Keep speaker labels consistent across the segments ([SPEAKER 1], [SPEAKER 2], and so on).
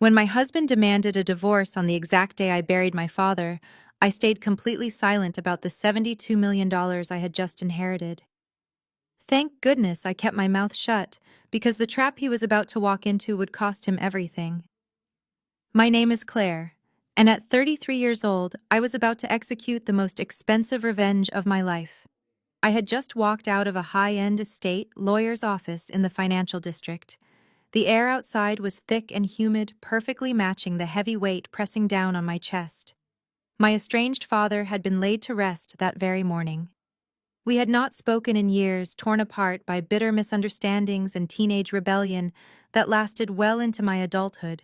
[SPEAKER 1] When my husband demanded a divorce on the exact day I buried my father, I stayed completely silent about the $72 million I had just inherited. Thank goodness I kept my mouth shut, because the trap he was about to walk into would cost him everything. My name is Claire, and at 33 years old, I was about to execute the most expensive revenge of my life. I had just walked out of a high-end estate lawyer's office in the financial district. The air outside was thick and humid, perfectly matching the heavy weight pressing down on my chest. My estranged father had been laid to rest that very morning. We had not spoken in years, torn apart by bitter misunderstandings and teenage rebellion that lasted well into my adulthood.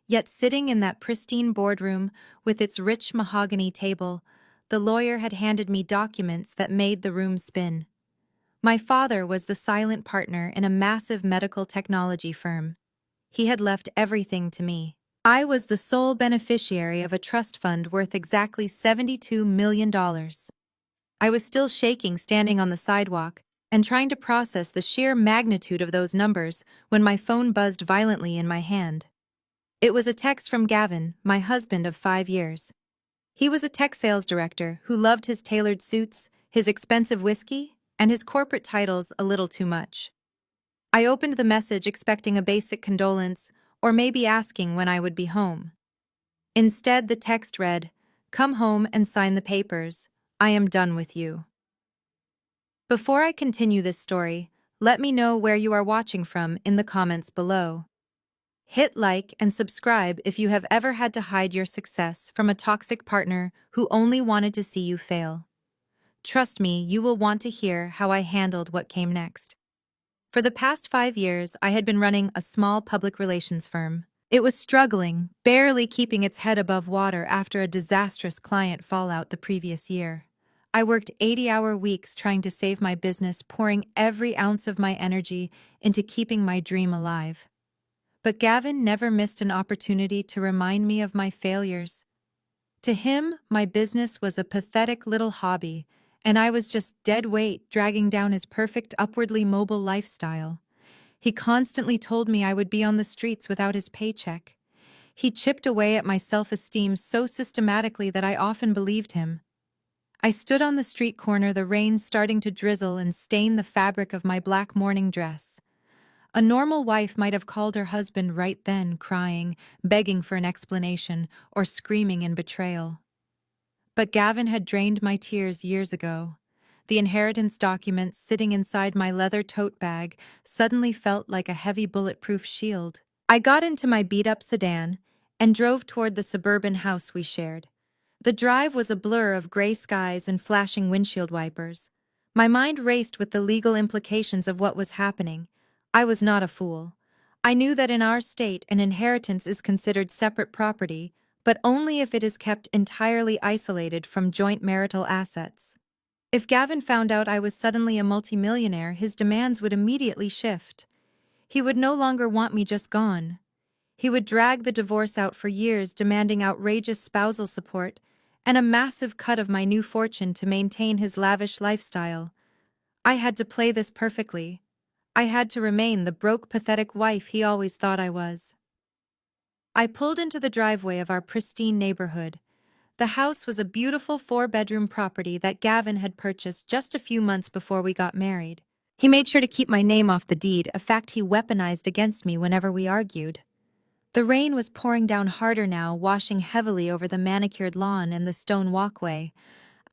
[SPEAKER 1] Yet sitting in that pristine boardroom with its rich mahogany table, the lawyer had handed me documents that made the room spin. My father was the silent partner in a massive medical technology firm. He had left everything to me. I was the sole beneficiary of a trust fund worth exactly $72 million. I was still shaking standing on the sidewalk and trying to process the sheer magnitude of those numbers when my phone buzzed violently in my hand. It was a text from Gavin, my husband of 5 years. He was a tech sales director who loved his tailored suits, his expensive whiskey, and his corporate titles a little too much. I opened the message expecting a basic condolence, or maybe asking when I would be home. Instead, the text read, "Come home and sign the papers. I am done with you." Before I continue this story, let me know where you are watching from in the comments below. Hit like and subscribe if you have ever had to hide your success from a toxic partner who only wanted to see you fail. Trust me, you will want to hear how I handled what came next. For the past 5 years, I had been running a small public relations firm. It was struggling, barely keeping its head above water after a disastrous client fallout the previous year. I worked 80-hour weeks trying to save my business, pouring every ounce of my energy into keeping my dream alive. But Gavin never missed an opportunity to remind me of my failures. To him, my business was a pathetic little hobby, and I was just dead weight dragging down his perfect upwardly mobile lifestyle. He constantly told me I would be on the streets without his paycheck. He chipped away at my self-esteem so systematically that I often believed him. I stood on the street corner, the rain starting to drizzle and stain the fabric of my black morning dress. A normal wife might have called her husband right then, crying, begging for an explanation, or screaming in betrayal. But Gavin had drained my tears years ago. The inheritance documents sitting inside my leather tote bag suddenly felt like a heavy bulletproof shield. I got into my beat-up sedan and drove toward the suburban house we shared. The drive was a blur of gray skies and flashing windshield wipers. My mind raced with the legal implications of what was happening. I was not a fool. I knew that in our state an inheritance is considered separate property, but only if it is kept entirely isolated from joint marital assets. If Gavin found out I was suddenly a multimillionaire, his demands would immediately shift. He would no longer want me just gone. He would drag the divorce out for years, demanding outrageous spousal support and a massive cut of my new fortune to maintain his lavish lifestyle. I had to play this perfectly. I had to remain the broke, pathetic wife he always thought I was. I pulled into the driveway of our pristine neighborhood. The house was a beautiful 4-bedroom property that Gavin had purchased just a few months before we got married. He made sure to keep my name off the deed, a fact he weaponized against me whenever we argued. The rain was pouring down harder now, washing heavily over the manicured lawn and the stone walkway.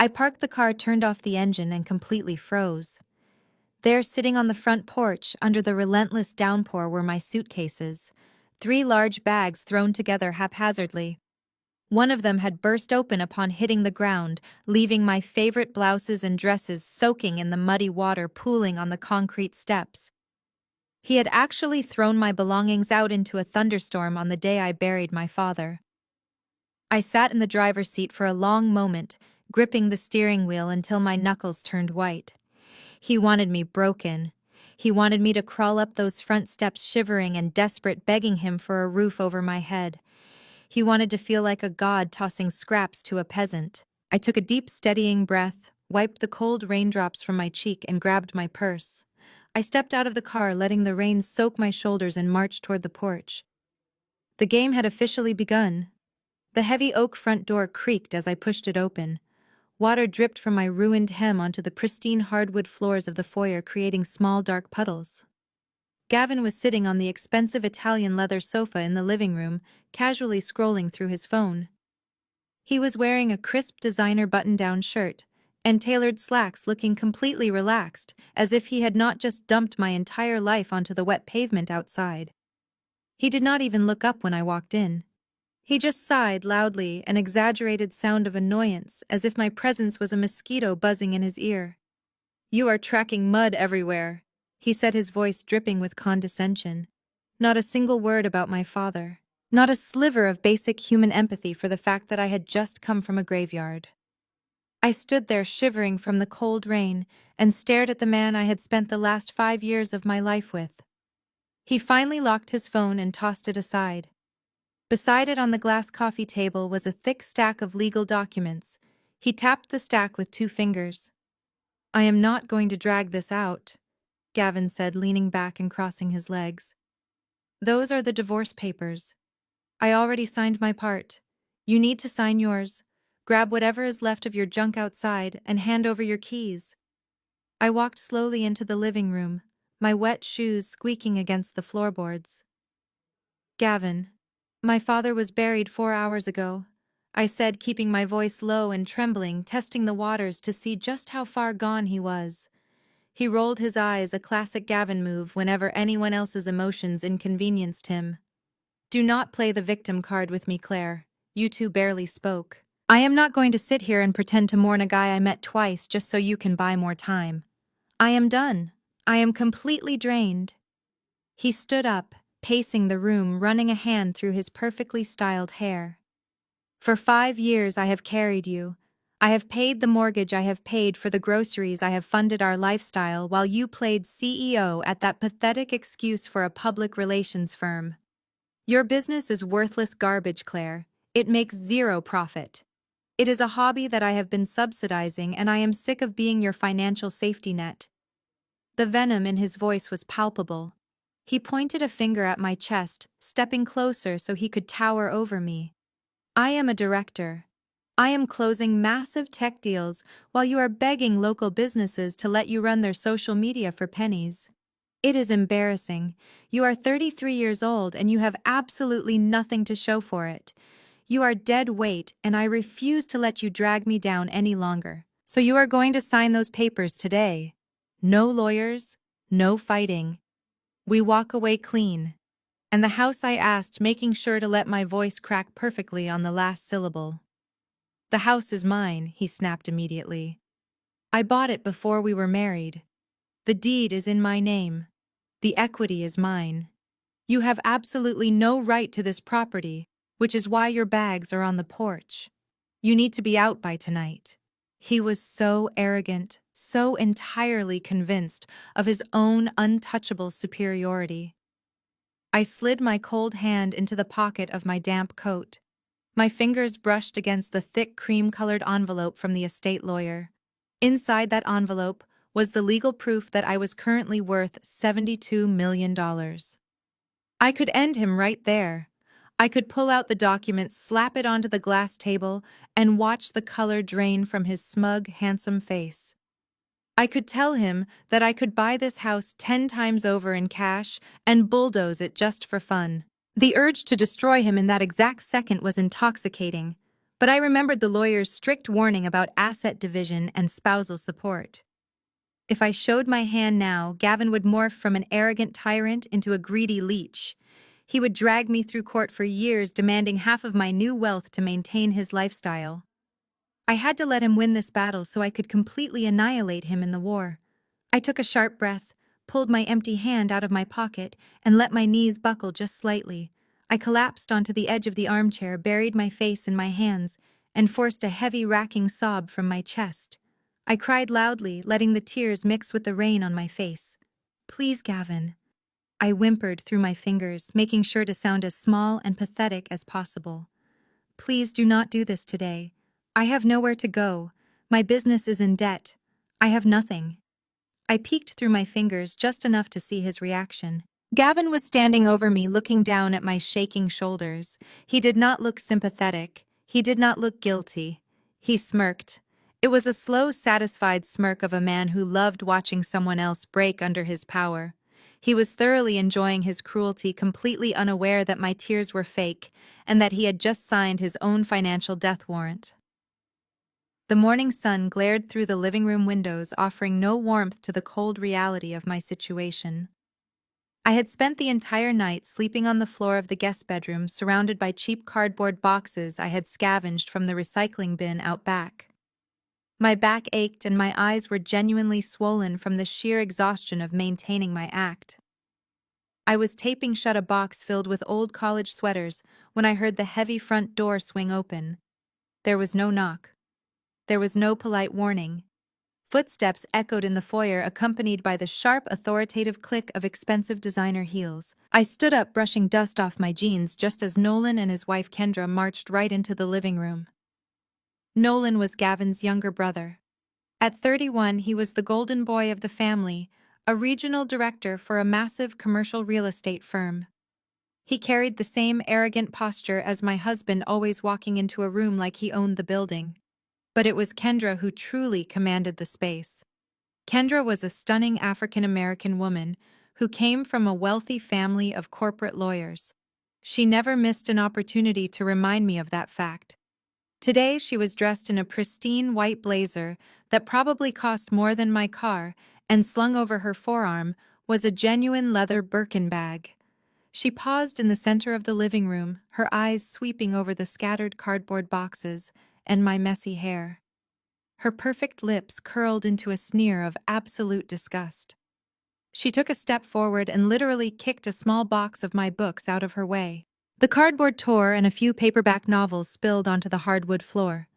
[SPEAKER 1] I parked the car, turned off the engine, and completely froze. There, sitting on the front porch, under the relentless downpour, were my suitcases, 3 large bags thrown together haphazardly. One of them had burst open upon hitting the ground, leaving my favorite blouses and dresses soaking in the muddy water pooling on the concrete steps. He had actually thrown my belongings out into a thunderstorm on the day I buried my father. I sat in the driver's seat for a long moment, gripping the steering wheel until my knuckles turned white. He wanted me broken. He wanted me to crawl up those front steps shivering and desperate, begging him for a roof over my head. He wanted to feel like a god tossing scraps to a peasant. I took a deep, steadying breath, wiped the cold raindrops from my cheek, and grabbed my purse. I stepped out of the car, letting the rain soak my shoulders, and marched toward the porch. The game had officially begun. The heavy oak front door creaked as I pushed it open. Water dripped from my ruined hem onto the pristine hardwood floors of the foyer, creating small dark puddles. Gavin was sitting on the expensive Italian leather sofa in the living room, casually scrolling through his phone. He was wearing a crisp designer button-down shirt and tailored slacks, looking completely relaxed, as if he had not just dumped my entire life onto the wet pavement outside. He did not even look up when I walked in. He just sighed loudly, an exaggerated sound of annoyance, as if my presence was a mosquito buzzing in his ear. "You are tracking mud everywhere," he said, his voice dripping with condescension. Not a single word about my father. Not a sliver of basic human empathy for the fact that I had just come from a graveyard. I stood there shivering from the cold rain and stared at the man I had spent the last 5 years of my life with. He finally locked his phone and tossed it aside. Beside it on the glass coffee table was a thick stack of legal documents. He tapped the stack with 2 fingers. "I am not going to drag this out," Gavin said, leaning back and crossing his legs. "Those are the divorce papers. I already signed my part. You need to sign yours. Grab whatever is left of your junk outside and hand over your keys." I walked slowly into the living room, my wet shoes squeaking against the floorboards. "Gavin, my father was buried 4 hours ago," I said, keeping my voice low and trembling, testing the waters to see just how far gone he was. He rolled his eyes, a classic Gavin move whenever anyone else's emotions inconvenienced him. "Do not play the victim card with me, Claire. You two barely spoke. I am not going to sit here and pretend to mourn a guy I met twice just so you can buy more time. I am done. I am completely drained." He stood up, pacing the room, running a hand through his perfectly styled hair. "For 5 years I have carried you. I have paid the mortgage, I have paid for the groceries, I have funded our lifestyle while you played CEO at that pathetic excuse for a public relations firm. Your business is worthless garbage, Claire. It makes 0 profit. It is a hobby that I have been subsidizing, and I am sick of being your financial safety net." The venom in his voice was palpable. He pointed a finger at my chest, stepping closer so he could tower over me. "I am a director. I am closing massive tech deals while you are begging local businesses to let you run their social media for pennies. It is embarrassing. You are 33 years old and you have absolutely nothing to show for it. You are dead weight, and I refuse to let you drag me down any longer. So you are going to sign those papers today. No lawyers, no fighting. We walk away clean." And the house I asked, making sure to let my voice crack perfectly on the last syllable. "The house is mine," he snapped immediately. "I bought it before we were married. The deed is in my name. The equity is mine. You have absolutely no right to this property, which is why your bags are on the porch. You need to be out by tonight." He was so arrogant, so entirely convinced of his own untouchable superiority. I slid my cold hand into the pocket of my damp coat. My fingers brushed against the thick cream-colored envelope from the estate lawyer. Inside that envelope was the legal proof that I was currently worth $72 million. I could end him right there. I could pull out the document, slap it onto the glass table, and watch the color drain from his smug, handsome face. I could tell him that I could buy this house 10 times over in cash and bulldoze it just for fun. The urge to destroy him in that exact second was intoxicating, but I remembered the lawyer's strict warning about asset division and spousal support. If I showed my hand now, Gavin would morph from an arrogant tyrant into a greedy leech. He would drag me through court for years, demanding half of my new wealth to maintain his lifestyle. I had to let him win this battle so I could completely annihilate him in the war. I took a sharp breath, pulled my empty hand out of my pocket, and let my knees buckle just slightly. I collapsed onto the edge of the armchair, buried my face in my hands, and forced a heavy, racking sob from my chest. I cried loudly, letting the tears mix with the rain on my face. "Please, Gavin." I whimpered through my fingers, making sure to sound as small and pathetic as possible. "Please do not do this today. I have nowhere to go. My business is in debt. I have nothing." I peeked through my fingers just enough to see his reaction. Gavin was standing over me, looking down at my shaking shoulders. He did not look sympathetic. He did not look guilty. He smirked. It was a slow, satisfied smirk of a man who loved watching someone else break under his power. He was thoroughly enjoying his cruelty, completely unaware that my tears were fake and that he had just signed his own financial death warrant. The morning sun glared through the living room windows, offering no warmth to the cold reality of my situation. I had spent the entire night sleeping on the floor of the guest bedroom, surrounded by cheap cardboard boxes I had scavenged from the recycling bin out back. My back ached and my eyes were genuinely swollen from the sheer exhaustion of maintaining my act. I was taping shut a box filled with old college sweaters when I heard the heavy front door swing open. There was no knock. There was no polite warning. Footsteps echoed in the foyer, accompanied by the sharp, authoritative click of expensive designer heels. I stood up, brushing dust off my jeans, just as Nolan and his wife Kendra marched right into the living room. Nolan was Gavin's younger brother. At 31, he was the golden boy of the family, a regional director for a massive commercial real estate firm. He carried the same arrogant posture as my husband, always walking into a room like he owned the building. But it was Kendra who truly commanded the space. Kendra was a stunning African-American woman who came from a wealthy family of corporate lawyers. She never missed an opportunity to remind me of that fact. Today she was dressed in a pristine white blazer that probably cost more than my car, and slung over her forearm was a genuine leather Birkin bag. She paused in the center of the living room, her eyes sweeping over the scattered cardboard boxes and my messy hair. Her perfect lips curled into a sneer of absolute disgust. She took a step forward and literally kicked a small box of my books out of her way. The cardboard tore and a few paperback novels spilled onto the hardwood floor.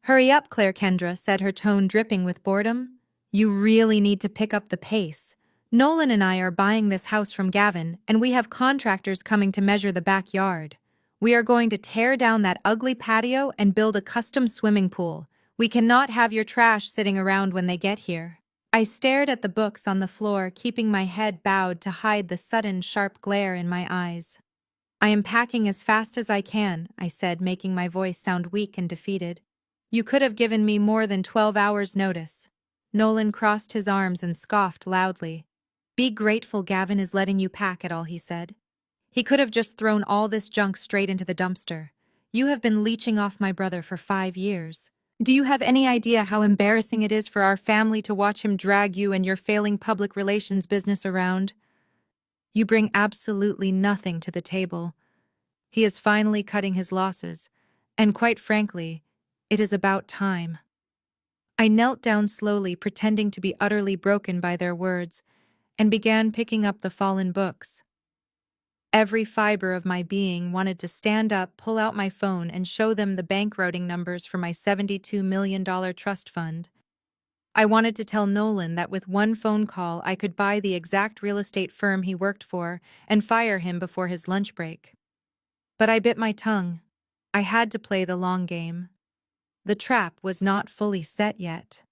[SPEAKER 1] "Hurry up, Claire," Kendra said, her tone dripping with boredom. "You really need to pick up the pace. Nolan and I are buying this house from Gavin, and we have contractors coming to measure the backyard. We are going to tear down that ugly patio and build a custom swimming pool. We cannot have your trash sitting around when they get here." I stared at the books on the floor, keeping my head bowed to hide the sudden sharp glare in my eyes. "I am packing as fast as I can," I said, making my voice sound weak and defeated. "You could have given me more than 12 hours' notice." Nolan crossed his arms and scoffed loudly. "Be grateful Gavin is letting you pack at all," he said. "He could have just thrown all this junk straight into the dumpster. You have been leeching off my brother for 5 years. Do you have any idea how embarrassing it is for our family to watch him drag you and your failing public relations business around? You bring absolutely nothing to the table. He is finally cutting his losses, and quite frankly, it is about time." I knelt down slowly, pretending to be utterly broken by their words, and began picking up the fallen books. Every fiber of my being wanted to stand up, pull out my phone, and show them the bankroting numbers for my $72 million trust fund. I wanted to tell Nolan that with one phone call I could buy the exact real estate firm he worked for and fire him before his lunch break. But I bit my tongue. I had to play the long game. The trap was not fully set yet.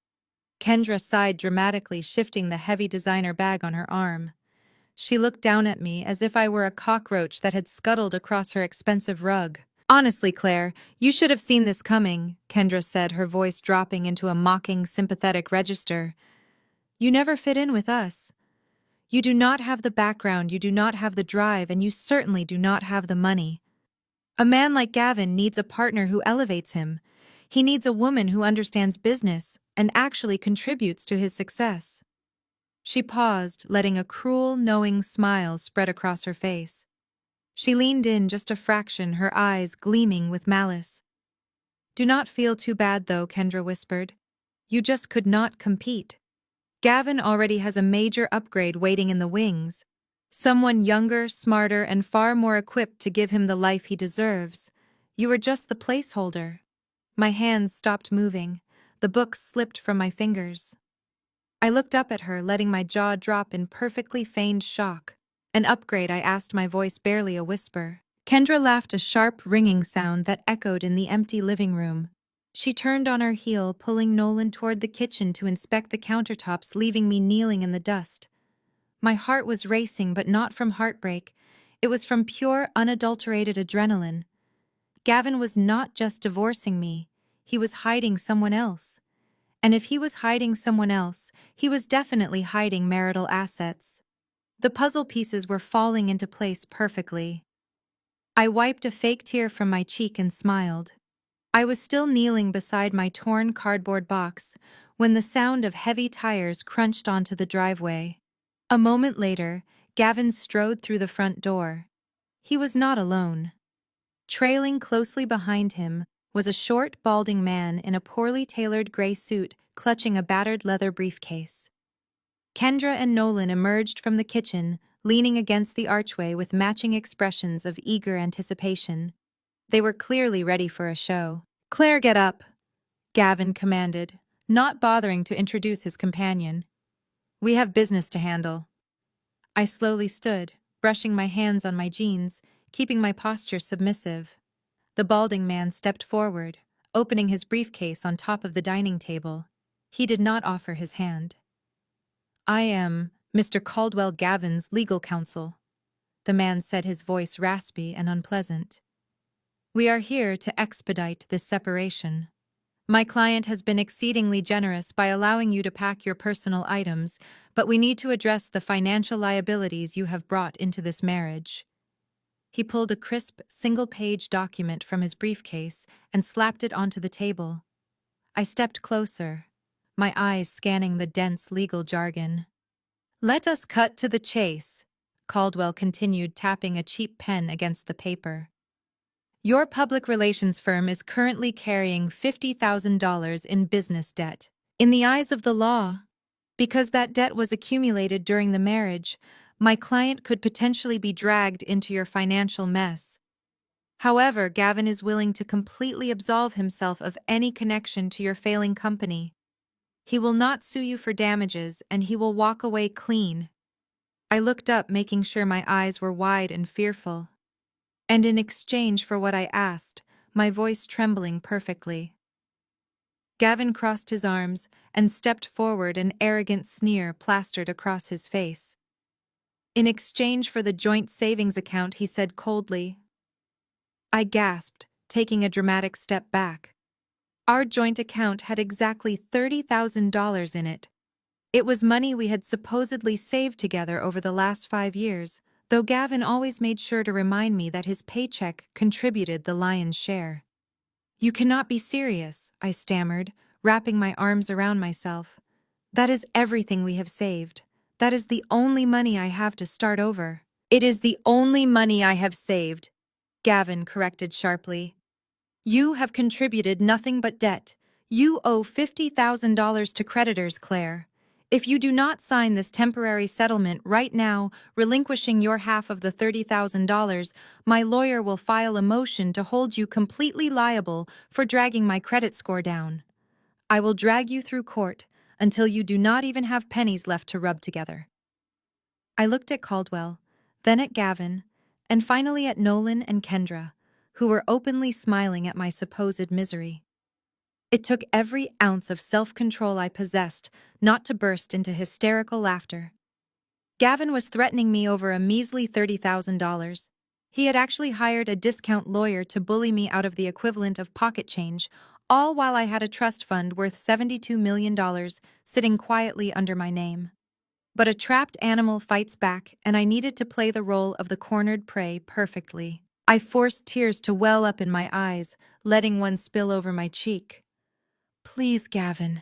[SPEAKER 1] Kendra sighed dramatically, shifting the heavy designer bag on her arm. She looked down at me as if I were a cockroach that had scuttled across her expensive rug. "Honestly, Claire, you should have seen this coming," Kendra said, her voice dropping into a mocking, sympathetic register. "You never fit in with us. You do not have the background, you do not have the drive, and you certainly do not have the money. A man like Gavin needs a partner who elevates him. He needs a woman who understands business and actually contributes to his success." She paused, letting a cruel, knowing smile spread across her face. She leaned in just a fraction, her eyes gleaming with malice. "Do not feel too bad, though," Kendra whispered. "You just could not compete. Gavin already has a major upgrade waiting in the wings. Someone younger, smarter, and far more equipped to give him the life he deserves. You are just the placeholder." My hands stopped moving. The books slipped from my fingers. I looked up at her, letting my jaw drop in perfectly feigned shock. "An upgrade?" I asked, my voice barely a whisper. Kendra laughed, a sharp, ringing sound that echoed in the empty living room. She turned on her heel, pulling Nolan toward the kitchen to inspect the countertops, leaving me kneeling in the dust. My heart was racing, but not from heartbreak. It was from pure, unadulterated adrenaline. Gavin was not just divorcing me, he was hiding someone else. And if he was hiding someone else, he was definitely hiding marital assets. The puzzle pieces were falling into place perfectly. I wiped a fake tear from my cheek and smiled. I was still kneeling beside my torn cardboard box when the sound of heavy tires crunched onto the driveway. A moment later, Gavin strode through the front door. He was not alone. Trailing closely behind him was a short, balding man in a poorly tailored gray suit clutching a battered leather briefcase. Kendra and Nolan emerged from the kitchen, leaning against the archway with matching expressions of eager anticipation. They were clearly ready for a show. "Claire, get up," Gavin commanded, not bothering to introduce his companion. "We have business to handle." I slowly stood, brushing my hands on my jeans, keeping my posture submissive. The balding man stepped forward, opening his briefcase on top of the dining table. He did not offer his hand. "I am Mr. Caldwell Gavin's legal counsel," the man said, his voice raspy and unpleasant. "We are here to expedite this separation. My client has been exceedingly generous by allowing you to pack your personal items, but we need to address the financial liabilities you have brought into this marriage." He pulled a crisp, single-page document from his briefcase and slapped it onto the table. I stepped closer, my eyes scanning the dense legal jargon. "Let us cut to the chase," Caldwell continued, tapping a cheap pen against the paper. "Your public relations firm is currently carrying $50,000 in business debt. In the eyes of the law, because that debt was accumulated during the marriage, my client could potentially be dragged into your financial mess. However, Gavin is willing to completely absolve himself of any connection to your failing company. He will not sue you for damages, and he will walk away clean." I looked up, making sure my eyes were wide and fearful. "And in exchange for what I asked," my voice trembling perfectly. Gavin crossed his arms and stepped forward, an arrogant sneer plastered across his face. "In exchange for the joint savings account," he said coldly. I gasped, taking a dramatic step back. Our joint account had exactly $30,000 in it. It was money we had supposedly saved together over the last 5 years, though Gavin always made sure to remind me that his paycheck contributed the lion's share. "You cannot be serious," I stammered, wrapping my arms around myself. "That is everything we have saved. That is the only money I have to start over." "It is the only money I have saved," Gavin corrected sharply. "You have contributed nothing but debt. You owe $50,000 to creditors, Claire. If you do not sign this temporary settlement right now, relinquishing your half of the $30,000, my lawyer will file a motion to hold you completely liable for dragging my credit score down. I will drag you through court until you do not even have pennies left to rub together." I looked at Caldwell, then at Gavin, and finally at Nolan and Kendra, who were openly smiling at my supposed misery. It took every ounce of self-control I possessed not to burst into hysterical laughter. Gavin was threatening me over a measly $30,000. He had actually hired a discount lawyer to bully me out of the equivalent of pocket change, all while I had a trust fund worth $72 million sitting quietly under my name. But a trapped animal fights back, and I needed to play the role of the cornered prey perfectly. I forced tears to well up in my eyes, letting one spill over my cheek. "Please, Gavin,"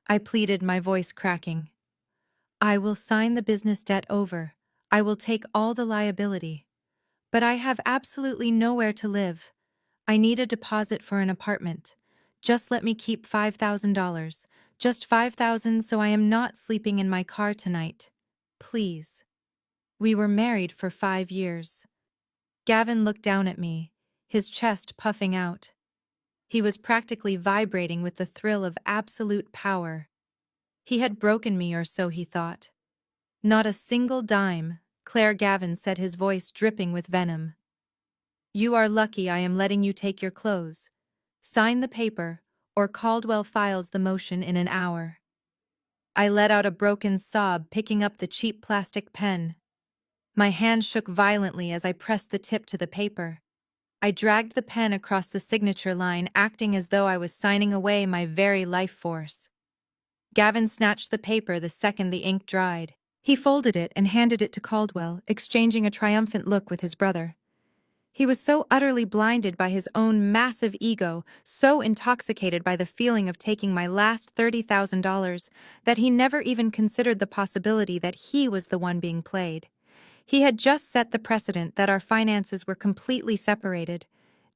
[SPEAKER 1] I pleaded, my voice cracking. "I will sign the business debt over. I will take all the liability. But I have absolutely nowhere to live. I need a deposit for an apartment. Just let me keep $5,000. Just $5,000 so I am not sleeping in my car tonight. Please." We were married for 5 years. Gavin looked down at me, his chest puffing out. He was practically vibrating with the thrill of absolute power. He had broken me, or so he thought. "Not a single dime," Claire Gavin said, his voice dripping with venom. "You are lucky I am letting you take your clothes. Sign the paper, or Caldwell files the motion in an hour." I let out a broken sob, picking up the cheap plastic pen. My hand shook violently as I pressed the tip to the paper. I dragged the pen across the signature line, acting as though I was signing away my very life force. Gavin snatched the paper the second the ink dried. He folded it and handed it to Caldwell, exchanging a triumphant look with his brother. He was so utterly blinded by his own massive ego, so intoxicated by the feeling of taking my last $30,000, that he never even considered the possibility that he was the one being played. He had just set the precedent that our finances were completely separated,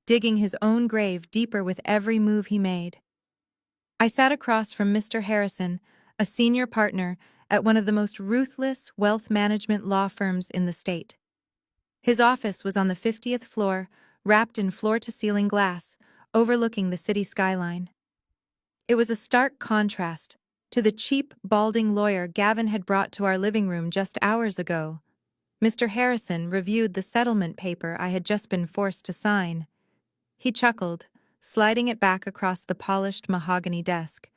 [SPEAKER 1] digging his own grave deeper with every move he made. I sat across from Mr. Harrison, a senior partner at one of the most ruthless wealth management law firms in the state. His office was on the 50th floor, wrapped in floor-to-ceiling glass, overlooking the city skyline. It was a stark contrast to the cheap, balding lawyer Gavin had brought to our living room just hours ago. Mr. Harrison reviewed the settlement paper I had just been forced to sign. He chuckled, sliding it back across the polished mahogany desk.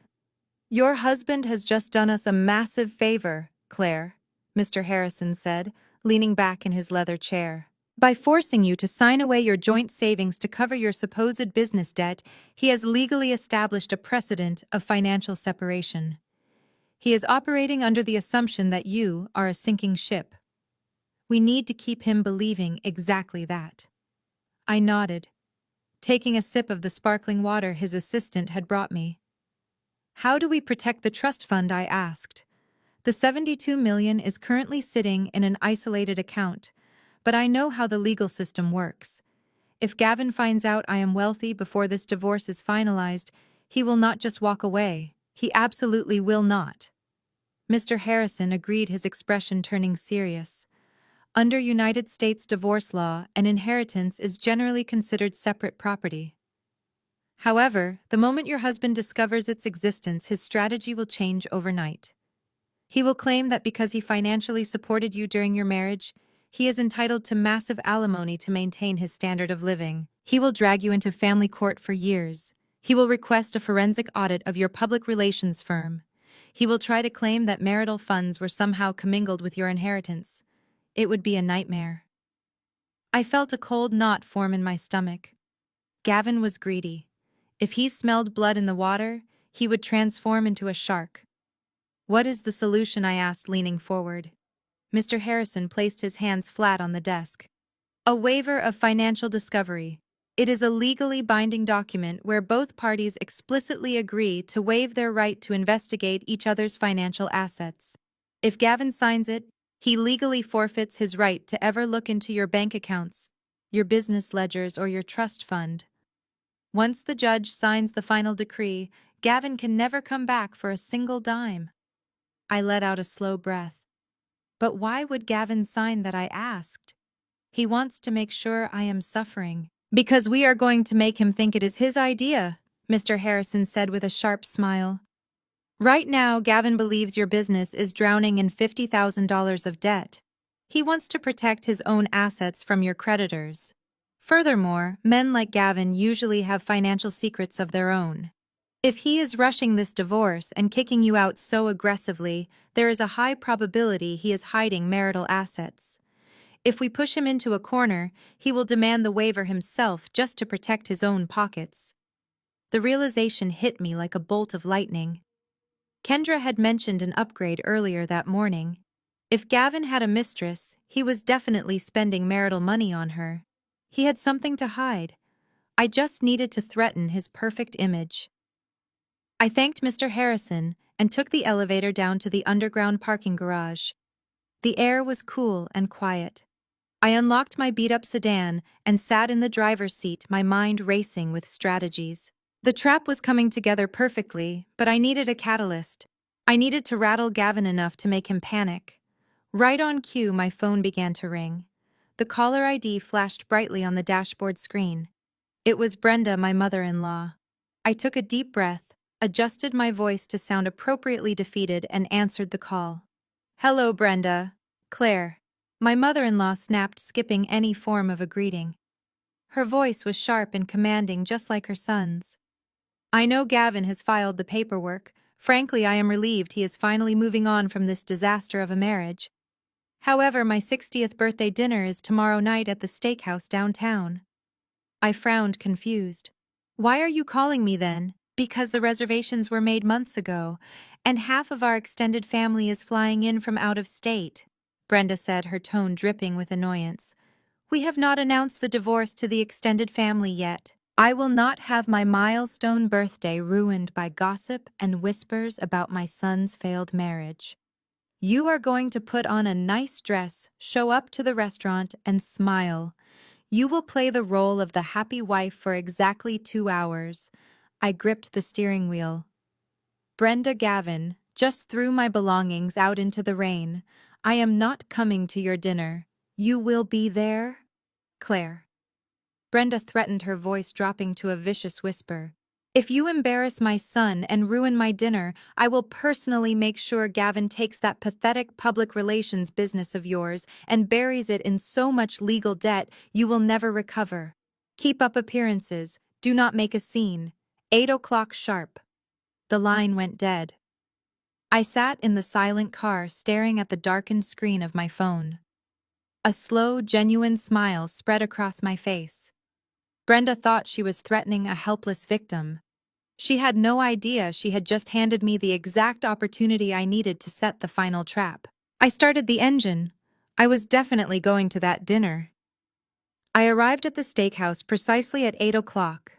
[SPEAKER 1] "Your husband has just done us a massive favor, Claire," Mr. Harrison said, leaning back in his leather chair. "By forcing you to sign away your joint savings to cover your supposed business debt, he has legally established a precedent of financial separation. He is operating under the assumption that you are a sinking ship. We need to keep him believing exactly that." I nodded, taking a sip of the sparkling water his assistant had brought me. "How do we protect the trust fund?" I asked. "The $72 million is currently sitting in an isolated account, but I know how the legal system works. If Gavin finds out I am wealthy before this divorce is finalized, he will not just walk away. He absolutely will not." Mr. Harrison agreed, his expression turning serious. Under United States divorce law, an inheritance is generally considered separate property. However, the moment your husband discovers its existence, his strategy will change overnight. He will claim that because he financially supported you during your marriage, he is entitled to massive alimony to maintain his standard of living. He will drag you into family court for years. He will request a forensic audit of your public relations firm. He will try to claim that marital funds were somehow commingled with your inheritance. It would be a nightmare. I felt a cold knot form in my stomach. Gavin was greedy. If he smelled blood in the water, he would transform into a shark. "What is the solution?" I asked, leaning forward. Mr. Harrison placed his hands flat on the desk. "A waiver of financial discovery. It is a legally binding document where both parties explicitly agree to waive their right to investigate each other's financial assets. If Gavin signs it, he legally forfeits his right to ever look into your bank accounts, your business ledgers, or your trust fund. Once the judge signs the final decree, Gavin can never come back for a single dime." I let out a slow breath. "But why would Gavin sign that?" I asked. "He wants to make sure I am suffering." "Because we are going to make him think it is his idea," Mr. Harrison said with a sharp smile. "Right now, Gavin believes your business is drowning in $50,000 of debt. He wants to protect his own assets from your creditors. Furthermore, men like Gavin usually have financial secrets of their own. If he is rushing this divorce and kicking you out so aggressively, there is a high probability he is hiding marital assets. If we push him into a corner, he will demand the waiver himself just to protect his own pockets." The realization hit me like a bolt of lightning. Kendra had mentioned an upgrade earlier that morning. If Gavin had a mistress, he was definitely spending marital money on her. He had something to hide. I just needed to threaten his perfect image. I thanked Mr. Harrison and took the elevator down to the underground parking garage. The air was cool and quiet. I unlocked my beat-up sedan and sat in the driver's seat, my mind racing with strategies. The trap was coming together perfectly, but I needed a catalyst. I needed to rattle Gavin enough to make him panic. Right on cue, my phone began to ring. The caller ID flashed brightly on the dashboard screen. It was Brenda, my mother-in-law. I took a deep breath, adjusted my voice to sound appropriately defeated, and answered the call. "Hello, Brenda. Claire." My mother-in-law snapped, skipping any form of a greeting. Her voice was sharp and commanding, just like her son's. "I know Gavin has filed the paperwork. Frankly, I am relieved he is finally moving on from this disaster of a marriage. However, my 60th birthday dinner is tomorrow night at the steakhouse downtown. I frowned, confused. Why are you calling me then? Because the reservations were made months ago, and half of our extended family is flying in from out of state, Brenda said, her tone dripping with annoyance. We have not announced the divorce to the extended family yet. I will not have my milestone birthday ruined by gossip and whispers about my son's failed marriage. You are going to put on a nice dress, show up to the restaurant, and smile. You will play the role of the happy wife for exactly 2 hours. I gripped the steering wheel. Brenda Gavin, just threw my belongings out into the rain. I am not coming to your dinner. You will be there? Claire. Brenda threatened, her voice dropping to a vicious whisper. If you embarrass my son and ruin my dinner, I will personally make sure Gavin takes that pathetic public relations business of yours and buries it in so much legal debt you will never recover. Keep up appearances. Do not make a scene. 8 o'clock sharp. The line went dead. I sat in the silent car staring at the darkened screen of my phone. A slow, genuine smile spread across my face. Brenda thought she was threatening a helpless victim. She had no idea she had just handed me the exact opportunity I needed to set the final trap. I started the engine. I was definitely going to that dinner. I arrived at the steakhouse precisely at 8 o'clock.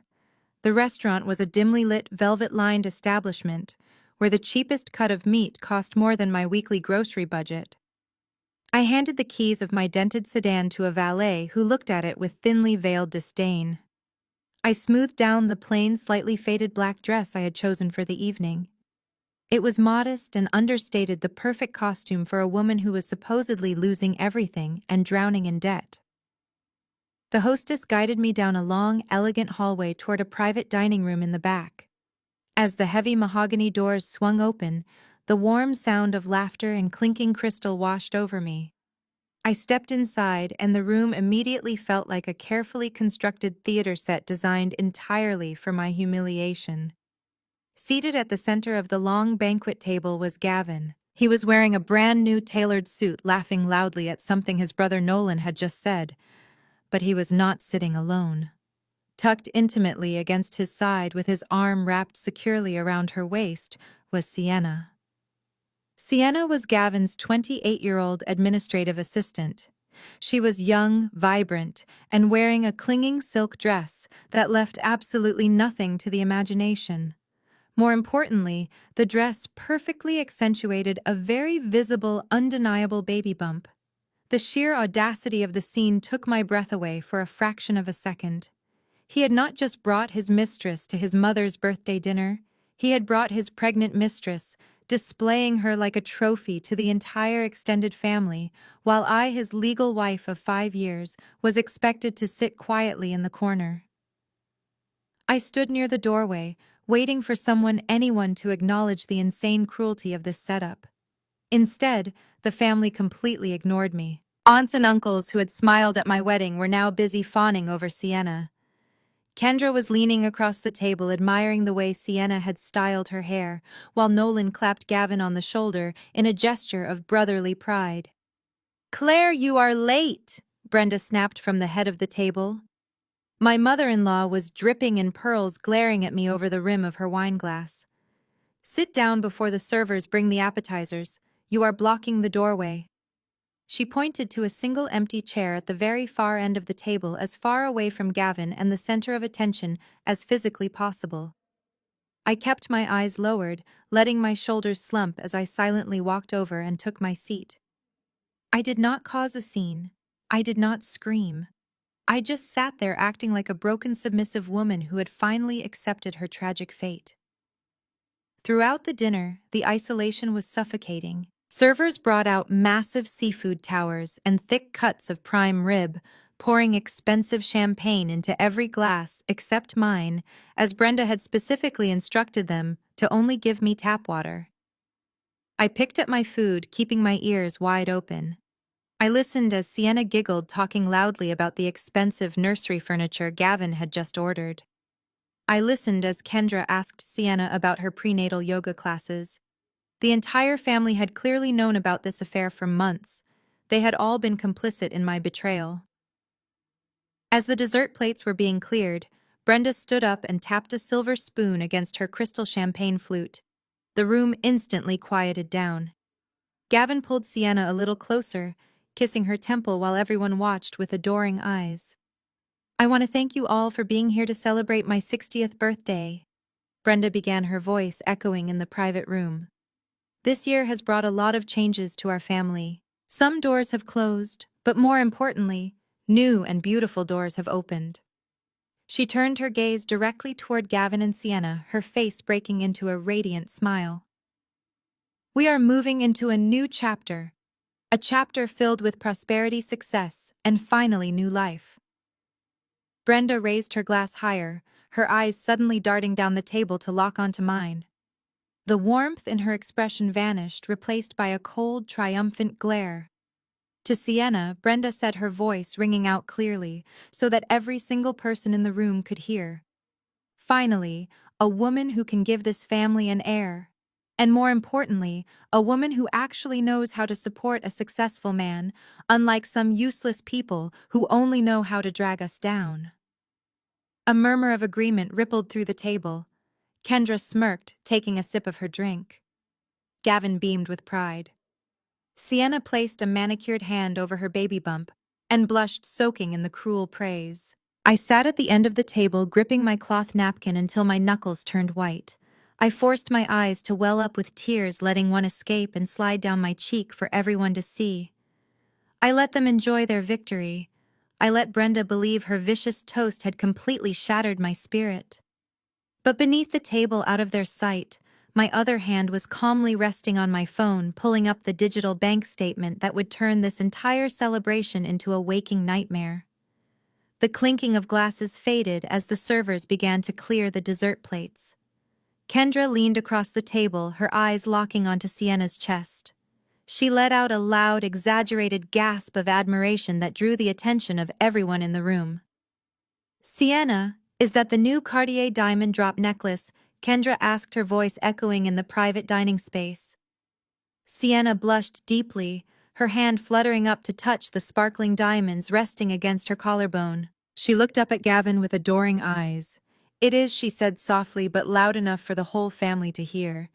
[SPEAKER 1] The restaurant was a dimly lit, velvet-lined establishment where the cheapest cut of meat cost more than my weekly grocery budget. I handed the keys of my dented sedan to a valet who looked at it with thinly veiled disdain. I smoothed down the plain, slightly faded black dress I had chosen for the evening. It was modest and understated, the perfect costume for a woman who was supposedly losing everything and drowning in debt. The hostess guided me down a long, elegant hallway toward a private dining room in the back. As the heavy mahogany doors swung open, the warm sound of laughter and clinking crystal washed over me. I stepped inside, and the room immediately felt like a carefully constructed theater set designed entirely for my humiliation. Seated at the center of the long banquet table was Gavin. He was wearing a brand new tailored suit, laughing loudly at something his brother Nolan had just said. But he was not sitting alone. Tucked intimately against his side, with his arm wrapped securely around her waist, was Sienna. Sienna was Gavin's 28-year-old administrative assistant. She was young, vibrant, and wearing a clinging silk dress that left absolutely nothing to the imagination. More importantly, the dress perfectly accentuated a very visible, undeniable baby bump. The sheer audacity of the scene took my breath away for a fraction of a second. He had not just brought his mistress to his mother's birthday dinner, he had brought his pregnant mistress, displaying her like a trophy to the entire extended family, while I, his legal wife of 5 years, was expected to sit quietly in the corner. I stood near the doorway, waiting for anyone to acknowledge the insane cruelty of this setup. Instead, the family completely ignored me. Aunts and uncles who had smiled at my wedding were now busy fawning over Sienna. Kendra was leaning across the table, admiring the way Sienna had styled her hair, while Nolan clapped Gavin on the shoulder in a gesture of brotherly pride. "Claire, you are late!" Brenda snapped from the head of the table. My mother-in-law was dripping in pearls, glaring at me over the rim of her wineglass. "Sit down before the servers bring the appetizers. You are blocking the doorway." She pointed to a single empty chair at the very far end of the table, as far away from Gavin and the center of attention as physically possible. I kept my eyes lowered, letting my shoulders slump as I silently walked over and took my seat. I did not cause a scene. I did not scream. I just sat there acting like a broken, submissive woman who had finally accepted her tragic fate. Throughout the dinner, the isolation was suffocating. Servers brought out massive seafood towers and thick cuts of prime rib, pouring expensive champagne into every glass except mine, as Brenda had specifically instructed them to only give me tap water. I picked at my food, keeping my ears wide open. I listened as Sienna giggled, talking loudly about the expensive nursery furniture Gavin had just ordered. I listened as Kendra asked Sienna about her prenatal yoga classes. The entire family had clearly known about this affair for months. They had all been complicit in my betrayal. As the dessert plates were being cleared, Brenda stood up and tapped a silver spoon against her crystal champagne flute. The room instantly quieted down. Gavin pulled Sienna a little closer, kissing her temple while everyone watched with adoring eyes. "I want to thank you all for being here to celebrate my 60th birthday," Brenda began, her voice echoing in the private room. "This year has brought a lot of changes to our family. Some doors have closed, but more importantly, new and beautiful doors have opened." She turned her gaze directly toward Gavin and Sienna, her face breaking into a radiant smile. "We are moving into a new chapter. A chapter filled with prosperity, success, and finally new life." Brenda raised her glass higher, her eyes suddenly darting down the table to lock onto mine. The warmth in her expression vanished, replaced by a cold, triumphant glare. To Sienna, Brenda said, her voice ringing out clearly, so that every single person in the room could hear. "Finally, a woman who can give this family an heir. And more importantly, a woman who actually knows how to support a successful man, unlike some useless people who only know how to drag us down." A murmur of agreement rippled through the table. Kendra smirked, taking a sip of her drink. Gavin beamed with pride. Sienna placed a manicured hand over her baby bump and blushed, soaking in the cruel praise. I sat at the end of the table, gripping my cloth napkin until my knuckles turned white. I forced my eyes to well up with tears, letting one escape and slide down my cheek for everyone to see. I let them enjoy their victory. I let Brenda believe her vicious toast had completely shattered my spirit. But beneath the table, out of their sight, my other hand was calmly resting on my phone, pulling up the digital bank statement that would turn this entire celebration into a waking nightmare. The clinking of glasses faded as the servers began to clear the dessert plates. Kendra leaned across the table, her eyes locking onto Sienna's chest. She let out a loud, exaggerated gasp of admiration that drew the attention of everyone in the room. "Sienna, is that the new Cartier diamond drop necklace?" Kendra asked, her voice echoing in the private dining space. Sienna blushed deeply, her hand fluttering up to touch the sparkling diamonds resting against her collarbone. She looked up at Gavin with adoring eyes. "It is," she said softly but loud enough for the whole family to hear.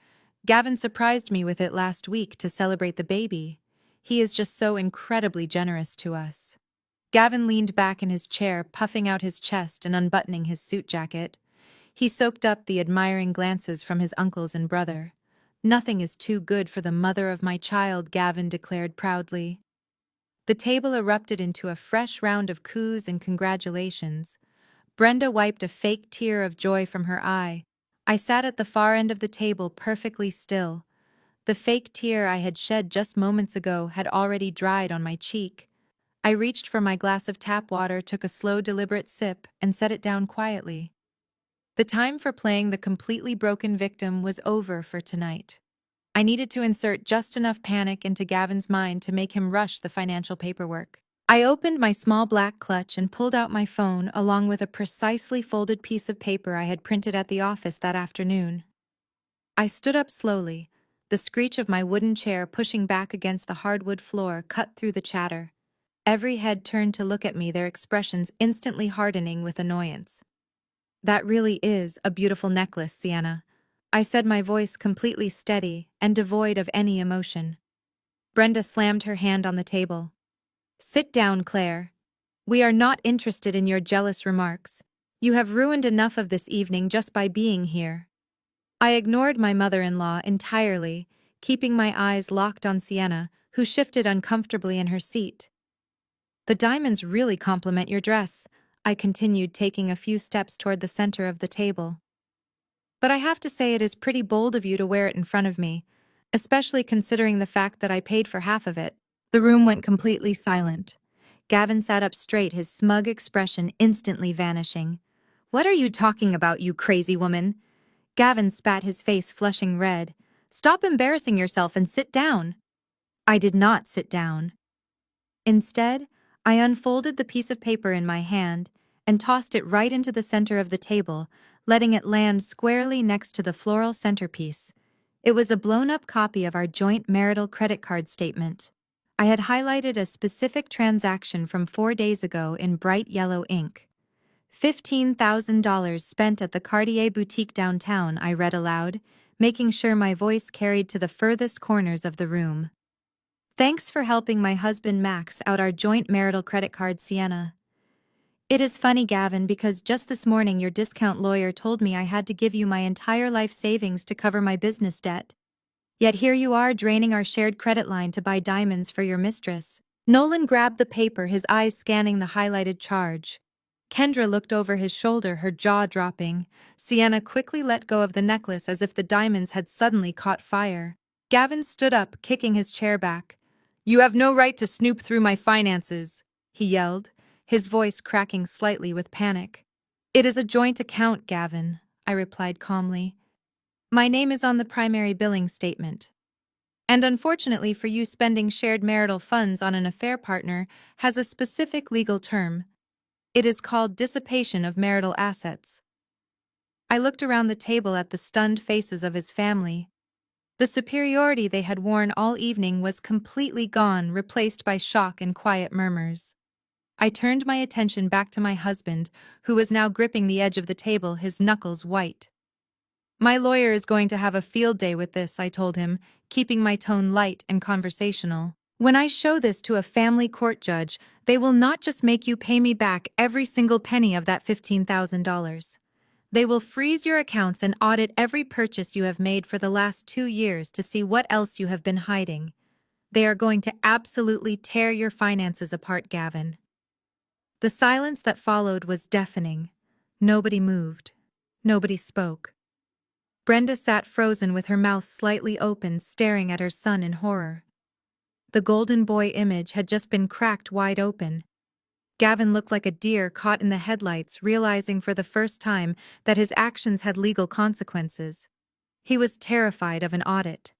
[SPEAKER 1] "Gavin surprised me with it last week to celebrate the baby. He is just so incredibly generous to us." Gavin leaned back in his chair, puffing out his chest and unbuttoning his suit jacket. He soaked up the admiring glances from his uncles and brother. "Nothing is too good for the mother of my child," Gavin declared proudly. The table erupted into a fresh round of coos and congratulations. Brenda wiped a fake tear of joy from her eye. I sat at the far end of the table, perfectly still. The fake tear I had shed just moments ago had already dried on my cheek. I reached for my glass of tap water, took a slow, deliberate sip, and set it down quietly. The time for playing the completely broken victim was over for tonight. I needed to insert just enough panic into Gavin's mind to make him rush the financial paperwork. I opened my small black clutch and pulled out my phone along with a precisely folded piece of paper I had printed at the office that afternoon. I stood up slowly, the screech of my wooden chair pushing back against the hardwood floor cut through the chatter. Every head turned to look at me, their expressions instantly hardening with annoyance. "That really is a beautiful necklace, Sienna," I said, my voice completely steady and devoid of any emotion. Brenda slammed her hand on the table. "Sit down, Claire. We are not interested in your jealous remarks. You have ruined enough of this evening just by being here." I ignored my mother-in-law entirely, keeping my eyes locked on Sienna, who shifted uncomfortably in her seat. "The diamonds really complement your dress," I continued, taking a few steps toward the center of the table. "But I have to say it is pretty bold of you to wear it in front of me, especially considering the fact that I paid for half of it." The room went completely silent. Gavin sat up straight, his smug expression instantly vanishing. "What are you talking about, you crazy woman?" Gavin spat, his face flushing red. "Stop embarrassing yourself and sit down." I did not sit down. Instead, I unfolded the piece of paper in my hand and tossed it right into the center of the table, letting it land squarely next to the floral centerpiece. It was a blown-up copy of our joint marital credit card statement. I had highlighted a specific transaction from 4 days ago in bright yellow ink. $15,000 spent at the Cartier boutique downtown, I read aloud, making sure my voice carried to the furthest corners of the room. Thanks for helping my husband Max out our joint marital credit card, Sienna. It is funny, Gavin, because just this morning your discount lawyer told me I had to give you my entire life savings to cover my business debt. Yet here you are draining our shared credit line to buy diamonds for your mistress. Nolan grabbed the paper, his eyes scanning the highlighted charge. Kendra looked over his shoulder, her jaw dropping. Sienna quickly let go of the necklace as if the diamonds had suddenly caught fire. Gavin stood up, kicking his chair back. "You have no right to snoop through my finances," he yelled, his voice cracking slightly with panic. "It is a joint account, Gavin," I replied calmly. "My name is on the primary billing statement. And unfortunately for you, spending shared marital funds on an affair partner has a specific legal term. It is called dissipation of marital assets." I looked around the table at the stunned faces of his family. The superiority they had worn all evening was completely gone, replaced by shock and quiet murmurs. I turned my attention back to my husband, who was now gripping the edge of the table, his knuckles white. "My lawyer is going to have a field day with this," I told him, keeping my tone light and conversational. "When I show this to a family court judge, they will not just make you pay me back every single penny of that $15,000. They will freeze your accounts and audit every purchase you have made for the last 2 years to see what else you have been hiding. They are going to absolutely tear your finances apart, Gavin." The silence that followed was deafening. Nobody moved. Nobody spoke. Brenda sat frozen with her mouth slightly open, staring at her son in horror. The golden boy image had just been cracked wide open. Gavin looked like a deer caught in the headlights, realizing for the first time that his actions had legal consequences. He was terrified of an audit.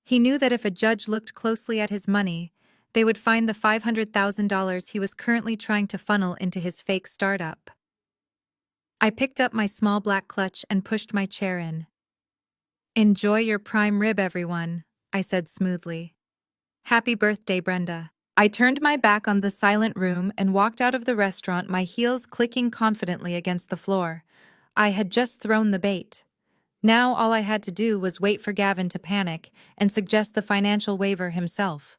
[SPEAKER 1] He knew that if a judge looked closely at his money, they would find the $500,000 he was currently trying to funnel into his fake startup. I picked up my small black clutch and pushed my chair in. "Enjoy your prime rib, everyone," I said smoothly. "Happy birthday, Brenda." I turned my back on the silent room and walked out of the restaurant, my heels clicking confidently against the floor. I had just thrown the bait. Now all I had to do was wait for Gavin to panic and suggest the financial waiver himself.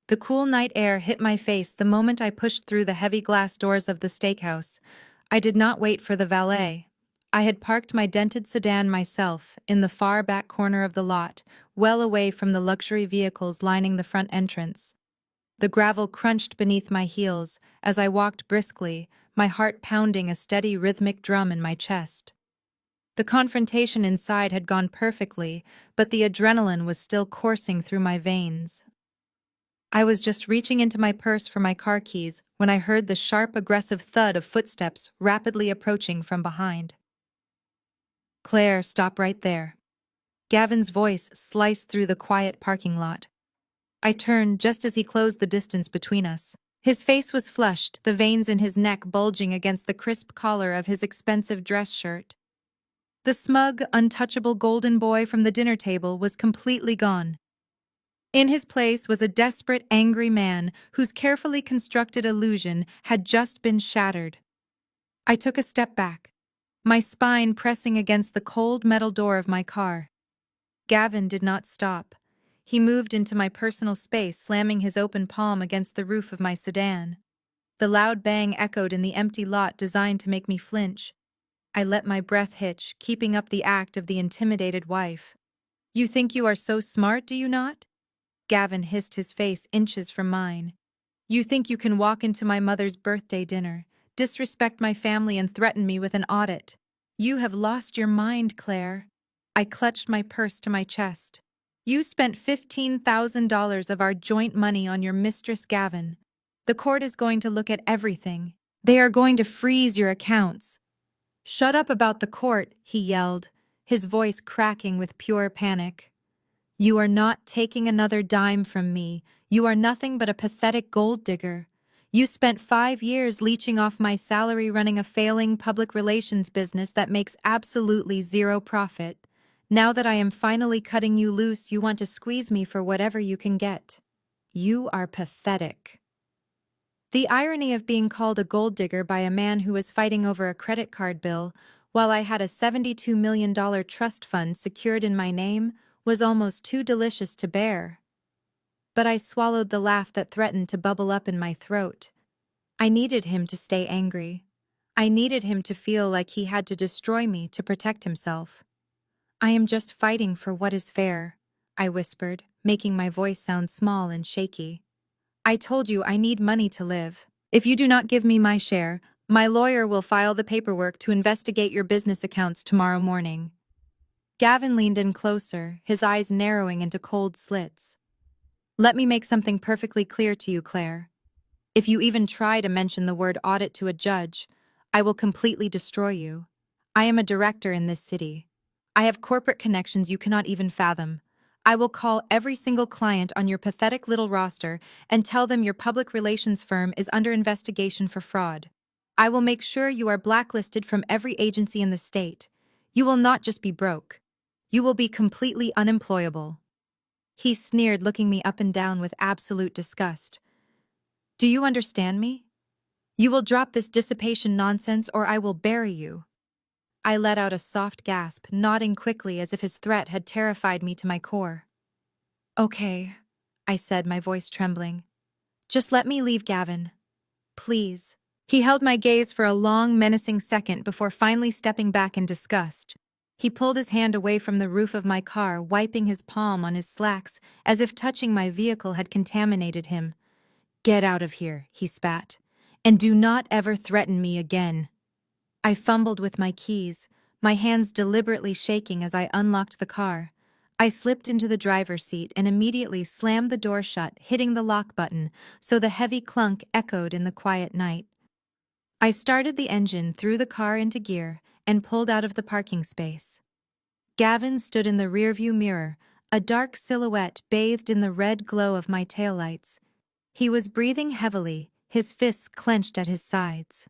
[SPEAKER 1] The cool night air hit my face the moment I pushed through the heavy glass doors of the steakhouse. I did not wait for the valet. I had parked my dented sedan myself in the far back corner of the lot, well away from the luxury vehicles lining the front entrance. The gravel crunched beneath my heels as I walked briskly, my heart pounding a steady rhythmic drum in my chest. The confrontation inside had gone perfectly, but the adrenaline was still coursing through my veins. I was just reaching into my purse for my car keys when I heard the sharp, aggressive thud of footsteps rapidly approaching from behind. "Claire, stop right there." Gavin's voice sliced through the quiet parking lot. I turned just as he closed the distance between us. His face was flushed, the veins in his neck bulging against the crisp collar of his expensive dress shirt. The smug, untouchable golden boy from the dinner table was completely gone. In his place was a desperate, angry man whose carefully constructed illusion had just been shattered. I took a step back, my spine pressing against the cold metal door of my car. Gavin did not stop. He moved into my personal space, slamming his open palm against the roof of my sedan. The loud bang echoed in the empty lot, designed to make me flinch. I let my breath hitch, keeping up the act of the intimidated wife. "You think you are so smart, do you not?" Gavin hissed, his face inches from mine. "You think you can walk into my mother's birthday dinner, disrespect my family, and threaten me with an audit? You have lost your mind, Claire." I clutched my purse to my chest. "You spent $15,000 of our joint money on your mistress, Gavin. The court is going to look at everything. They are going to freeze your accounts." "Shut up about the court," he yelled, his voice cracking with pure panic. "You are not taking another dime from me. You are nothing but a pathetic gold digger. You spent 5 years leeching off my salary running a failing public relations business that makes absolutely zero profit. Now that I am finally cutting you loose, you want to squeeze me for whatever you can get. You are pathetic. The irony of being called a gold digger by a man who was fighting over a credit card bill while I had a $72 million trust fund secured in my name was almost too delicious to bear. But I swallowed the laugh that threatened to bubble up in my throat. I needed him to stay angry. I needed him to feel like he had to destroy me to protect himself. I am just fighting for what is fair, I whispered, making my voice sound small and shaky. I told you I need money to live. If you do not give me my share, my lawyer will file the paperwork to investigate your business accounts tomorrow morning. Gavin leaned in closer, his eyes narrowing into cold slits. Let me make something perfectly clear to you, Claire. If you even try to mention the word audit to a judge, I will completely destroy you. I am a director in this city. I have corporate connections you cannot even fathom. I will call every single client on your pathetic little roster and tell them your public relations firm is under investigation for fraud. I will make sure you are blacklisted from every agency in the state. You will not just be broke. You will be completely unemployable. He sneered, looking me up and down with absolute disgust. Do you understand me? You will drop this dissipation nonsense or I will bury you. I let out a soft gasp, nodding quickly as if his threat had terrified me to my core. Okay, I said, my voice trembling. Just let me leave, Gavin. Please. He held my gaze for a long, menacing second before finally stepping back in disgust. He pulled his hand away from the roof of my car, wiping his palm on his slacks as if touching my vehicle had contaminated him. Get out of here, he spat. And do not ever threaten me again. I fumbled with my keys, my hands deliberately shaking as I unlocked the car. I slipped into the driver's seat and immediately slammed the door shut, hitting the lock button, so the heavy clunk echoed in the quiet night. I started the engine, threw the car into gear, and pulled out of the parking space. Gavin stood in the rearview mirror, a dark silhouette bathed in the red glow of my taillights. He was breathing heavily, his fists clenched at his sides.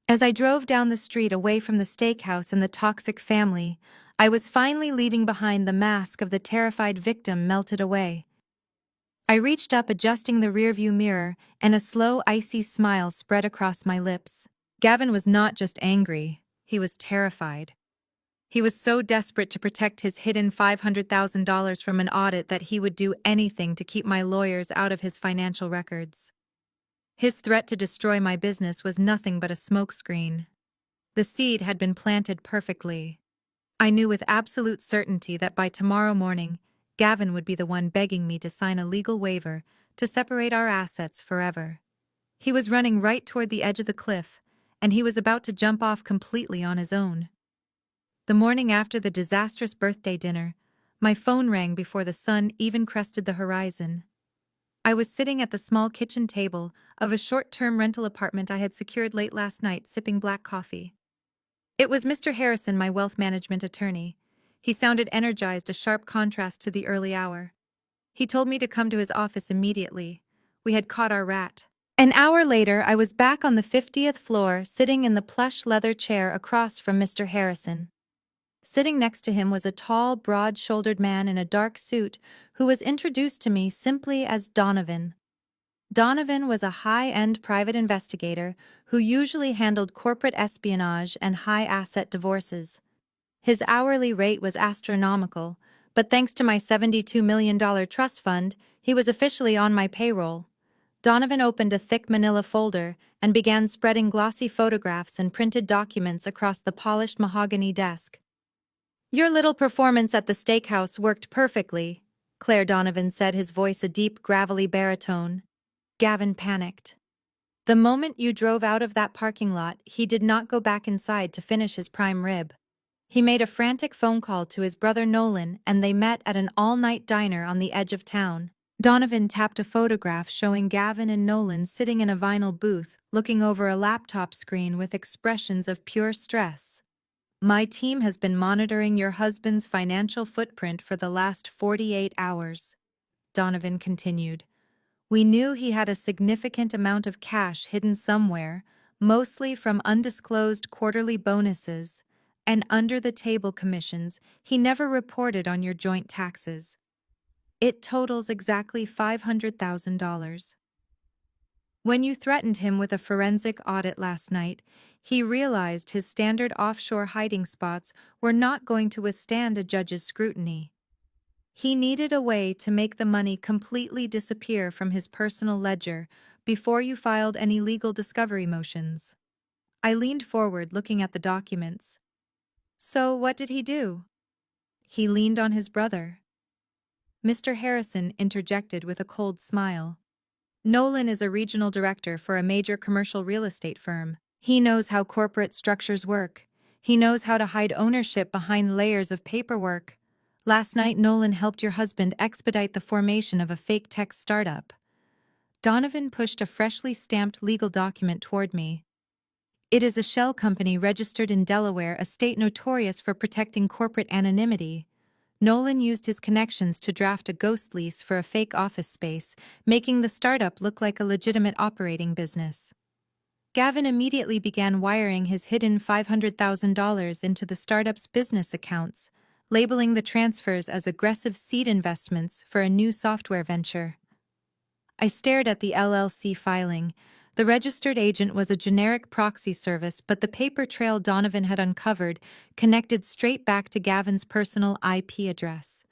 [SPEAKER 1] As I drove down the street away from the steakhouse and the toxic family, I was finally leaving behind the mask of the terrified victim melted away. I reached up, adjusting the rearview mirror, and a slow, icy smile spread across my lips. Gavin was not just angry, he was terrified. He was so desperate to protect his hidden $500,000 from an audit that he would do anything to keep my lawyers out of his financial records. His threat to destroy my business was nothing but a smokescreen. The seed had been planted perfectly. I knew with absolute certainty that by tomorrow morning, Gavin would be the one begging me to sign a legal waiver to separate our assets forever. He was running right toward the edge of the cliff, and he was about to jump off completely on his own. The morning after the disastrous birthday dinner, my phone rang before the sun even crested the horizon. I was sitting at the small kitchen table of a short-term rental apartment I had secured late last night, sipping black coffee. It was Mr. Harrison, my wealth management attorney. He sounded energized, a sharp contrast to the early hour. He told me to come to his office immediately. We had caught our rat. An hour later, I was back on the 50th floor, sitting in the plush leather chair across from Mr. Harrison. Sitting next to him was a tall, broad-shouldered man in a dark suit who was introduced to me simply as Donovan. Donovan was a high-end private investigator who usually handled corporate espionage and high-asset divorces. His hourly rate was astronomical, but thanks to my $72 million trust fund, he was officially on my payroll. Donovan opened a thick manila folder and began spreading glossy photographs and printed documents across the polished mahogany desk. Your little performance at the steakhouse worked perfectly, Claire Donovan said, his voice a deep, gravelly baritone. Gavin panicked. The moment you drove out of that parking lot, he did not go back inside to finish his prime rib. He made a frantic phone call to his brother Nolan, and they met at an all-night diner on the edge of town. Donovan tapped a photograph showing Gavin and Nolan sitting in a vinyl booth, looking over a laptop screen with expressions of pure stress. My team has been monitoring your husband's financial footprint for the last 48 hours, Donovan continued. We knew he had a significant amount of cash hidden somewhere, mostly from undisclosed quarterly bonuses and under-the-table commissions he never reported on your joint taxes. It totals exactly $500,000. When you threatened him with a forensic audit last night, he realized his standard offshore hiding spots were not going to withstand a judge's scrutiny. He needed a way to make the money completely disappear from his personal ledger before you filed any legal discovery motions. I leaned forward, looking at the documents. So, what did he do? He leaned on his brother. Mr. Harrison interjected with a cold smile. Nolan is a regional director for a major commercial real estate firm. He knows how corporate structures work. He knows how to hide ownership behind layers of paperwork. Last night, Nolan helped your husband expedite the formation of a fake tech startup. Donovan pushed a freshly stamped legal document toward me. It is a shell company registered in Delaware, a state notorious for protecting corporate anonymity. Nolan used his connections to draft a ghost lease for a fake office space, making the startup look like a legitimate operating business. Gavin immediately began wiring his hidden $500,000 into the startup's business accounts, labeling the transfers as aggressive seed investments for a new software venture. I stared at the LLC filing. The registered agent was a generic proxy service, but the paper trail Donovan had uncovered connected straight back to Gavin's personal IP address.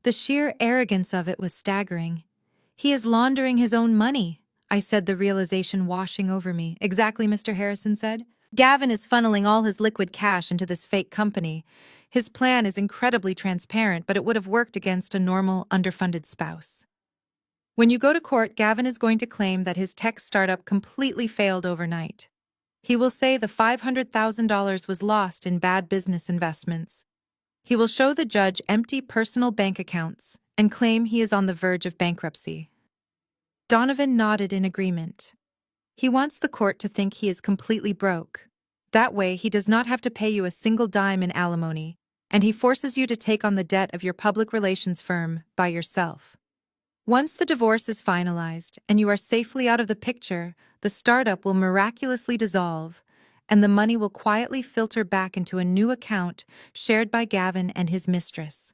[SPEAKER 1] The sheer arrogance of it was staggering. He is laundering his own money, I said, the realization washing over me. Exactly, Mr. Harrison said. Gavin is funneling all his liquid cash into this fake company. His plan is incredibly transparent, but it would have worked against a normal, underfunded spouse. When you go to court, Gavin is going to claim that his tech startup completely failed overnight. He will say the $500,000 was lost in bad business investments. He will show the judge empty personal bank accounts and claim he is on the verge of bankruptcy. Donovan nodded in agreement. He wants the court to think he is completely broke. That way, he does not have to pay you a single dime in alimony, and he forces you to take on the debt of your public relations firm by yourself. Once the divorce is finalized and you are safely out of the picture, the startup will miraculously dissolve, and the money will quietly filter back into a new account shared by Gavin and his mistress.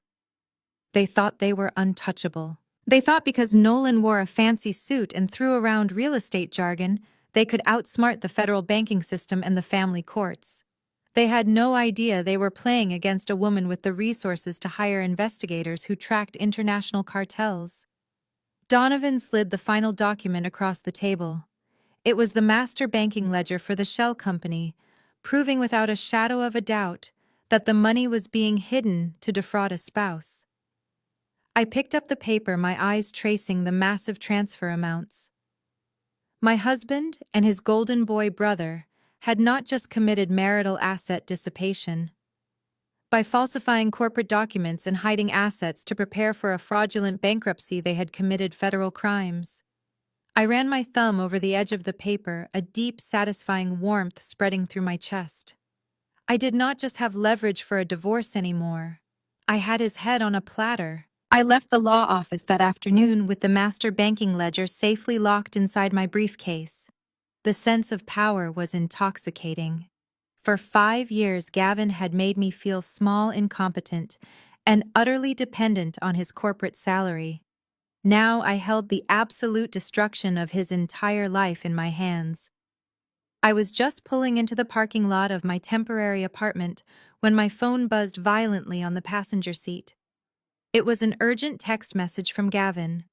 [SPEAKER 1] They thought they were untouchable. They thought because Nolan wore a fancy suit and threw around real estate jargon, they could outsmart the federal banking system and the family courts. They had no idea they were playing against a woman with the resources to hire investigators who tracked international cartels. Donovan slid the final document across the table. It was the master banking ledger for the shell company, proving without a shadow of a doubt that the money was being hidden to defraud a spouse. I picked up the paper, my eyes tracing the massive transfer amounts. My husband and his golden boy brother had not just committed marital asset dissipation. By falsifying corporate documents and hiding assets to prepare for a fraudulent bankruptcy, they had committed federal crimes. I ran my thumb over the edge of the paper, a deep, satisfying warmth spreading through my chest. I did not just have leverage for a divorce anymore. I had his head on a platter. I left the law office that afternoon with the master banking ledger safely locked inside my briefcase. The sense of power was intoxicating. For 5 years, Gavin had made me feel small, incompetent, and utterly dependent on his corporate salary. Now I held the absolute destruction of his entire life in my hands. I was just pulling into the parking lot of my temporary apartment when my phone buzzed violently on the passenger seat. It was an urgent text message from Gavin.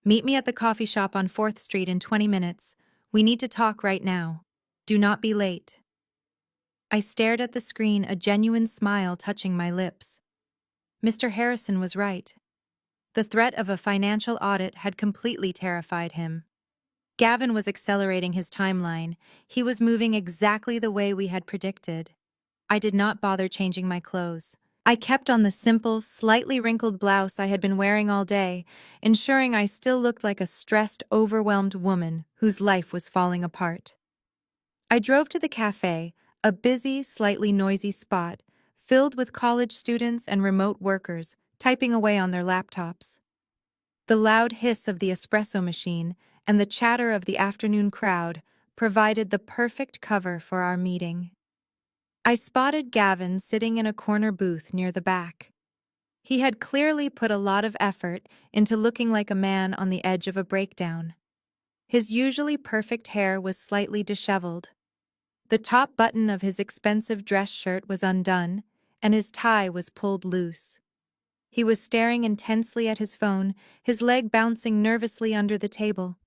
[SPEAKER 1] "Meet me at the coffee shop on 4th Street in 20 minutes. We need to talk right now. Do not be late." I stared at the screen, a genuine smile touching my lips. Mr. Harrison was right. The threat of a financial audit had completely terrified him. Gavin was accelerating his timeline. He was moving exactly the way we had predicted. I did not bother changing my clothes. I kept on the simple, slightly wrinkled blouse I had been wearing all day, ensuring I still looked like a stressed, overwhelmed woman whose life was falling apart. I drove to the cafe, a busy, slightly noisy spot, filled with college students and remote workers, typing away on their laptops. The loud hiss of the espresso machine and the chatter of the afternoon crowd provided the perfect cover for our meeting. I spotted Gavin sitting in a corner booth near the back. He had clearly put a lot of effort into looking like a man on the edge of a breakdown. His usually perfect hair was slightly disheveled. The top button of his expensive dress shirt was undone, and his tie was pulled loose. He was staring intensely at his phone, his leg bouncing nervously under the table.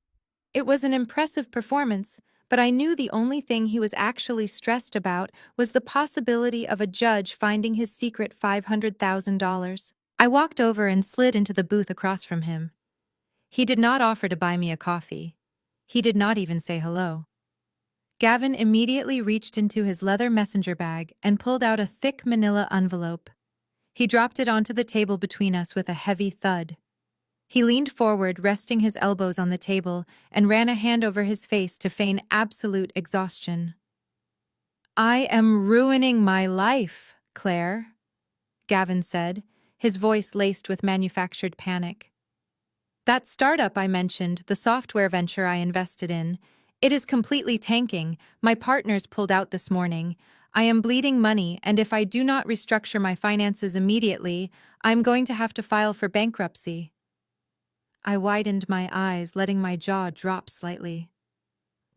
[SPEAKER 1] It was an impressive performance, but I knew the only thing he was actually stressed about was the possibility of a judge finding his secret $500,000. I walked over and slid into the booth across from him. He did not offer to buy me a coffee. He did not even say hello. Gavin immediately reached into his leather messenger bag and pulled out a thick manila envelope. He dropped it onto the table between us with a heavy thud. He leaned forward, resting his elbows on the table, and ran a hand over his face to feign absolute exhaustion. "I am ruining my life, Claire," Gavin said, his voice laced with manufactured panic. "That startup I mentioned, the software venture I invested in, it is completely tanking. My partners pulled out this morning. I am bleeding money, and if I do not restructure my finances immediately, I'm going to have to file for bankruptcy." I widened my eyes, letting my jaw drop slightly.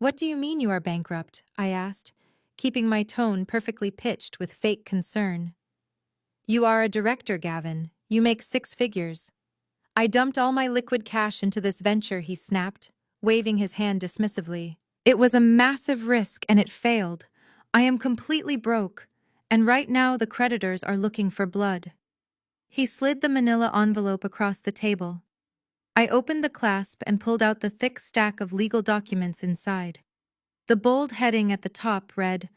[SPEAKER 1] "What do you mean you are bankrupt?" I asked, keeping my tone perfectly pitched with fake concern. "You are a director, Gavin. You make 6 figures. I dumped all my liquid cash into this venture," he snapped, waving his hand dismissively. "It was a massive risk and it failed. I am completely broke, and right now the creditors are looking for blood." He slid the manila envelope across the table. I opened the clasp and pulled out the thick stack of legal documents inside. The bold heading at the top read,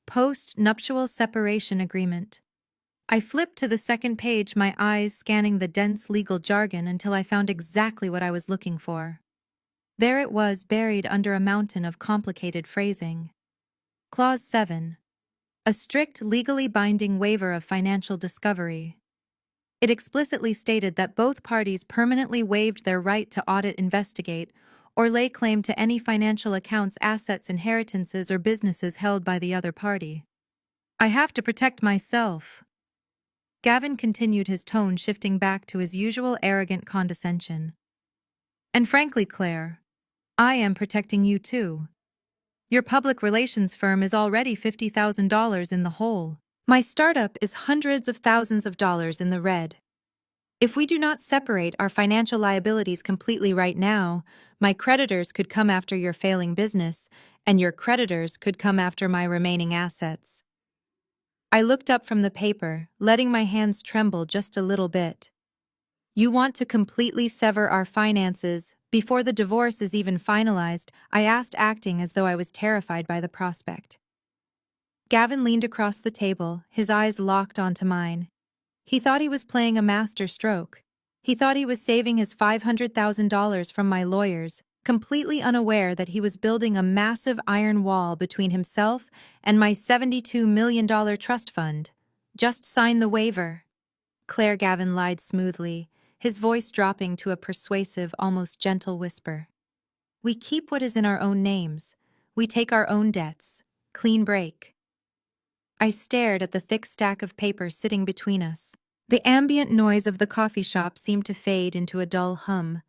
[SPEAKER 1] "Post-Nuptial Separation Agreement." I flipped to the second page, my eyes scanning the dense legal jargon until I found exactly what I was looking for. There it was, buried under a mountain of complicated phrasing. Clause 7. A strict, legally binding waiver of financial discovery. It explicitly stated that both parties permanently waived their right to audit, investigate, or lay claim to any financial accounts, assets, inheritances, or businesses held by the other party. "I have to protect myself." Gavin continued, his tone shifting back to his usual arrogant condescension. "And frankly, Claire, I am protecting you too. Your public relations firm is already $50,000 in the hole. My startup is hundreds of thousands of dollars in the red. If we do not separate our financial liabilities completely right now, my creditors could come after your failing business, and your creditors could come after my remaining assets." I looked up from the paper, letting my hands tremble just a little bit. "You want to completely sever our finances before the divorce is even finalized?" I asked, acting as though I was terrified by the prospect. Gavin leaned across the table, his eyes locked onto mine. He thought he was playing a master stroke. He thought he was saving his $500,000 from my lawyers, completely unaware that he was building a massive iron wall between himself and my $72 million trust fund. "Just sign the waiver." Claire, Gavin lied smoothly, his voice dropping to a persuasive, almost gentle whisper. "We keep what is in our own names. We take our own debts. Clean break." I stared at the thick stack of paper sitting between us. The ambient noise of the coffee shop seemed to fade into a dull hum.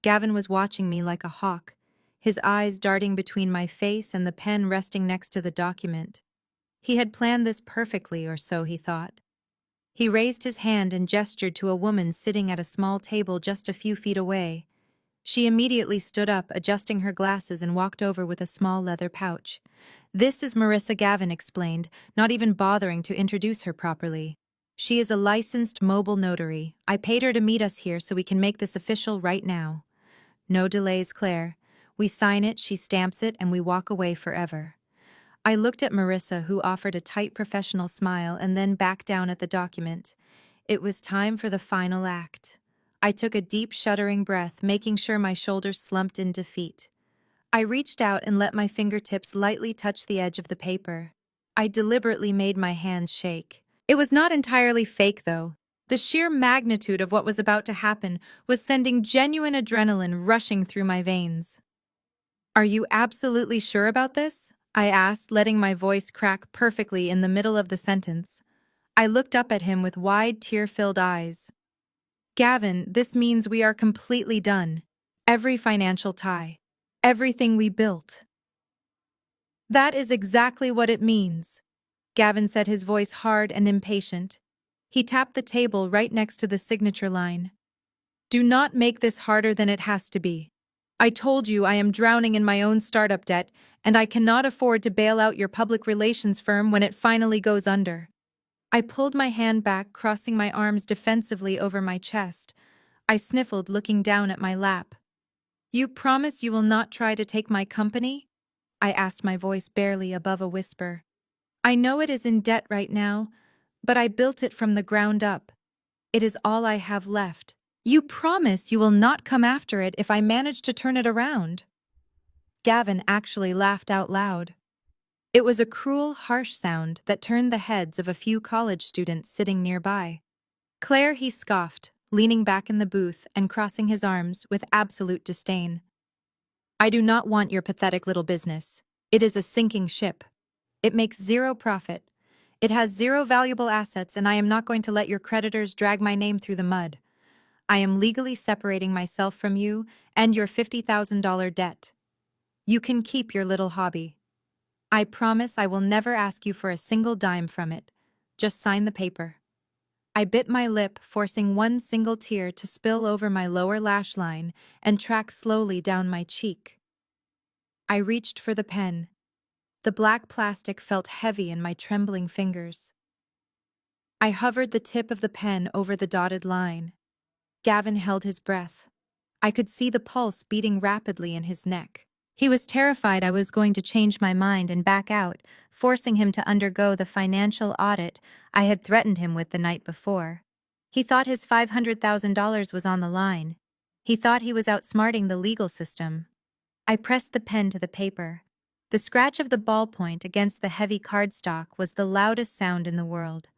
[SPEAKER 1] Gavin was watching me like a hawk, his eyes darting between my face and the pen resting next to the document. He had planned this perfectly, or so he thought. He raised his hand and gestured to a woman sitting at a small table just a few feet away. She immediately stood up, adjusting her glasses, and walked over with a small leather pouch. "This is Marissa," Gavin explained, not even bothering to introduce her properly. "She is a licensed mobile notary. I paid her to meet us here so we can make this official right now. No delays, Claire. We sign it, she stamps it, and we walk away forever." I looked at Marissa, who offered a tight professional smile and then back down at the document. It was time for the final act. I took a deep, shuddering breath, making sure my shoulders slumped in defeat. I reached out and let my fingertips lightly touch the edge of the paper. I deliberately made my hands shake. It was not entirely fake, though. The sheer magnitude of what was about to happen was sending genuine adrenaline rushing through my veins. "Are you absolutely sure about this?" I asked, letting my voice crack perfectly in the middle of the sentence. I looked up at him with wide, tear-filled eyes. "Gavin, this means we are completely done. Every financial tie. Everything we built." "That is exactly what it means," Gavin said, his voice hard and impatient. He tapped the table right next to the signature line. "Do not make this harder than it has to be. I told you I am drowning in my own startup debt, and I cannot afford to bail out your public relations firm when it finally goes under." I pulled my hand back, crossing my arms defensively over my chest. I sniffled, looking down at my lap. "You promise you will not try to take my company?" I asked, my voice barely above a whisper. "I know it is in debt right now, but I built it from the ground up. It is all I have left. You promise you will not come after it if I manage to turn it around?" Gavin actually laughed out loud. It was a cruel, harsh sound that turned the heads of a few college students sitting nearby. "Claire," he scoffed, leaning back in the booth and crossing his arms with absolute disdain. "I do not want your pathetic little business. It is a sinking ship. It makes zero profit. It has zero valuable assets, and I am not going to let your creditors drag my name through the mud. I am legally separating myself from you and your $50,000 debt. You can keep your little hobby. I promise I will never ask you for a single dime from it. Just sign the paper." I bit my lip, forcing one single tear to spill over my lower lash line and track slowly down my cheek. I reached for the pen. The black plastic felt heavy in my trembling fingers. I hovered the tip of the pen over the dotted line. Gavin held his breath. I could see the pulse beating rapidly in his neck. He was terrified I was going to change my mind and back out, forcing him to undergo the financial audit I had threatened him with the night before. He thought his $500,000 was on the line. He thought he was outsmarting the legal system. I pressed the pen to the paper. The scratch of the ballpoint against the heavy cardstock was the loudest sound in the world.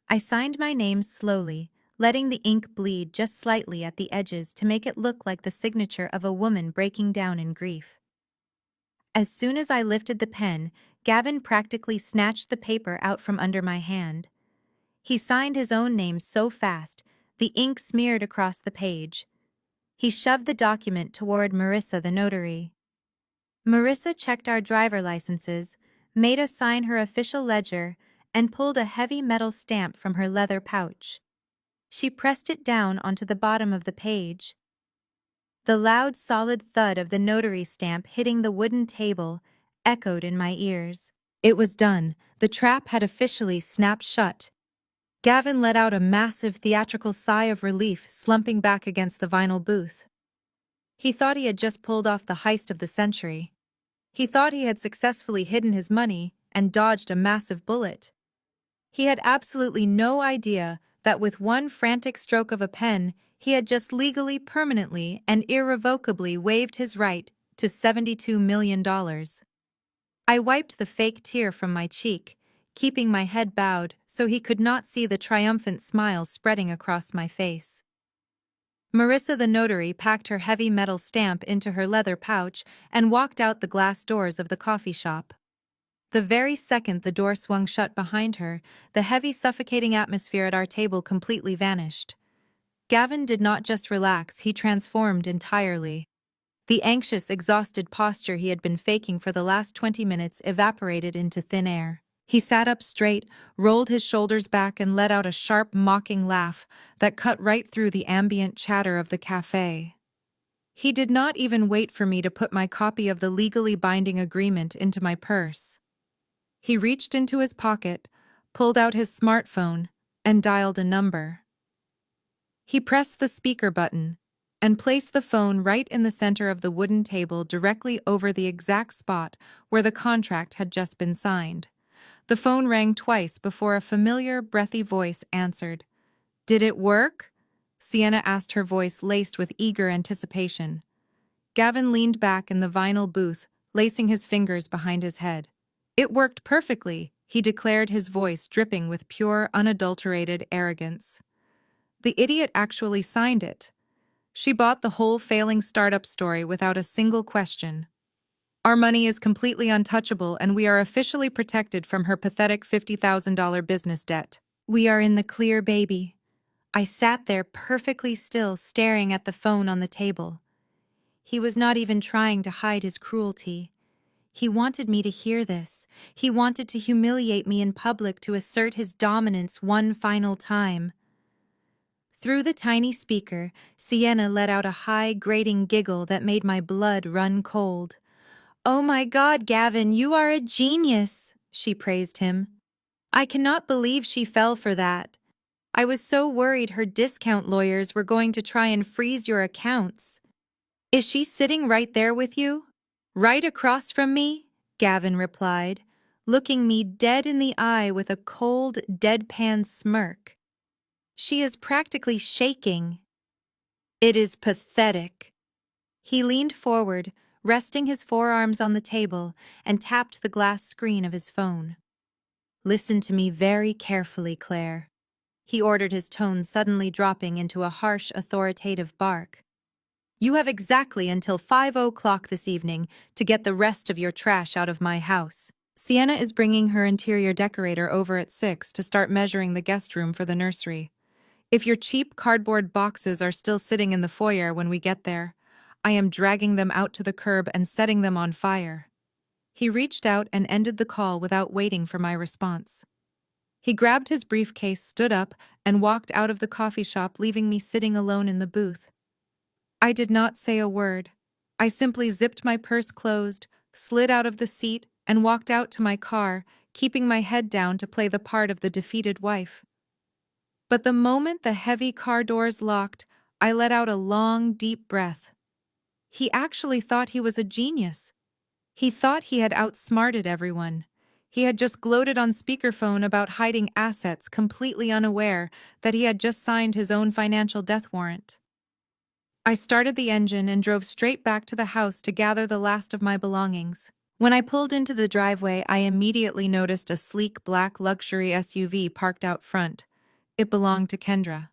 [SPEAKER 1] I signed my name slowly, letting the ink bleed just slightly at the edges to make it look like the signature of a woman breaking down in grief. As soon as I lifted the pen, Gavin practically snatched the paper out from under my hand. He signed his own name so fast, the ink smeared across the page. He shoved the document toward Marissa, the notary. Marissa checked our driver licenses, made us sign her official ledger, and pulled a heavy metal stamp from her leather pouch. She pressed it down onto the bottom of the page. The loud, solid thud of the notary stamp hitting the wooden table echoed in my ears. It was done. The trap had officially snapped shut. Gavin let out a massive theatrical sigh of relief, slumping back against the vinyl booth. He thought he had just pulled off the heist of the century. He thought he had successfully hidden his money and dodged a massive bullet. He had absolutely no idea that with one frantic stroke of a pen, he had just legally, permanently, and irrevocably waived his right to $72 million. I wiped the fake tear from my cheek, keeping my head bowed so he could not see the triumphant smile spreading across my face. Marissa, the notary, packed her heavy metal stamp into her leather pouch and walked out the glass doors of the coffee shop. The very second the door swung shut behind her, the heavy, suffocating atmosphere at our table completely vanished. Gavin did not just relax, he transformed entirely. The anxious, exhausted posture he had been faking for the last 20 minutes evaporated into thin air. He sat up straight, rolled his shoulders back, and let out a sharp, mocking laugh that cut right through the ambient chatter of the cafe. He did not even wait for me to put my copy of the legally binding agreement into my purse. He reached into his pocket, pulled out his smartphone, and dialed a number. He pressed the speaker button and placed the phone right in the center of the wooden table, directly over the exact spot where the contract had just been signed. The phone rang twice before a familiar, breathy voice answered. "Did it work?" Sienna asked, her voice laced with eager anticipation. Gavin leaned back in the vinyl booth, lacing his fingers behind his head. "It worked perfectly," he declared, his voice dripping with pure, unadulterated arrogance. The idiot actually signed it. She bought the whole failing startup story without a single question. Our money is completely untouchable and we are officially protected from her pathetic $50,000 business debt. We are in the clear, baby. I sat there perfectly still, staring at the phone on the table. He was not even trying to hide his cruelty. He wanted me to hear this. He wanted to humiliate me in public to assert his dominance one final time. Through the tiny speaker, Sienna let out a high, grating giggle that made my blood run cold. "Oh my God, Gavin, you are a genius," she praised him. I cannot believe she fell for that. I was so worried her discount lawyers were going to try and freeze your accounts. "Is she sitting right there with you?" "Right across from me," Gavin replied, looking me dead in the eye with a cold, deadpan smirk. "She is practically shaking." "It is pathetic." He leaned forward, resting his forearms on the table, and tapped the glass screen of his phone. "Listen to me very carefully, Claire." He ordered, his tone suddenly dropping into a harsh, authoritative bark. "You have exactly until 5 o'clock this evening to get the rest of your trash out of my house. Sienna is bringing her interior decorator over at 6 to start measuring the guest room for the nursery. If your cheap cardboard boxes are still sitting in the foyer when we get there, I am dragging them out to the curb and setting them on fire." He reached out and ended the call without waiting for my response. He grabbed his briefcase, stood up, and walked out of the coffee shop, leaving me sitting alone in the booth. I did not say a word. I simply zipped my purse closed, slid out of the seat, and walked out to my car, keeping my head down to play the part of the defeated wife. But the moment the heavy car doors locked, I let out a long, deep breath. He actually thought he was a genius. He thought he had outsmarted everyone. He had just gloated on speakerphone about hiding assets, completely unaware that he had just signed his own financial death warrant. I started the engine and drove straight back to the house to gather the last of my belongings. When I pulled into the driveway, I immediately noticed a sleek black luxury SUV parked out front. It belonged to Kendra.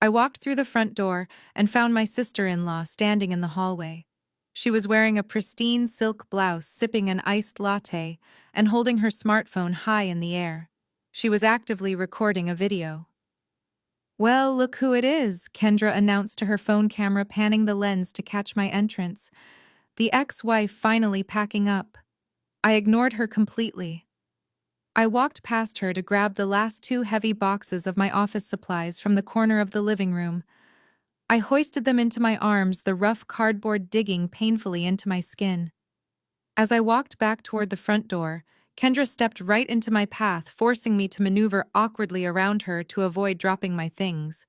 [SPEAKER 1] I walked through the front door and found my sister-in-law standing in the hallway. She was wearing a pristine silk blouse, sipping an iced latte, and holding her smartphone high in the air. She was actively recording a video. "Well, look who it is," Kendra announced to her phone camera, panning the lens to catch my entrance. The ex-wife finally packing up. I ignored her completely. I walked past her to grab the last 2 heavy boxes of my office supplies from the corner of the living room. I hoisted them into my arms, the rough cardboard digging painfully into my skin. As I walked back toward the front door, Kendra stepped right into my path, forcing me to maneuver awkwardly around her to avoid dropping my things.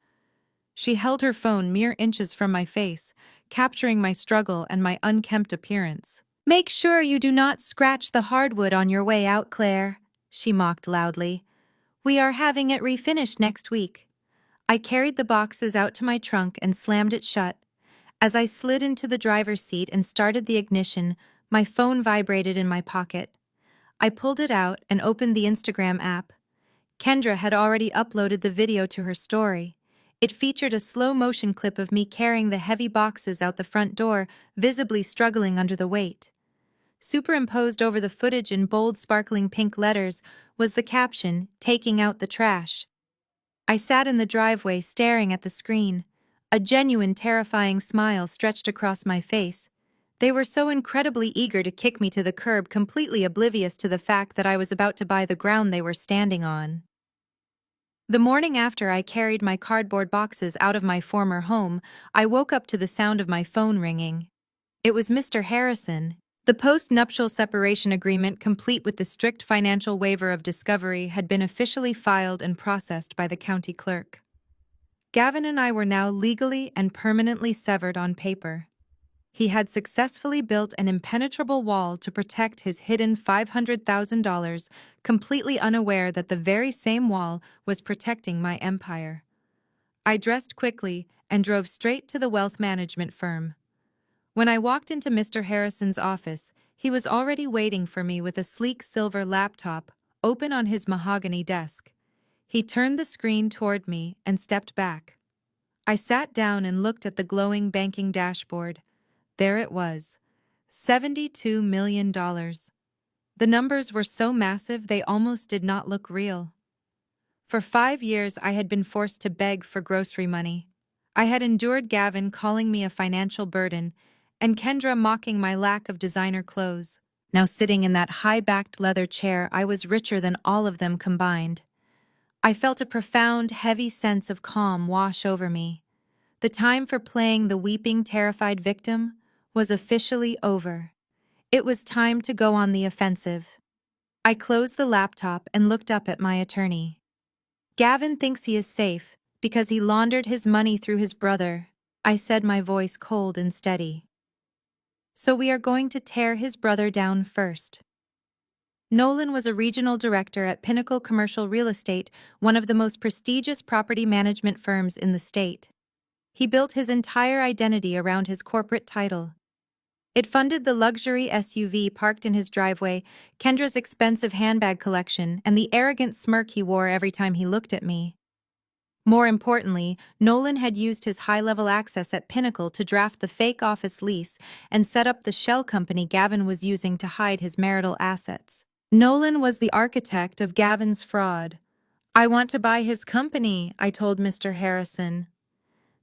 [SPEAKER 1] She held her phone mere inches from my face, capturing my struggle and my unkempt appearance. "Make sure you do not scratch the hardwood on your way out, Claire," she mocked loudly. "We are having it refinished next week." I carried the boxes out to my trunk and slammed it shut. As I slid into the driver's seat and started the ignition, my phone vibrated in my pocket. I pulled it out and opened the Instagram app. Kendra had already uploaded the video to her story. It featured a slow-motion clip of me carrying the heavy boxes out the front door, visibly struggling under the weight. Superimposed over the footage in bold, sparkling pink letters was the caption, "Taking out the trash." I sat in the driveway staring at the screen. A genuine, terrifying smile stretched across my face. They were so incredibly eager to kick me to the curb, completely oblivious to the fact that I was about to buy the ground they were standing on. The morning after I carried my cardboard boxes out of my former home, I woke up to the sound of my phone ringing. It was Mr. Harrison. The post-nuptial separation agreement, complete with the strict financial waiver of discovery, had been officially filed and processed by the county clerk. Gavin and I were now legally and permanently severed on paper. He had successfully built an impenetrable wall to protect his hidden $500,000, completely unaware that the very same wall was protecting my empire. I dressed quickly and drove straight to the wealth management firm. When I walked into Mr. Harrison's office, he was already waiting for me with a sleek silver laptop open on his mahogany desk. He turned the screen toward me and stepped back. I sat down and looked at the glowing banking dashboard. There it was, $72 million. The numbers were so massive they almost did not look real. For 5 years, I had been forced to beg for grocery money. I had endured Gavin calling me a financial burden and Kendra mocking my lack of designer clothes. Now, sitting in that high-backed leather chair, I was richer than all of them combined. I felt a profound, heavy sense of calm wash over me. The time for playing the weeping, terrified victim was officially over. It was time to go on the offensive. I closed the laptop and looked up at my attorney. Gavin thinks he is safe because he laundered his money through his brother, I said, my voice cold and steady. So we are going to tear his brother down first. Nolan was a regional director at Pinnacle Commercial Real Estate, one of the most prestigious property management firms in the state. He built his entire identity around his corporate title. It funded the luxury SUV parked in his driveway, Kendra's expensive handbag collection, and the arrogant smirk he wore every time he looked at me. More importantly, Nolan had used his high-level access at Pinnacle to draft the fake office lease and set up the shell company Gavin was using to hide his marital assets. Nolan was the architect of Gavin's fraud. "I want to buy his company," I told Mr. Harrison.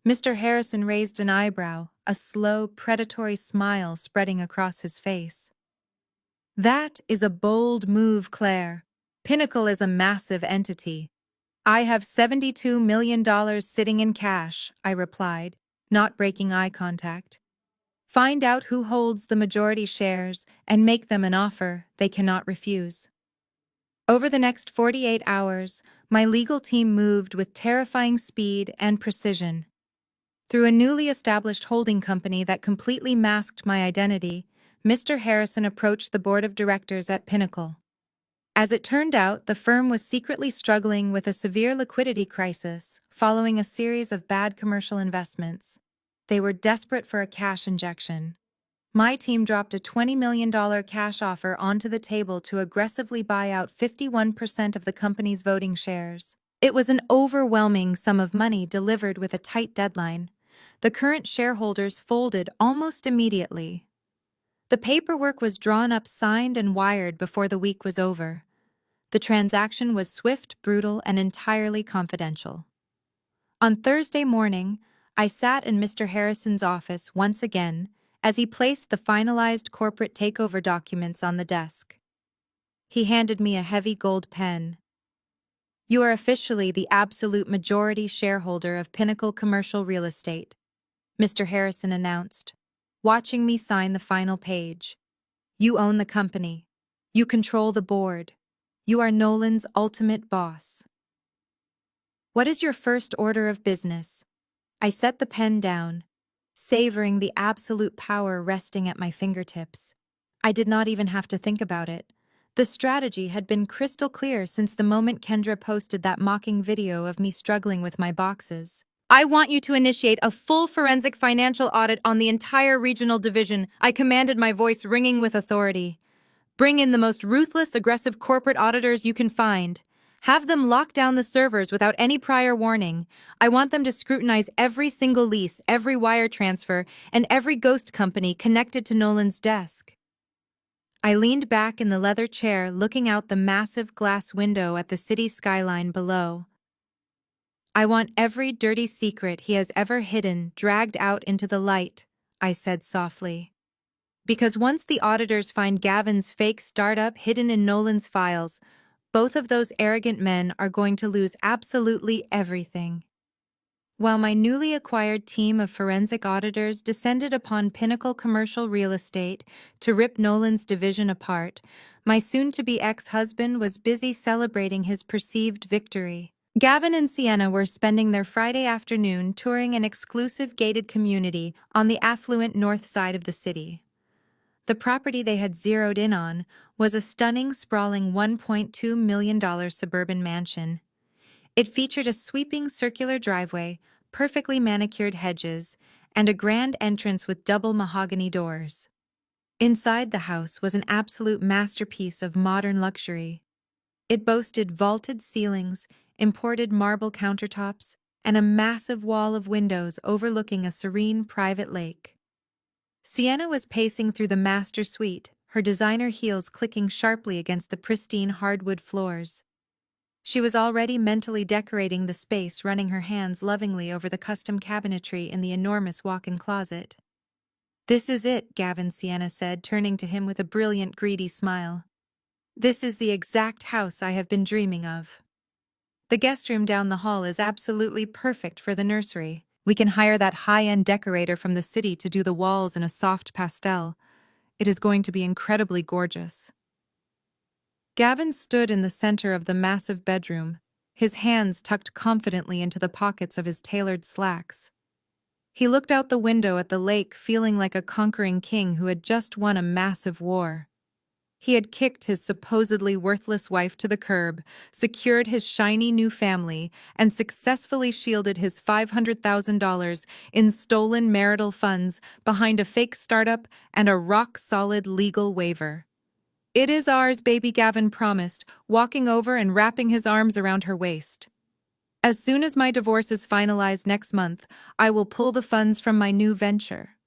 [SPEAKER 1] Mr. Harrison raised an eyebrow, a slow, predatory smile spreading across his face. "That is a bold move, Claire. Pinnacle is a massive entity. I have $72 million sitting in cash," I replied, not breaking eye contact. "Find out who holds the majority shares and make them an offer they cannot refuse." Over the next 48 hours, my legal team moved with terrifying speed and precision. Through a newly established holding company that completely masked my identity, Mr. Harrison approached the board of directors at Pinnacle. As it turned out, the firm was secretly struggling with a severe liquidity crisis following a series of bad commercial investments. They were desperate for a cash injection. My team dropped a $20 million cash offer onto the table to aggressively buy out 51% of the company's voting shares. It was an overwhelming sum of money delivered with a tight deadline. The current shareholders folded almost immediately. The paperwork was drawn up, signed, and wired before the week was over. The transaction was swift, brutal, and entirely confidential. On Thursday morning, I sat in Mr. Harrison's office once again as he placed the finalized corporate takeover documents on the desk. He handed me a heavy gold pen. "You are officially the absolute majority shareholder of Pinnacle Commercial Real Estate," Mr. Harrison announced, watching me sign the final page. "You own the company. You control the board. You are Nolan's ultimate boss. What is your first order of business?" I set the pen down, savoring the absolute power resting at my fingertips. I did not even have to think about it. The strategy had been crystal clear since the moment Kendra posted that mocking video of me struggling with my boxes. "I want you to initiate a full forensic financial audit on the entire regional division," I commanded, my voice ringing with authority. "Bring in the most ruthless, aggressive corporate auditors you can find. Have them lock down the servers without any prior warning. I want them to scrutinize every single lease, every wire transfer, and every ghost company connected to Nolan's desk." I leaned back in the leather chair, looking out the massive glass window at the city skyline below. "I want every dirty secret he has ever hidden dragged out into the light," I said softly. "Because once the auditors find Gavin's fake startup hidden in Nolan's files, both of those arrogant men are going to lose absolutely everything." While my newly acquired team of forensic auditors descended upon Pinnacle Commercial Real Estate to rip Nolan's division apart, my soon-to-be ex-husband was busy celebrating his perceived victory. Gavin and Sienna were spending their Friday afternoon touring an exclusive gated community on the affluent north side of the city. The property they had zeroed in on was a stunning, sprawling $1.2 million suburban mansion. It featured a sweeping circular driveway, perfectly manicured hedges, and a grand entrance with double mahogany doors. Inside the house was an absolute masterpiece of modern luxury. It boasted vaulted ceilings, imported marble countertops, and a massive wall of windows overlooking a serene private lake. Sienna was pacing through the master suite, her designer heels clicking sharply against the pristine hardwood floors. She was already mentally decorating the space, running her hands lovingly over the custom cabinetry in the enormous walk-in closet. "This is it," Gavin, Sienna said, turning to him with a brilliant, greedy smile. "This is the exact house I have been dreaming of. The guest room down the hall is absolutely perfect for the nursery. We can hire that high-end decorator from the city to do the walls in a soft pastel. It is going to be incredibly gorgeous." Gavin stood in the center of the massive bedroom, his hands tucked confidently into the pockets of his tailored slacks. He looked out the window at the lake, feeling like a conquering king who had just won a massive war. He had kicked his supposedly worthless wife to the curb, secured his shiny new family, and successfully shielded his $500,000 in stolen marital funds behind a fake startup and a rock-solid legal waiver. "It is ours, baby," Gavin promised, walking over and wrapping his arms around her waist. "As soon as my divorce is finalized next month, I will pull the funds from my new venture.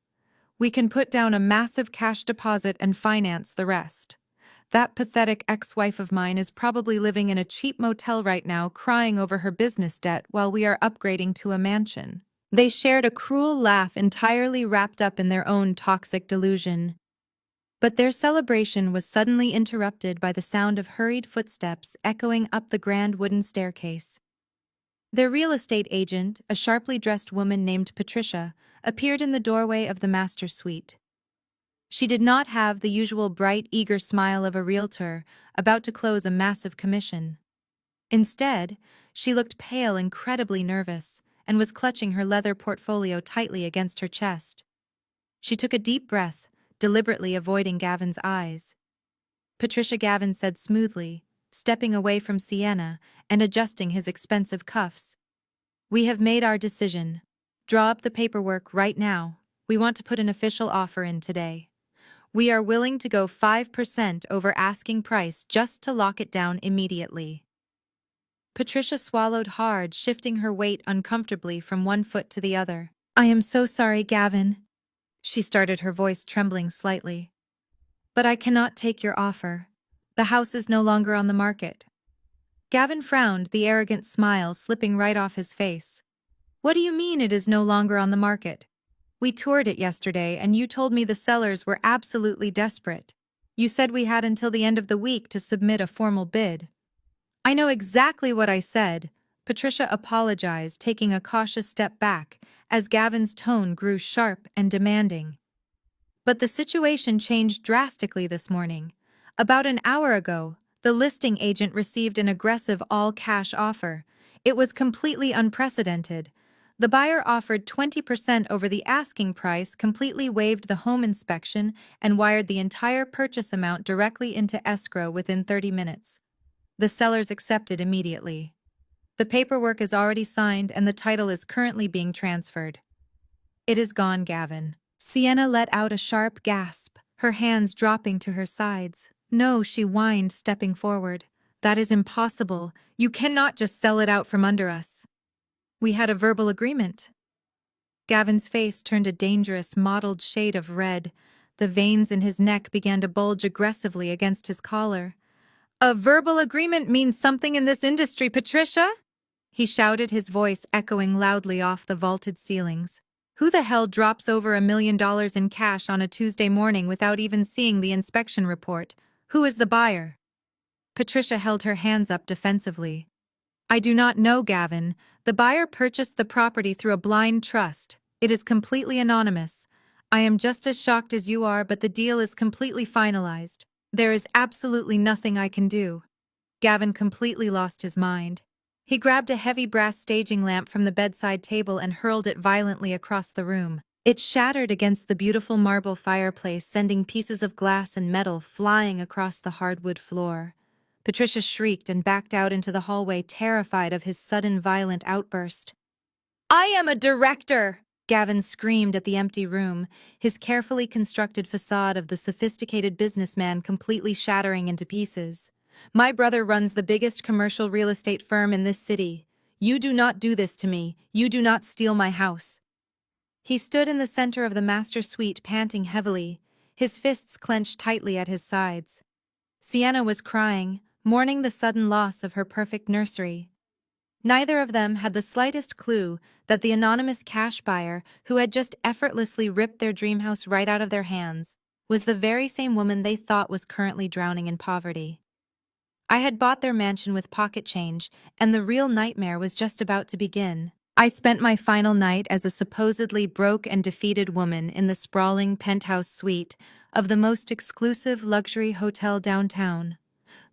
[SPEAKER 1] We can put down a massive cash deposit and finance the rest. That pathetic ex-wife of mine is probably living in a cheap motel right now, crying over her business debt while we are upgrading to a mansion." They shared a cruel laugh, entirely wrapped up in their own toxic delusion. But their celebration was suddenly interrupted by the sound of hurried footsteps echoing up the grand wooden staircase. Their real estate agent, a sharply dressed woman named Patricia, appeared in the doorway of the master suite. She did not have the usual bright, eager smile of a realtor about to close a massive commission. Instead, she looked pale, incredibly nervous, and was clutching her leather portfolio tightly against her chest. She took a deep breath, deliberately avoiding Gavin's eyes. "Patricia," Gavin said smoothly, stepping away from Sienna and adjusting his expensive cuffs. "We have made our decision. Draw up the paperwork right now. We want to put an official offer in today. We are willing to go 5% over asking price just to lock it down immediately." Patricia swallowed hard, shifting her weight uncomfortably from one foot to the other. "I am so sorry, Gavin." She started, her voice trembling slightly. "But I cannot take your offer. The house is no longer on the market." Gavin frowned, the arrogant smile slipping right off his face. "What do you mean it is no longer on the market? We toured it yesterday and you told me the sellers were absolutely desperate. You said we had until the end of the week to submit a formal bid." "I know exactly what I said," Patricia apologized, taking a cautious step back as Gavin's tone grew sharp and demanding. "But the situation changed drastically this morning. About an hour ago, the listing agent received an aggressive all-cash offer. It was completely unprecedented. The buyer offered 20% over the asking price, completely waived the home inspection, and wired the entire purchase amount directly into escrow within 30 minutes. The sellers accepted immediately. The paperwork is already signed and the title is currently being transferred." "It is gone, Gavin." Sienna let out a sharp gasp, her hands dropping to her sides. "No," she whined, stepping forward. "That is impossible. You cannot just sell it out from under us. We had a verbal agreement." Gavin's face turned a dangerous, mottled shade of red. The veins in his neck began to bulge aggressively against his collar. "A verbal agreement means something in this industry, Patricia!" he shouted, his voice echoing loudly off the vaulted ceilings. "Who the hell drops over $1 million in cash on a Tuesday morning without even seeing the inspection report? Who is the buyer?" Patricia held her hands up defensively. "I do not know, Gavin. The buyer purchased the property through a blind trust. It is completely anonymous. I am just as shocked as you are, but the deal is completely finalized. There is absolutely nothing I can do." Gavin completely lost his mind. He grabbed a heavy brass staging lamp from the bedside table and hurled it violently across the room. It shattered against the beautiful marble fireplace, sending pieces of glass and metal flying across the hardwood floor. Patricia shrieked and backed out into the hallway, terrified of his sudden violent outburst. "I am a director!" Gavin screamed at the empty room, his carefully constructed facade of the sophisticated businessman completely shattering into pieces. My brother runs the biggest commercial real estate firm in this city. You do not do this to me. You do not steal my house. He stood in the center of the master suite, panting heavily, his fists clenched tightly at his sides. Sienna was crying, mourning the sudden loss of her perfect nursery. Neither of them had the slightest clue that the anonymous cash buyer who had just effortlessly ripped their dream house right out of their hands was the very same woman they thought was currently drowning in poverty. I had bought their mansion with pocket change, and the real nightmare was just about to begin. I spent my final night as a supposedly broke and defeated woman in the sprawling penthouse suite of the most exclusive luxury hotel downtown.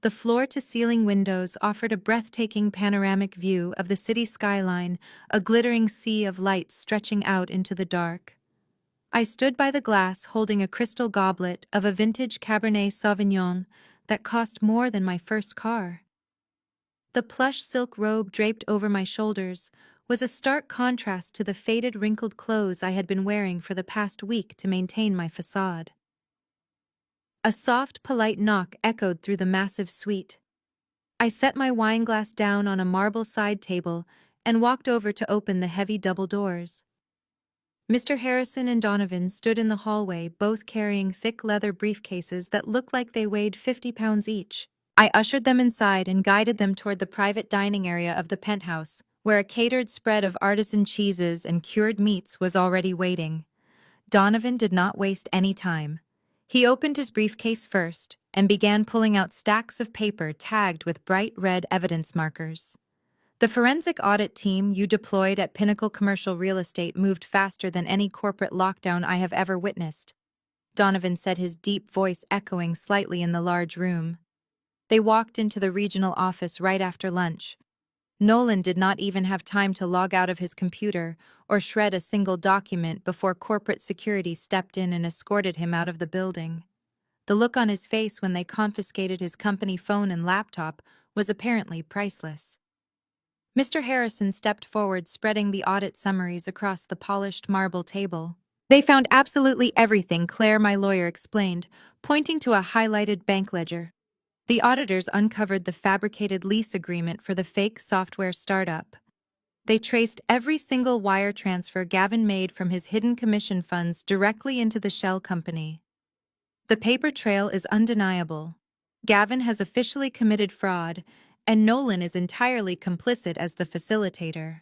[SPEAKER 1] The floor-to-ceiling windows offered a breathtaking panoramic view of the city skyline, a glittering sea of lights stretching out into the dark. I stood by the glass holding a crystal goblet of a vintage Cabernet Sauvignon that cost more than my first car. The plush silk robe draped over my shoulders was a stark contrast to the faded, wrinkled clothes I had been wearing for the past week to maintain my facade. A soft, polite knock echoed through the massive suite. I set my wineglass down on a marble side table and walked over to open the heavy double doors. Mr. Harrison and Donovan stood in the hallway, both carrying thick leather briefcases that looked like they weighed 50 pounds each. I ushered them inside and guided them toward the private dining area of the penthouse, where a catered spread of artisan cheeses and cured meats was already waiting. Donovan did not waste any time. He opened his briefcase first and began pulling out stacks of paper tagged with bright red evidence markers. The forensic audit team you deployed at Pinnacle Commercial Real Estate moved faster than any corporate lockdown I have ever witnessed, Donovan said, his deep voice echoing slightly in the large room. They walked into the regional office right after lunch. Nolan did not even have time to log out of his computer or shred a single document before corporate security stepped in and escorted him out of the building. The look on his face when they confiscated his company phone and laptop was apparently priceless. Mr. Harrison stepped forward, spreading the audit summaries across the polished marble table. They found absolutely everything, Claire, my lawyer, explained, pointing to a highlighted bank ledger. The auditors uncovered the fabricated lease agreement for the fake software startup. They traced every single wire transfer Gavin made from his hidden commission funds directly into the shell company. The paper trail is undeniable. Gavin has officially committed fraud, and Nolan is entirely complicit as the facilitator.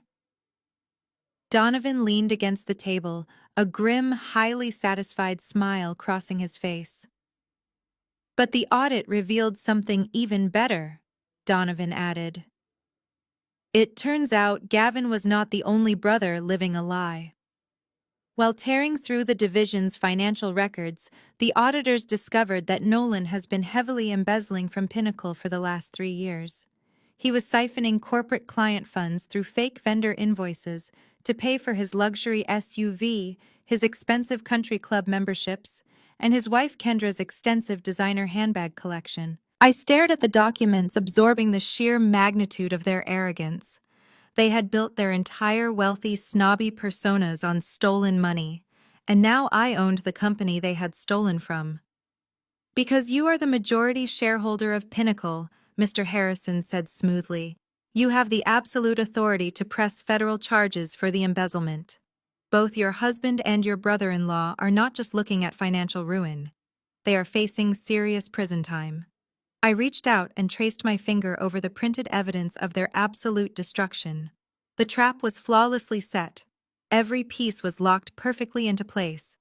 [SPEAKER 1] Donovan leaned against the table, a grim, highly satisfied smile crossing his face. But the audit revealed something even better, Donovan added. It turns out Gavin was not the only brother living a lie. While tearing through the division's financial records, the auditors discovered that Nolan has been heavily embezzling from Pinnacle for the last 3 years. He was siphoning corporate client funds through fake vendor invoices to pay for his luxury SUV, his expensive country club memberships, and his wife Kendra's extensive designer handbag collection. I stared at the documents, absorbing the sheer magnitude of their arrogance. They had built their entire wealthy, snobby personas on stolen money, and now I owned the company they had stolen from. Because you are the majority shareholder of Pinnacle, Mr. Harrison said smoothly, you have the absolute authority to press federal charges for the embezzlement. Both your husband and your brother-in-law are not just looking at financial ruin. They are facing serious prison time. I reached out and traced my finger over the printed evidence of their absolute destruction. The trap was flawlessly set. Every piece was locked perfectly into place.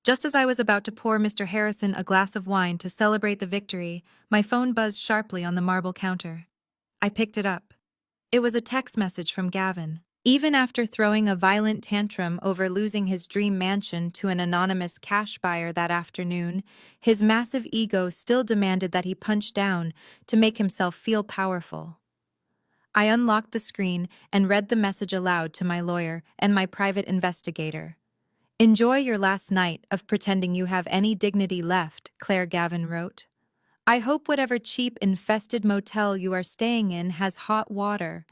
[SPEAKER 1] Just as I was about to pour Mr. Harrison a glass of wine to celebrate the victory, my phone buzzed sharply on the marble counter. I picked it up. It was a text message from Gavin. Even after throwing a violent tantrum over losing his dream mansion to an anonymous cash buyer that afternoon, his massive ego still demanded that he punch down to make himself feel powerful. I unlocked the screen and read the message aloud to my lawyer and my private investigator. Enjoy your last night of pretending you have any dignity left, Claire, Gavin wrote. I hope whatever cheap, infested motel you are staying in has hot water.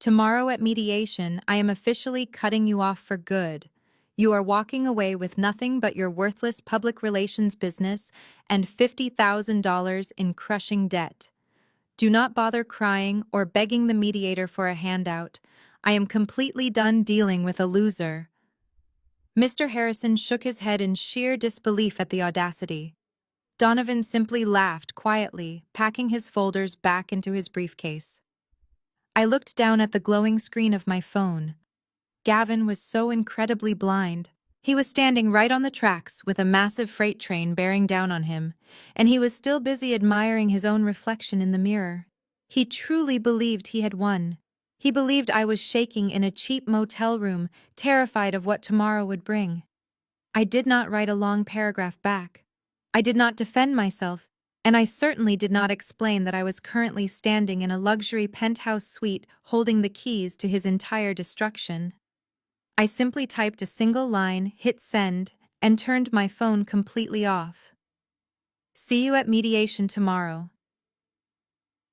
[SPEAKER 1] Tomorrow at mediation, I am officially cutting you off for good. You are walking away with nothing but your worthless public relations business and $50,000 in crushing debt. Do not bother crying or begging the mediator for a handout. I am completely done dealing with a loser. Mr. Harrison shook his head in sheer disbelief at the audacity. Donovan simply laughed quietly, packing his folders back into his briefcase. I looked down at the glowing screen of my phone. Gavin was so incredibly blind. He was standing right on the tracks with a massive freight train bearing down on him, and he was still busy admiring his own reflection in the mirror. He truly believed he had won. He believed I was shaking in a cheap motel room, terrified of what tomorrow would bring. I did not write a long paragraph back. I did not defend myself, and I certainly did not explain that I was currently standing in a luxury penthouse suite holding the keys to his entire destruction. I simply typed a single line, hit send, and turned my phone completely off. See you at mediation tomorrow.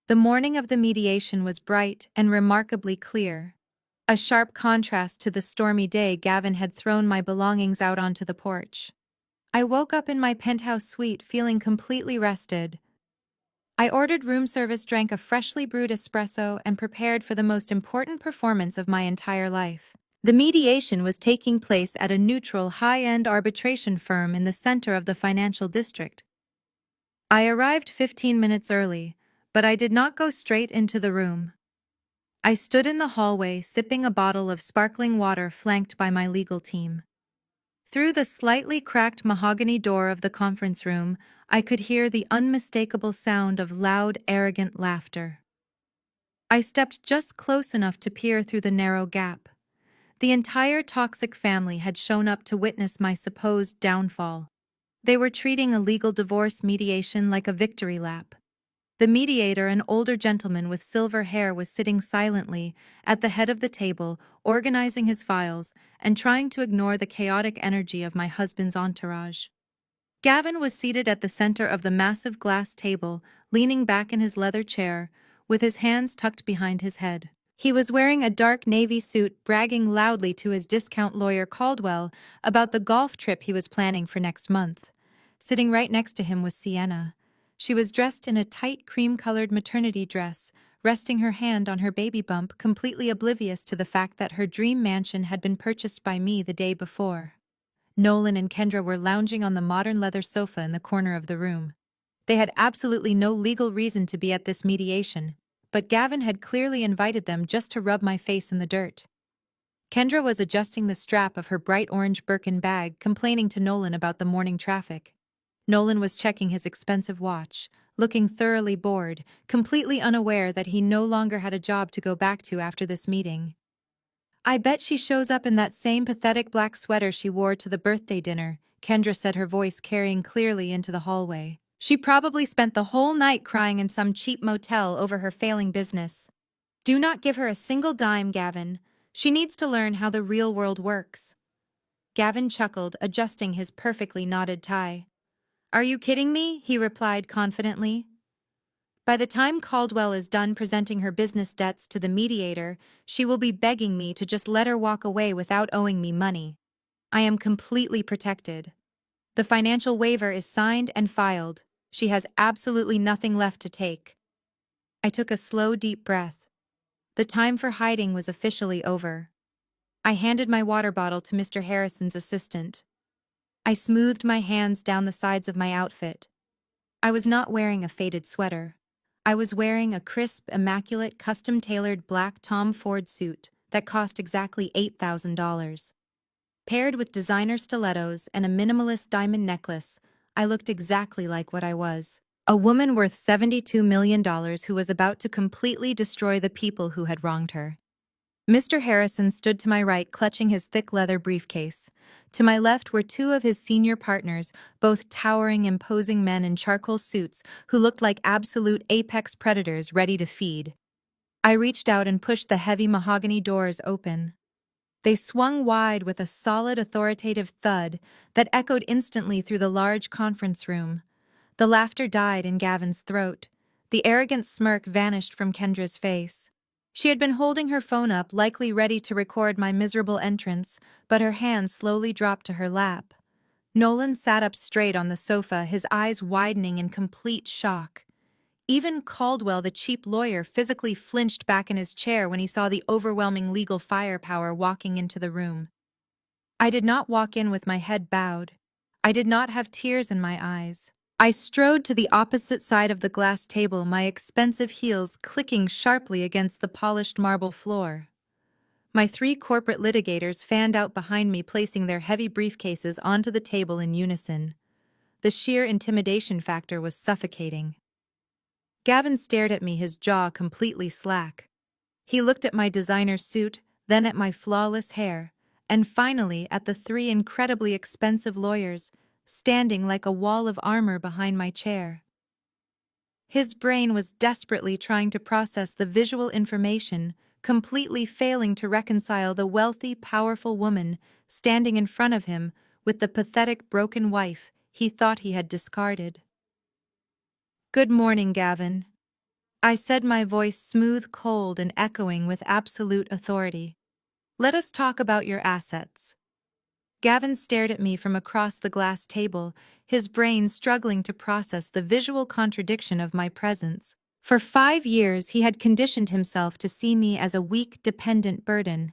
[SPEAKER 1] The morning of the mediation was bright and remarkably clear. A sharp contrast to the stormy day Gavin had thrown my belongings out onto the porch. I woke up in my penthouse suite feeling completely rested. I ordered room service, drank a freshly brewed espresso, and prepared for the most important performance of my entire life. The mediation was taking place at a neutral, high-end arbitration firm in the center of the financial district. I arrived 15 minutes early, but I did not go straight into the room. I stood in the hallway sipping a bottle of sparkling water flanked by my legal team. Through the slightly cracked mahogany door of the conference room, I could hear the unmistakable sound of loud, arrogant laughter. I stepped just close enough to peer through the narrow gap. The entire toxic family had shown up to witness my supposed downfall. They were treating a legal divorce mediation like a victory lap. The mediator, an older gentleman with silver hair, was sitting silently at the head of the table, organizing his files and trying to ignore the chaotic energy of my husband's entourage. Gavin was seated at the center of the massive glass table, leaning back in his leather chair, with his hands tucked behind his head. He was wearing a dark navy suit, bragging loudly to his discount lawyer Caldwell about the golf trip he was planning for next month. Sitting right next to him was Sienna. She was dressed in a tight cream-colored maternity dress, resting her hand on her baby bump, completely oblivious to the fact that her dream mansion had been purchased by me the day before. Nolan and Kendra were lounging on the modern leather sofa in the corner of the room. They had absolutely no legal reason to be at this mediation, but Gavin had clearly invited them just to rub my face in the dirt. Kendra was adjusting the strap of her bright orange Birkin bag, complaining to Nolan about the morning traffic. Nolan was checking his expensive watch, looking thoroughly bored, completely unaware that he no longer had a job to go back to after this meeting. I bet she shows up in that same pathetic black sweater she wore to the birthday dinner, Kendra said, her voice carrying clearly into the hallway. She probably spent the whole night crying in some cheap motel over her failing business. Do not give her a single dime, Gavin. She needs to learn how the real world works. Gavin chuckled, adjusting his perfectly knotted tie. Are you kidding me? He replied confidently. By the time Caldwell is done presenting her business debts to the mediator, she will be begging me to just let her walk away without owing me money. I am completely protected. The financial waiver is signed and filed. She has absolutely nothing left to take. I took a slow, deep breath. The time for hiding was officially over. I handed my water bottle to Mr. Harrison's assistant. I smoothed my hands down the sides of my outfit. I was not wearing a faded sweater. I was wearing a crisp, immaculate, custom-tailored black Tom Ford suit that cost exactly $8,000. Paired with designer stilettos and a minimalist diamond necklace, I looked exactly like what I was. A woman worth $72 million who was about to completely destroy the people who had wronged her. Mr. Harrison stood to my right, clutching his thick leather briefcase. To my left were two of his senior partners, both towering, imposing men in charcoal suits who looked like absolute apex predators ready to feed. I reached out and pushed the heavy mahogany doors open. They swung wide with a solid, authoritative thud that echoed instantly through the large conference room. The laughter died in Gavin's throat. The arrogant smirk vanished from Kendra's face. She had been holding her phone up, likely ready to record my miserable entrance, but her hand slowly dropped to her lap. Nolan sat up straight on the sofa, his eyes widening in complete shock. Even Caldwell, the cheap lawyer, physically flinched back in his chair when he saw the overwhelming legal firepower walking into the room. I did not walk in with my head bowed. I did not have tears in my eyes. I strode to the opposite side of the glass table, my expensive heels clicking sharply against the polished marble floor. My 3 corporate litigators fanned out behind me, placing their heavy briefcases onto the table in unison. The sheer intimidation factor was suffocating. Gavin stared at me, his jaw completely slack. He looked at my designer suit, then at my flawless hair, and finally at the 3 incredibly expensive lawyers, standing like a wall of armor behind my chair. His brain was desperately trying to process the visual information, completely failing to reconcile the wealthy, powerful woman standing in front of him with the pathetic, broken wife he thought he had discarded. "Good morning, Gavin," I said, my voice smooth, cold, and echoing with absolute authority. "Let us talk about your assets." Gavin stared at me from across the glass table, his brain struggling to process the visual contradiction of my presence. For 5 years, he had conditioned himself to see me as a weak, dependent burden.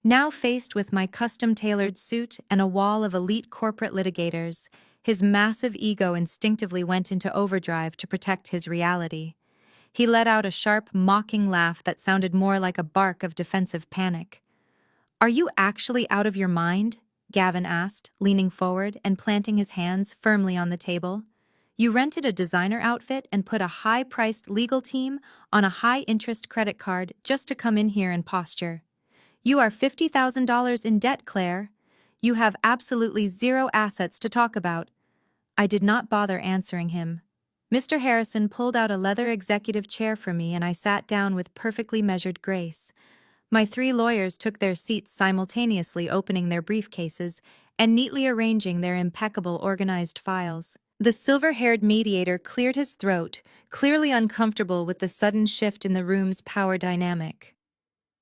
[SPEAKER 1] Now faced with my custom-tailored suit and a wall of elite corporate litigators, his massive ego instinctively went into overdrive to protect his reality. He let out a sharp, mocking laugh that sounded more like a bark of defensive panic. "Are you actually out of your mind?" Gavin asked, leaning forward and planting his hands firmly on the table. "You rented a designer outfit and put a high-priced legal team on a high-interest credit card just to come in here and posture. You are $50,000 in debt, Claire. You have absolutely zero assets to talk about." I did not bother answering him. Mr. Harrison pulled out a leather executive chair for me, and I sat down with perfectly measured grace. My 3 lawyers took their seats, simultaneously opening their briefcases and neatly arranging their impeccable organized files. The silver-haired mediator cleared his throat, clearly uncomfortable with the sudden shift in the room's power dynamic.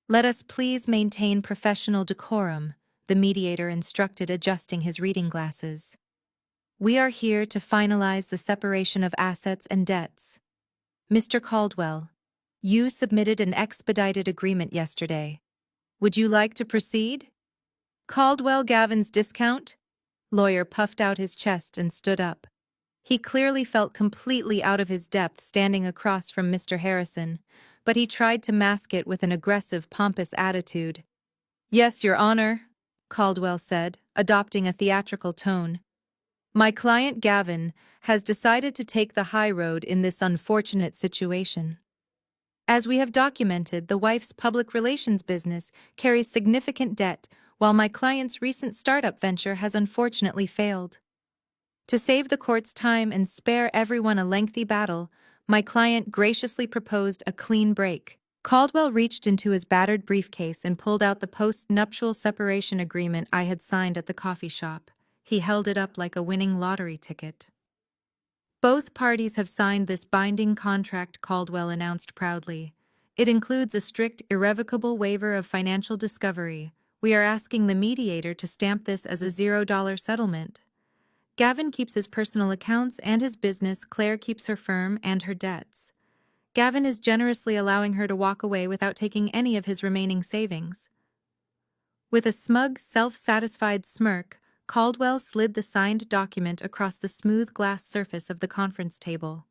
[SPEAKER 1] "Let us please maintain professional decorum," the mediator instructed, adjusting his reading glasses. "We are here to finalize the separation of assets and debts. Mr. Caldwell, you submitted an expedited agreement yesterday. Would you like to proceed?" "Caldwell Gavin's discount?" Lawyer puffed out his chest and stood up. He clearly felt completely out of his depth standing across from Mr. Harrison, but he tried to mask it with an aggressive, pompous attitude. "Yes, Your Honor," Caldwell said, adopting a theatrical tone. "My client Gavin has decided to take the high road in this unfortunate situation. As we have documented, the wife's public relations business carries significant debt, while my client's recent startup venture has unfortunately failed. To save the court's time and spare everyone a lengthy battle, my client graciously proposed a clean break." Caldwell reached into his battered briefcase and pulled out the post-nuptial separation agreement I had signed at the coffee shop. He held it up like a winning lottery ticket. "Both parties have signed this binding contract," Caldwell announced proudly. "It includes a strict, irrevocable waiver of financial discovery. We are asking the mediator to stamp this as a $0 settlement. Gavin keeps his personal accounts and his business. Claire keeps her firm and her debts. Gavin is generously allowing her to walk away without taking any of his remaining savings." With a smug, self-satisfied smirk, Caldwell slid the signed document across the smooth glass surface of the conference table.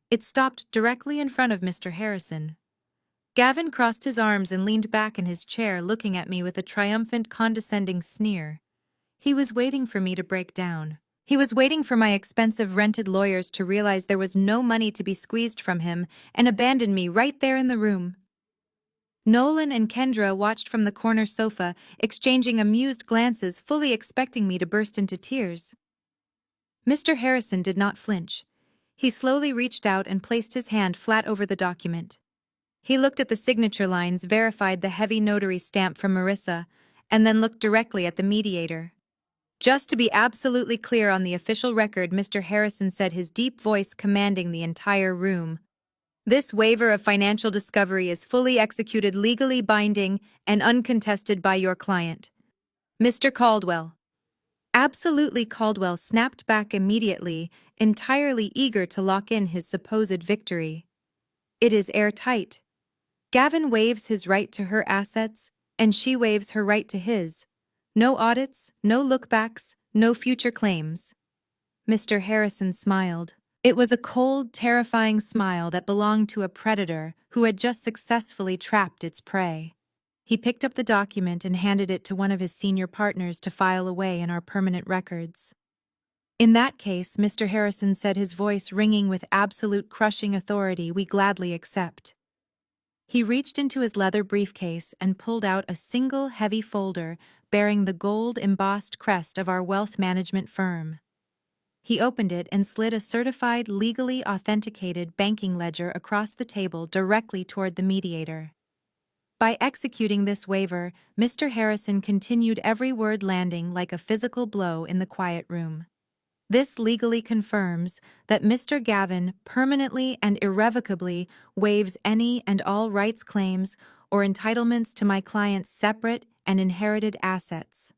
[SPEAKER 1] It stopped directly in front of Mr. Harrison. Gavin crossed his arms and leaned back in his chair, looking at me with a triumphant, condescending sneer. He was waiting for me to break down. He was waiting for my expensive rented lawyers to realize there was no money to be squeezed from him and abandon me right there in the room. Nolan and Kendra watched from the corner sofa, exchanging amused glances, fully expecting me to burst into tears. Mr. Harrison did not flinch. He slowly reached out and placed his hand flat over the document. He looked at the signature lines, verified the heavy notary stamp from Marissa, and then looked directly at the mediator. "Just to be absolutely clear on the official record," Mr. Harrison said, his deep voice commanding the entire room. "This waiver of financial discovery is fully executed, legally binding, and uncontested by your client, Mr. Caldwell." Absolutely, Caldwell snapped back immediately, entirely eager to lock in his supposed victory. It is airtight. Gavin waives his right to her assets, and she waives her right to his. No audits, no lookbacks, no future claims. Mr. Harrison smiled. It was a cold, terrifying smile that belonged to a predator who had just successfully trapped its prey. He picked up the document and handed it to one of his senior partners to file away in our permanent records. In that case, Mr. Harrison said, his voice ringing with absolute crushing authority, we gladly accept. He reached into his leather briefcase and pulled out a single heavy folder bearing the gold-embossed crest of our wealth management firm. He opened it and slid a certified, legally authenticated banking ledger across the table directly toward the mediator. By executing this waiver, Mr. Harrison continued, every word landing like a physical blow in the quiet room. This legally confirms that Mr. Gavin permanently and irrevocably waives any and all rights, claims, or entitlements to my client's separate and inherited assets.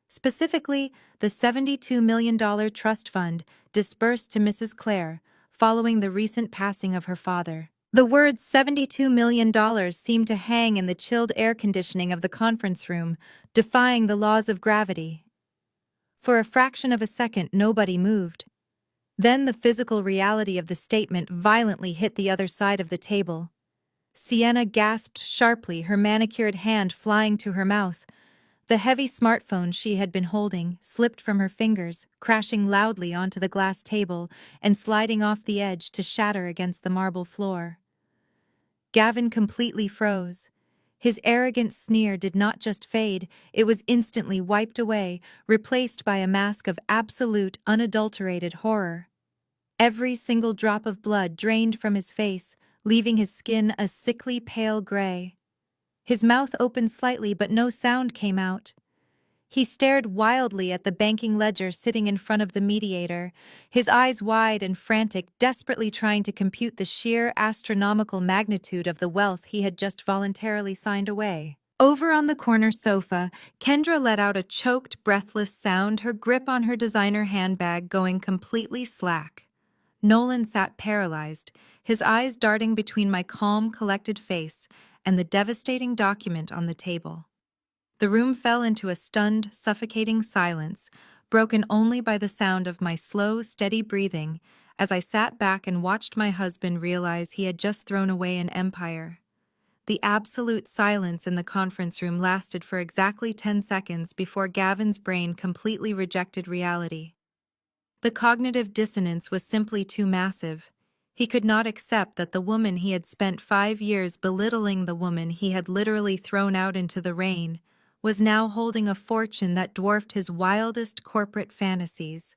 [SPEAKER 1] Specifically, the $72 million trust fund disbursed to Mrs. Clare following the recent passing of her father. The words $72 million seemed to hang in the chilled air conditioning of the conference room, defying the laws of gravity. For a fraction of a second, nobody moved. Then the physical reality of the statement violently hit the other side of the table. Sienna gasped sharply, her manicured hand flying to her mouth. The heavy smartphone she had been holding slipped from her fingers, crashing loudly onto the glass table and sliding off the edge to shatter against the marble floor. Gavin completely froze. His arrogant sneer did not just fade, it was instantly wiped away, replaced by a mask of absolute, unadulterated horror. Every single drop of blood drained from his face, leaving his skin a sickly pale gray. His mouth opened slightly, but no sound came out. He stared wildly at the banking ledger sitting in front of the mediator, his eyes wide and frantic, desperately trying to compute the sheer astronomical magnitude of the wealth he had just voluntarily signed away. Over on the corner sofa, Kendra let out a choked, breathless sound, her grip on her designer handbag going completely slack. Nolan sat paralyzed, his eyes darting between my calm, collected face and the devastating document on the table. The room fell into a stunned, suffocating silence, broken only by the sound of my slow, steady breathing as I sat back and watched my husband realize he had just thrown away an empire. The absolute silence in the conference room lasted for exactly 10 seconds before Gavin's brain completely rejected reality. The cognitive dissonance was simply too massive. He could not accept that the woman he had spent 5 years belittling, the woman he had literally thrown out into the rain, was now holding a fortune that dwarfed his wildest corporate fantasies.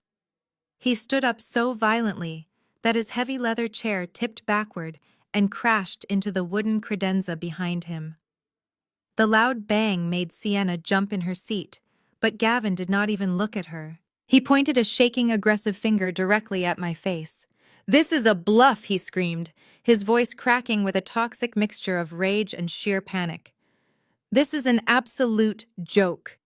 [SPEAKER 1] He stood up so violently that his heavy leather chair tipped backward and crashed into the wooden credenza behind him. The loud bang made Sienna jump in her seat, but Gavin did not even look at her. He pointed a shaking, aggressive finger directly at my face. "This is a bluff," he screamed, his voice cracking with a toxic mixture of rage and sheer panic. "This is an absolute joke.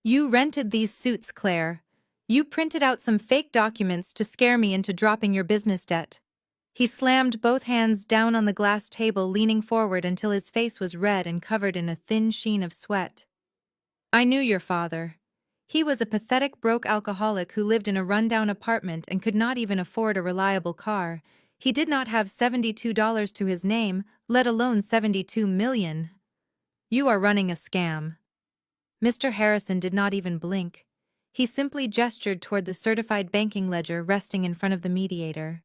[SPEAKER 1] You rented these suits, Claire. You printed out some fake documents to scare me into dropping your business debt." He slammed both hands down on the glass table, leaning forward until his face was red and covered in a thin sheen of sweat. "I knew your father. He was a pathetic, broke alcoholic who lived in a rundown apartment and could not even afford a reliable car. He did not have $72 to his name, let alone $72 million. You are running a scam." Mr. Harrison did not even blink. He simply gestured toward the certified banking ledger resting in front of the mediator.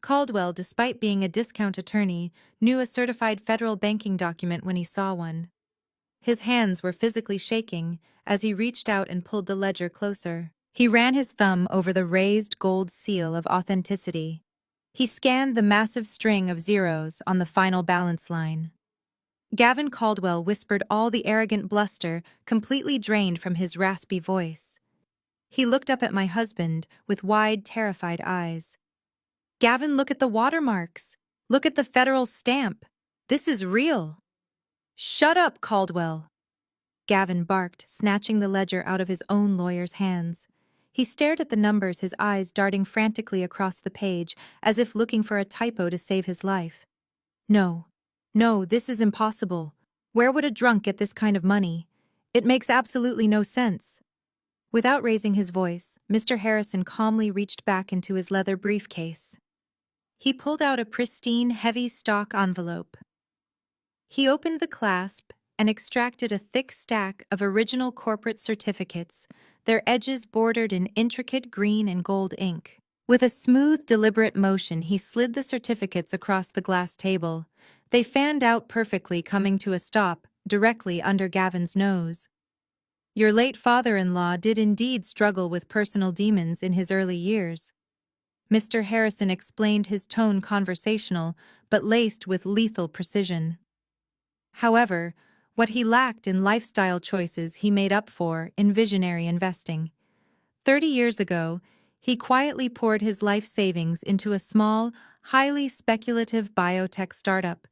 [SPEAKER 1] Caldwell, despite being a discount attorney, knew a certified federal banking document when he saw one. His hands were physically shaking as he reached out and pulled the ledger closer. He ran his thumb over the raised gold seal of authenticity. He scanned the massive string of zeros on the final balance line. Gavin Caldwell whispered, all the arrogant bluster completely drained from his raspy voice. He looked up at my husband with wide, terrified eyes. "Gavin, look at the watermarks. Look at the federal stamp. This is real." "Shut up, Caldwell," Gavin barked, snatching the ledger out of his own lawyer's hands. He stared at the numbers, his eyes darting frantically across the page, as if looking for a typo to save his life. No. No, this is impossible. Where would a drunk get this kind of money? It makes absolutely no sense. Without raising his voice, Mr. Harrison calmly reached back into his leather briefcase. He pulled out a pristine, heavy stock envelope. He opened the clasp and extracted a thick stack of original corporate certificates, their edges bordered in intricate green and gold ink. With a smooth, deliberate motion, he slid the certificates across the glass table. They fanned out perfectly, coming to a stop directly under Gavin's nose. Your late father-in-law did indeed struggle with personal demons in his early years. Mr. Harrison explained, his tone conversational, but laced with lethal precision. However, what he lacked in lifestyle choices he made up for in visionary investing. 30 years ago, he quietly poured his life savings into a small, highly speculative biotech startup.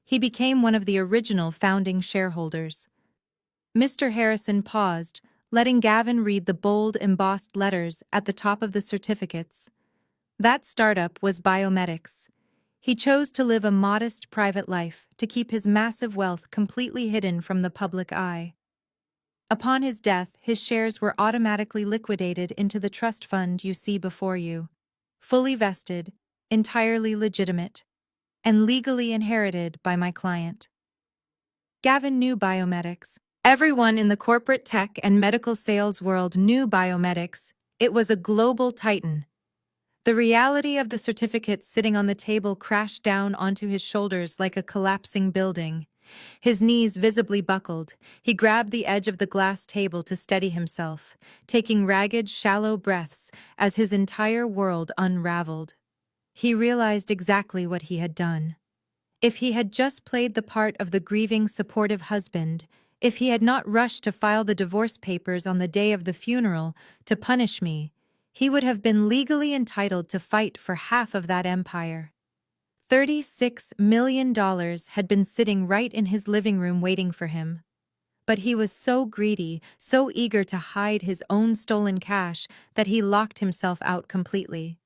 [SPEAKER 1] He became one of the original founding shareholders. Mr. Harrison paused, letting Gavin read the bold, embossed letters at the top of the certificates. That startup was Biomedics. He chose to live a modest private life to keep his massive wealth completely hidden from the public eye. Upon his death, his shares were automatically liquidated into the trust fund you see before you. Fully vested, entirely legitimate, and legally inherited by my client. Gavin knew Biomedics. Everyone in the corporate tech and medical sales world knew Biomedics. It was a global titan. The reality of the certificates sitting on the table crashed down onto his shoulders like a collapsing building. His knees visibly buckled, he grabbed the edge of the glass table to steady himself, taking ragged, shallow breaths as his entire world unraveled. He realized exactly what he had done. If he had just played the part of the grieving, supportive husband, if he had not rushed to file the divorce papers on the day of the funeral to punish me, he would have been legally entitled to fight for half of that empire. $36 million had been sitting right in his living room waiting for him. But he was so greedy, so eager to hide his own stolen cash, that he locked himself out completely.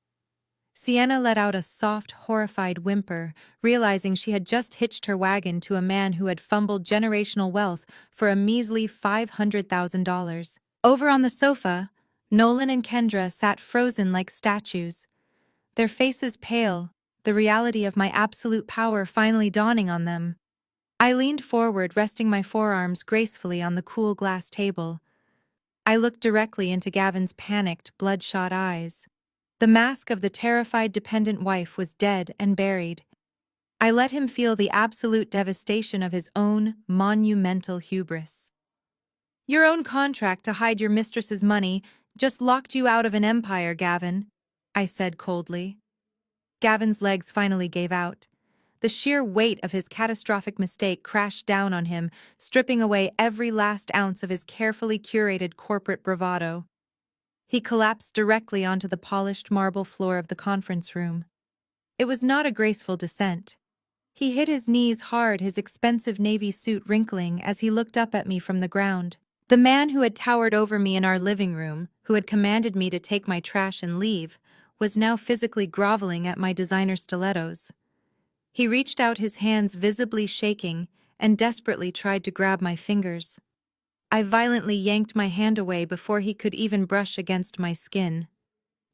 [SPEAKER 1] Sienna let out a soft, horrified whimper, realizing she had just hitched her wagon to a man who had fumbled generational wealth for a measly $500,000. Over on the sofa, Nolan and Kendra sat frozen like statues, their faces pale, the reality of my absolute power finally dawning on them. I leaned forward, resting my forearms gracefully on the cool glass table. I looked directly into Gavin's panicked, bloodshot eyes. The mask of the terrified dependent wife was dead and buried. I let him feel the absolute devastation of his own monumental hubris. Your own contract to hide your mistress's money just locked you out of an empire, Gavin, I said coldly. Gavin's legs finally gave out. The sheer weight of his catastrophic mistake crashed down on him, stripping away every last ounce of his carefully curated corporate bravado. He collapsed directly onto the polished marble floor of the conference room. It was not a graceful descent. He hit his knees hard, his expensive navy suit wrinkling as he looked up at me from the ground. The man who had towered over me in our living room, who had commanded me to take my trash and leave, was now physically groveling at my designer stilettos. He reached out, his hands visibly shaking, and desperately tried to grab my fingers. I violently yanked my hand away before he could even brush against my skin.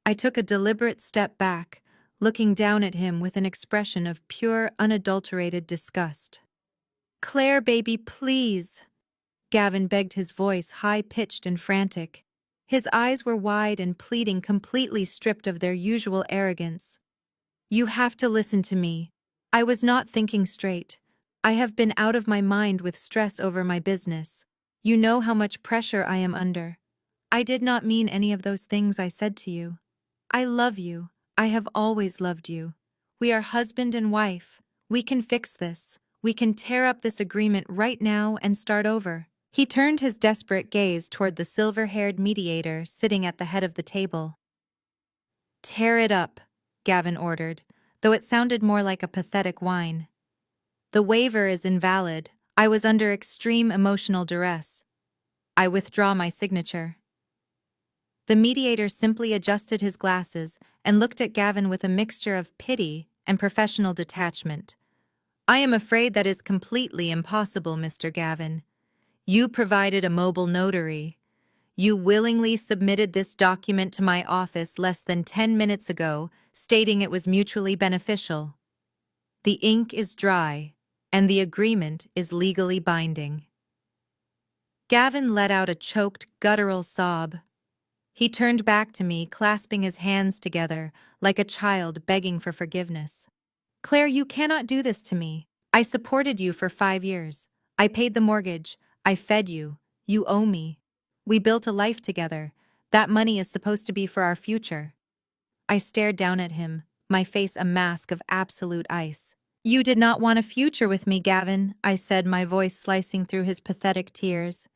[SPEAKER 1] I took a deliberate step back, looking down at him with an expression of pure, unadulterated disgust. "Claire, baby, please," Gavin begged, his voice high-pitched and frantic. His eyes were wide and pleading, completely stripped of their usual arrogance. "You have to listen to me. I was not thinking straight. I have been out of my mind with stress over my business. You know how much pressure I am under. I did not mean any of those things I said to you. I love you. I have always loved you. We are husband and wife. We can fix this. We can tear up this agreement right now and start over." He turned his desperate gaze toward the silver-haired mediator sitting at the head of the table. "Tear it up," Gavin ordered, though it sounded more like a pathetic whine. "The waiver is invalid. I was under extreme emotional duress. I withdraw my signature." The mediator simply adjusted his glasses and looked at Gavin with a mixture of pity and professional detachment. I am afraid that is completely impossible, Mr. Gavin. You provided a mobile notary. You willingly submitted this document to my office less than 10 minutes ago, stating it was mutually beneficial. The ink is dry, and the agreement is legally binding. Gavin let out a choked, guttural sob. He turned back to me, clasping his hands together, like a child begging for forgiveness. Claire, you cannot do this to me. I supported you for 5 years. I paid the mortgage. I fed you. You owe me. We built a life together. That money is supposed to be for our future. I stared down at him, my face a mask of absolute ice. You did not want a future with me, Gavin, I said, my voice slicing through his pathetic tears.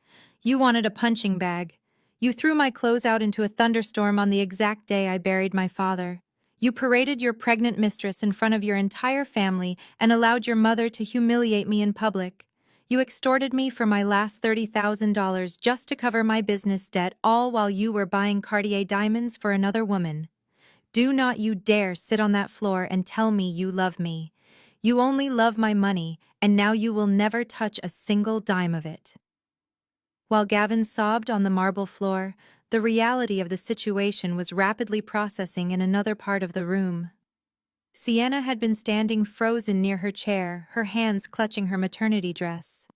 [SPEAKER 1] You wanted a punching bag. You threw my clothes out into a thunderstorm on the exact day I buried my father. You paraded your pregnant mistress in front of your entire family and allowed your mother to humiliate me in public. You extorted me for my last $30,000 just to cover my business debt, all while you were buying Cartier diamonds for another woman. Do not you dare sit on that floor and tell me you love me. You only love my money, and now you will never touch a single dime of it. While Gavin sobbed on the marble floor, the reality of the situation was rapidly processing in another part of the room. Sienna had been standing frozen near her chair, her hands clutching her maternity dress.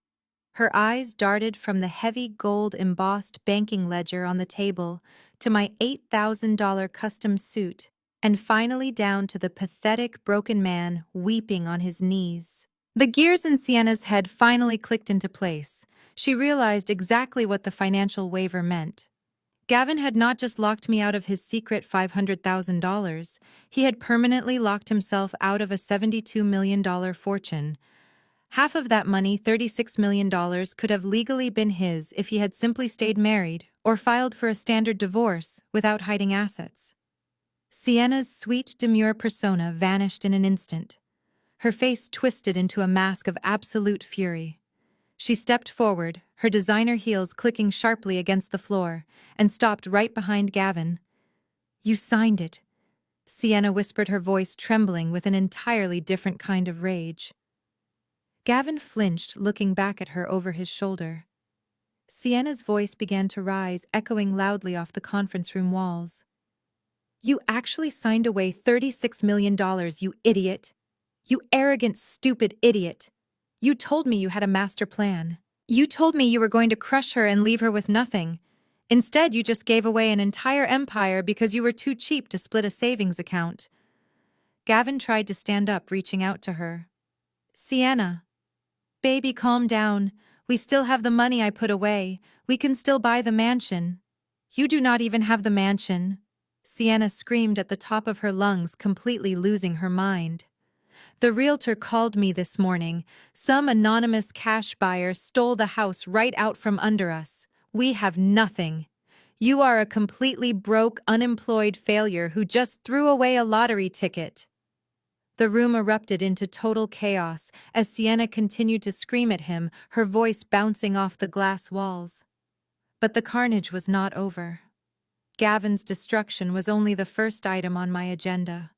[SPEAKER 1] Her eyes darted from the heavy gold-embossed banking ledger on the table to my $8,000 custom suit, and finally down to the pathetic broken man weeping on his knees. The gears in Sienna's head finally clicked into place. She realized exactly what the financial waiver meant. Gavin had not just locked me out of his secret $500,000, he had permanently locked himself out of a $72 million fortune. Half of that money, $36 million, could have legally been his if he had simply stayed married or filed for a standard divorce without hiding assets. Sienna's sweet, demure persona vanished in an instant. Her face twisted into a mask of absolute fury. She stepped forward, her designer heels clicking sharply against the floor, and stopped right behind Gavin. You signed it, Sienna whispered, her voice trembling with an entirely different kind of rage. Gavin flinched, looking back at her over his shoulder. Sienna's voice began to rise, echoing loudly off the conference room walls. You actually signed away $36 million, you idiot! You arrogant, stupid idiot! You told me you had a master plan. You told me you were going to crush her and leave her with nothing. Instead, you just gave away an entire empire because you were too cheap to split a savings account. Gavin tried to stand up, reaching out to her. Sienna. Baby, calm down. We still have the money I put away. We can still buy the mansion. You do not even have the mansion. Sienna screamed at the top of her lungs, completely losing her mind. The realtor called me this morning. Some anonymous cash buyer stole the house right out from under us. We have nothing. You are a completely broke, unemployed failure who just threw away a lottery ticket. The room erupted into total chaos as Sienna continued to scream at him, her voice bouncing off the glass walls. But the carnage was not over. Gavin's destruction was only the first item on my agenda.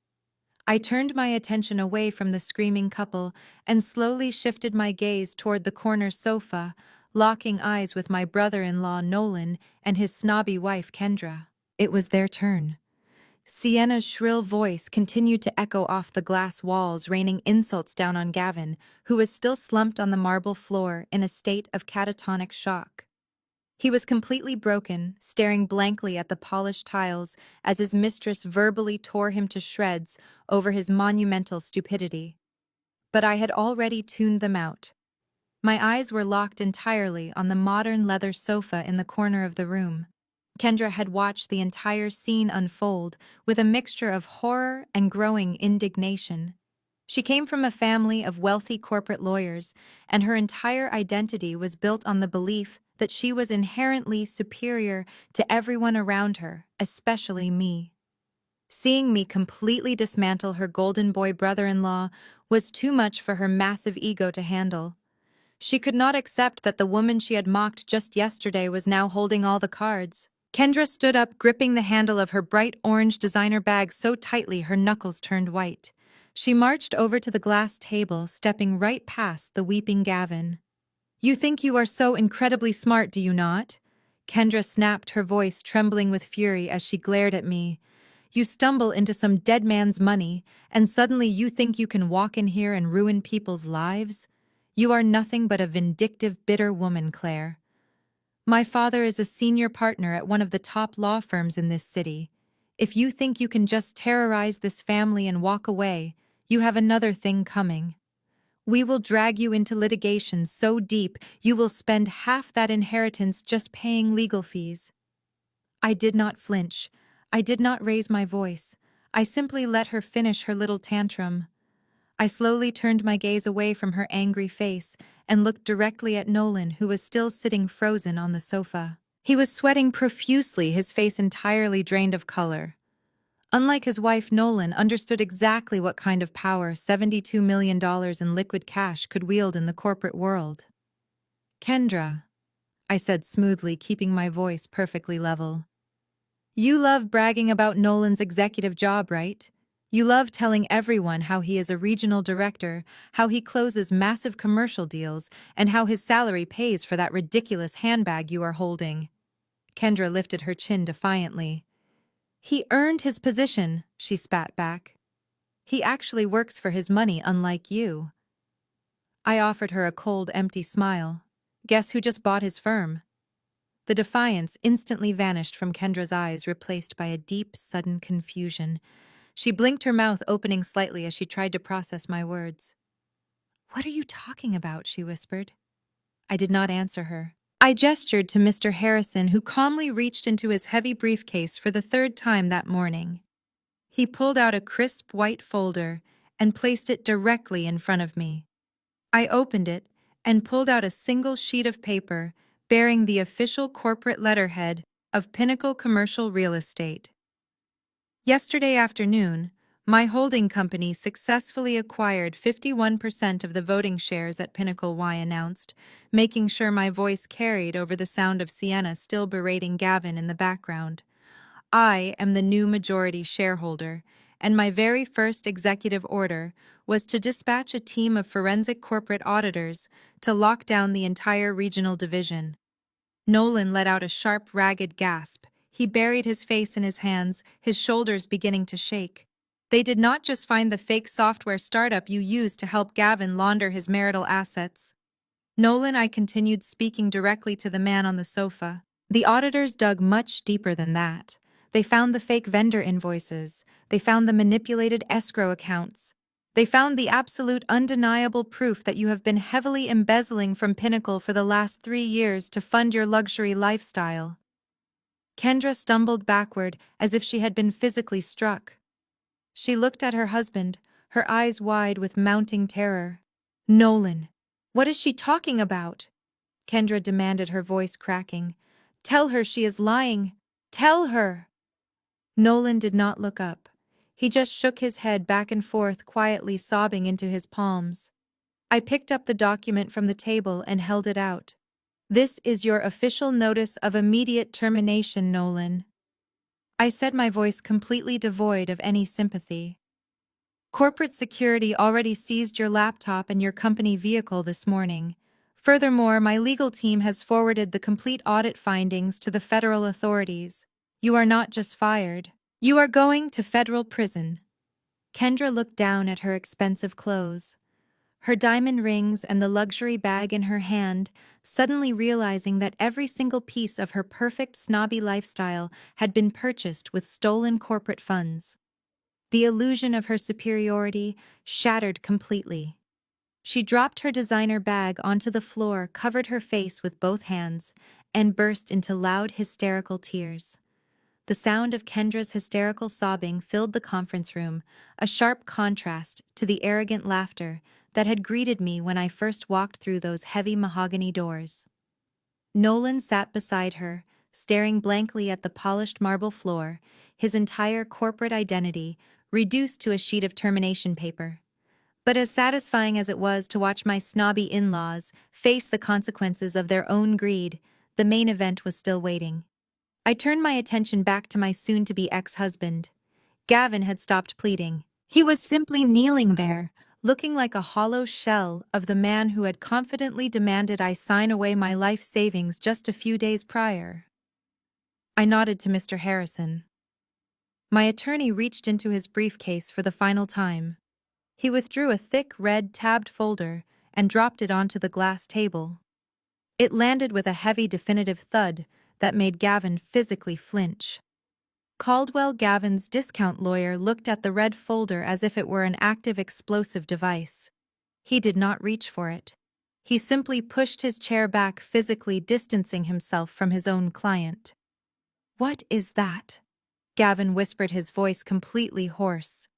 [SPEAKER 1] I turned my attention away from the screaming couple and slowly shifted my gaze toward the corner sofa, locking eyes with my brother-in-law Nolan and his snobby wife Kendra. It was their turn. Sienna's shrill voice continued to echo off the glass walls, raining insults down on Gavin, who was still slumped on the marble floor in a state of catatonic shock. He was completely broken, staring blankly at the polished tiles as his mistress verbally tore him to shreds over his monumental stupidity. But I had already tuned them out. My eyes were locked entirely on the modern leather sofa in the corner of the room. Kendra had watched the entire scene unfold with a mixture of horror and growing indignation. She came from a family of wealthy corporate lawyers, and her entire identity was built on the belief that she was inherently superior to everyone around her, especially me. Seeing me completely dismantle her golden boy brother-in-law was too much for her massive ego to handle. She could not accept that the woman she had mocked just yesterday was now holding all the cards. Kendra stood up, gripping the handle of her bright orange designer bag so tightly her knuckles turned white. She marched over to the glass table, stepping right past the weeping Gavin. "You think you are so incredibly smart, do you not?" Kendra snapped, her voice trembling with fury as she glared at me. "You stumble into some dead man's money, and suddenly you think you can walk in here and ruin people's lives? You are nothing but a vindictive, bitter woman, Claire. My father is a senior partner at one of the top law firms in this city. If you think you can just terrorize this family and walk away, you have another thing coming. We will drag you into litigation so deep you will spend half that inheritance just paying legal fees." I did not flinch. I did not raise my voice. I simply let her finish her little tantrum. I slowly turned my gaze away from her angry face and looked directly at Nolan, who was still sitting frozen on the sofa. He was sweating profusely, his face entirely drained of color. Unlike his wife, Nolan understood exactly what kind of power $72 million in liquid cash could wield in the corporate world. "Kendra," I said smoothly, keeping my voice perfectly level. "You love bragging about Nolan's executive job, right? You love telling everyone how he is a regional director, how he closes massive commercial deals, and how his salary pays for that ridiculous handbag you are holding." Kendra lifted her chin defiantly. "He earned his position," she spat back. "He actually works for his money, unlike you." I offered her a cold, empty smile. "Guess who just bought his firm?" The defiance instantly vanished from Kendra's eyes, replaced by a deep, sudden confusion. She blinked, her mouth opening slightly as she tried to process my words. "What are you talking about?" she whispered. I did not answer her. I gestured to Mr. Harrison, who calmly reached into his heavy briefcase for the third time that morning. He pulled out a crisp white folder and placed it directly in front of me. I opened it and pulled out a single sheet of paper bearing the official corporate letterhead of Pinnacle Commercial Real Estate. "Yesterday afternoon, my holding company successfully acquired 51% of the voting shares at Pinnacle Y," announced, making sure my voice carried over the sound of Sienna still berating Gavin in the background. "I am the new majority shareholder, and my very first executive order was to dispatch a team of forensic corporate auditors to lock down the entire regional division." Nolan let out a sharp, ragged gasp. He buried his face in his hands, his shoulders beginning to shake. "They did not just find the fake software startup you used to help Gavin launder his marital assets." "Nolan," I continued, speaking directly to the man on the sofa. "The auditors dug much deeper than that. They found the fake vendor invoices. They found the manipulated escrow accounts. They found the absolute undeniable proof that you have been heavily embezzling from Pinnacle for the last 3 years to fund your luxury lifestyle." Kendra stumbled backward as if she had been physically struck. She looked at her husband, her eyes wide with mounting terror. "Nolan, what is she talking about?" Kendra demanded, her voice cracking. "Tell her she is lying. Tell her!" Nolan did not look up. He just shook his head back and forth, quietly sobbing into his palms. I picked up the document from the table and held it out. "This is your official notice of immediate termination, Nolan." I said, my voice completely devoid of any sympathy. "Corporate security already seized your laptop and your company vehicle this morning. Furthermore, my legal team has forwarded the complete audit findings to the federal authorities. You are not just fired. You are going to federal prison." Kendra looked down at her expensive clothes, her diamond rings and the luxury bag in her hand, suddenly realizing that every single piece of her perfect snobby lifestyle had been purchased with stolen corporate funds. The illusion of her superiority shattered completely. She dropped her designer bag onto the floor, covered her face with both hands, and burst into loud, hysterical tears. The sound of Kendra's hysterical sobbing filled the conference room, a sharp contrast to the arrogant laughter that had greeted me when I first walked through those heavy mahogany doors. Nolan sat beside her, staring blankly at the polished marble floor, his entire corporate identity reduced to a sheet of termination paper. But as satisfying as it was to watch my snobby in-laws face the consequences of their own greed, the main event was still waiting. I turned my attention back to my soon-to-be ex-husband. Gavin had stopped pleading. He was simply kneeling there, looking like a hollow shell of the man who had confidently demanded I sign away my life savings just a few days prior. I nodded to Mr. Harrison. My attorney reached into his briefcase for the final time. He withdrew a thick red tabbed folder and dropped it onto the glass table. It landed with a heavy definitive thud that made Gavin physically flinch. Caldwell Gavin's discount lawyer looked at the red folder as if it were an active explosive device. He did not reach for it. He simply pushed his chair back, physically distancing himself from his own client. "What is that?" Gavin whispered, his voice completely hoarse.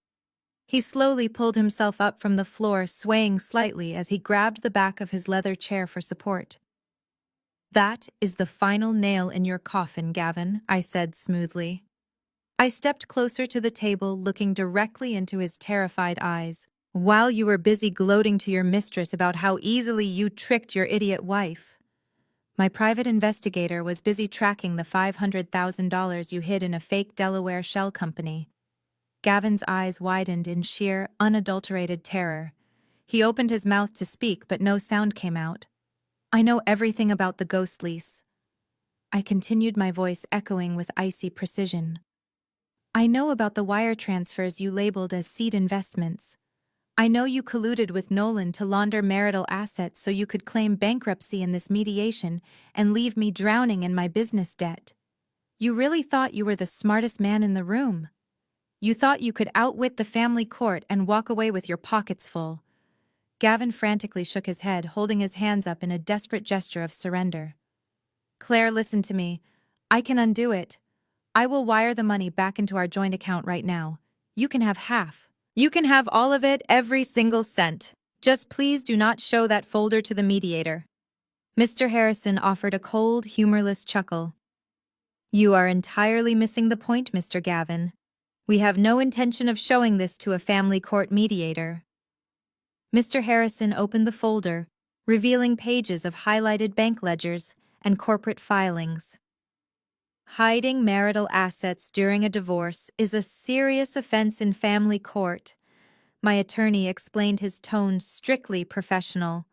[SPEAKER 1] He slowly pulled himself up from the floor, swaying slightly as he grabbed the back of his leather chair for support. "That is the final nail in your coffin, Gavin," I said smoothly. I stepped closer to the table, looking directly into his terrified eyes. "While you were busy gloating to your mistress about how easily you tricked your idiot wife, my private investigator was busy tracking the $500,000 you hid in a fake Delaware shell company." Gavin's eyes widened in sheer, unadulterated terror. He opened his mouth to speak, but no sound came out. "I know everything about the ghost lease," I continued, my voice echoing with icy precision. "I know about the wire transfers you labeled as seed investments. I know you colluded with Nolan to launder marital assets so you could claim bankruptcy in this mediation and leave me drowning in my business debt. You really thought you were the smartest man in the room. You thought you could outwit the family court and walk away with your pockets full." Gavin frantically shook his head, holding his hands up in a desperate gesture of surrender. "Claire, listen to me. I can undo it. I will wire the money back into our joint account right now. You can have half. You can have all of it, every single cent. Just please do not show that folder to the mediator." Mr. Harrison offered a cold, humorless chuckle. "You are entirely missing the point, Mr. Gavin. We have no intention of showing this to a family court mediator." Mr. Harrison opened the folder, revealing pages of highlighted bank ledgers and corporate filings. "Hiding marital assets during a divorce is a serious offense in family court," my attorney explained, his tone strictly professional.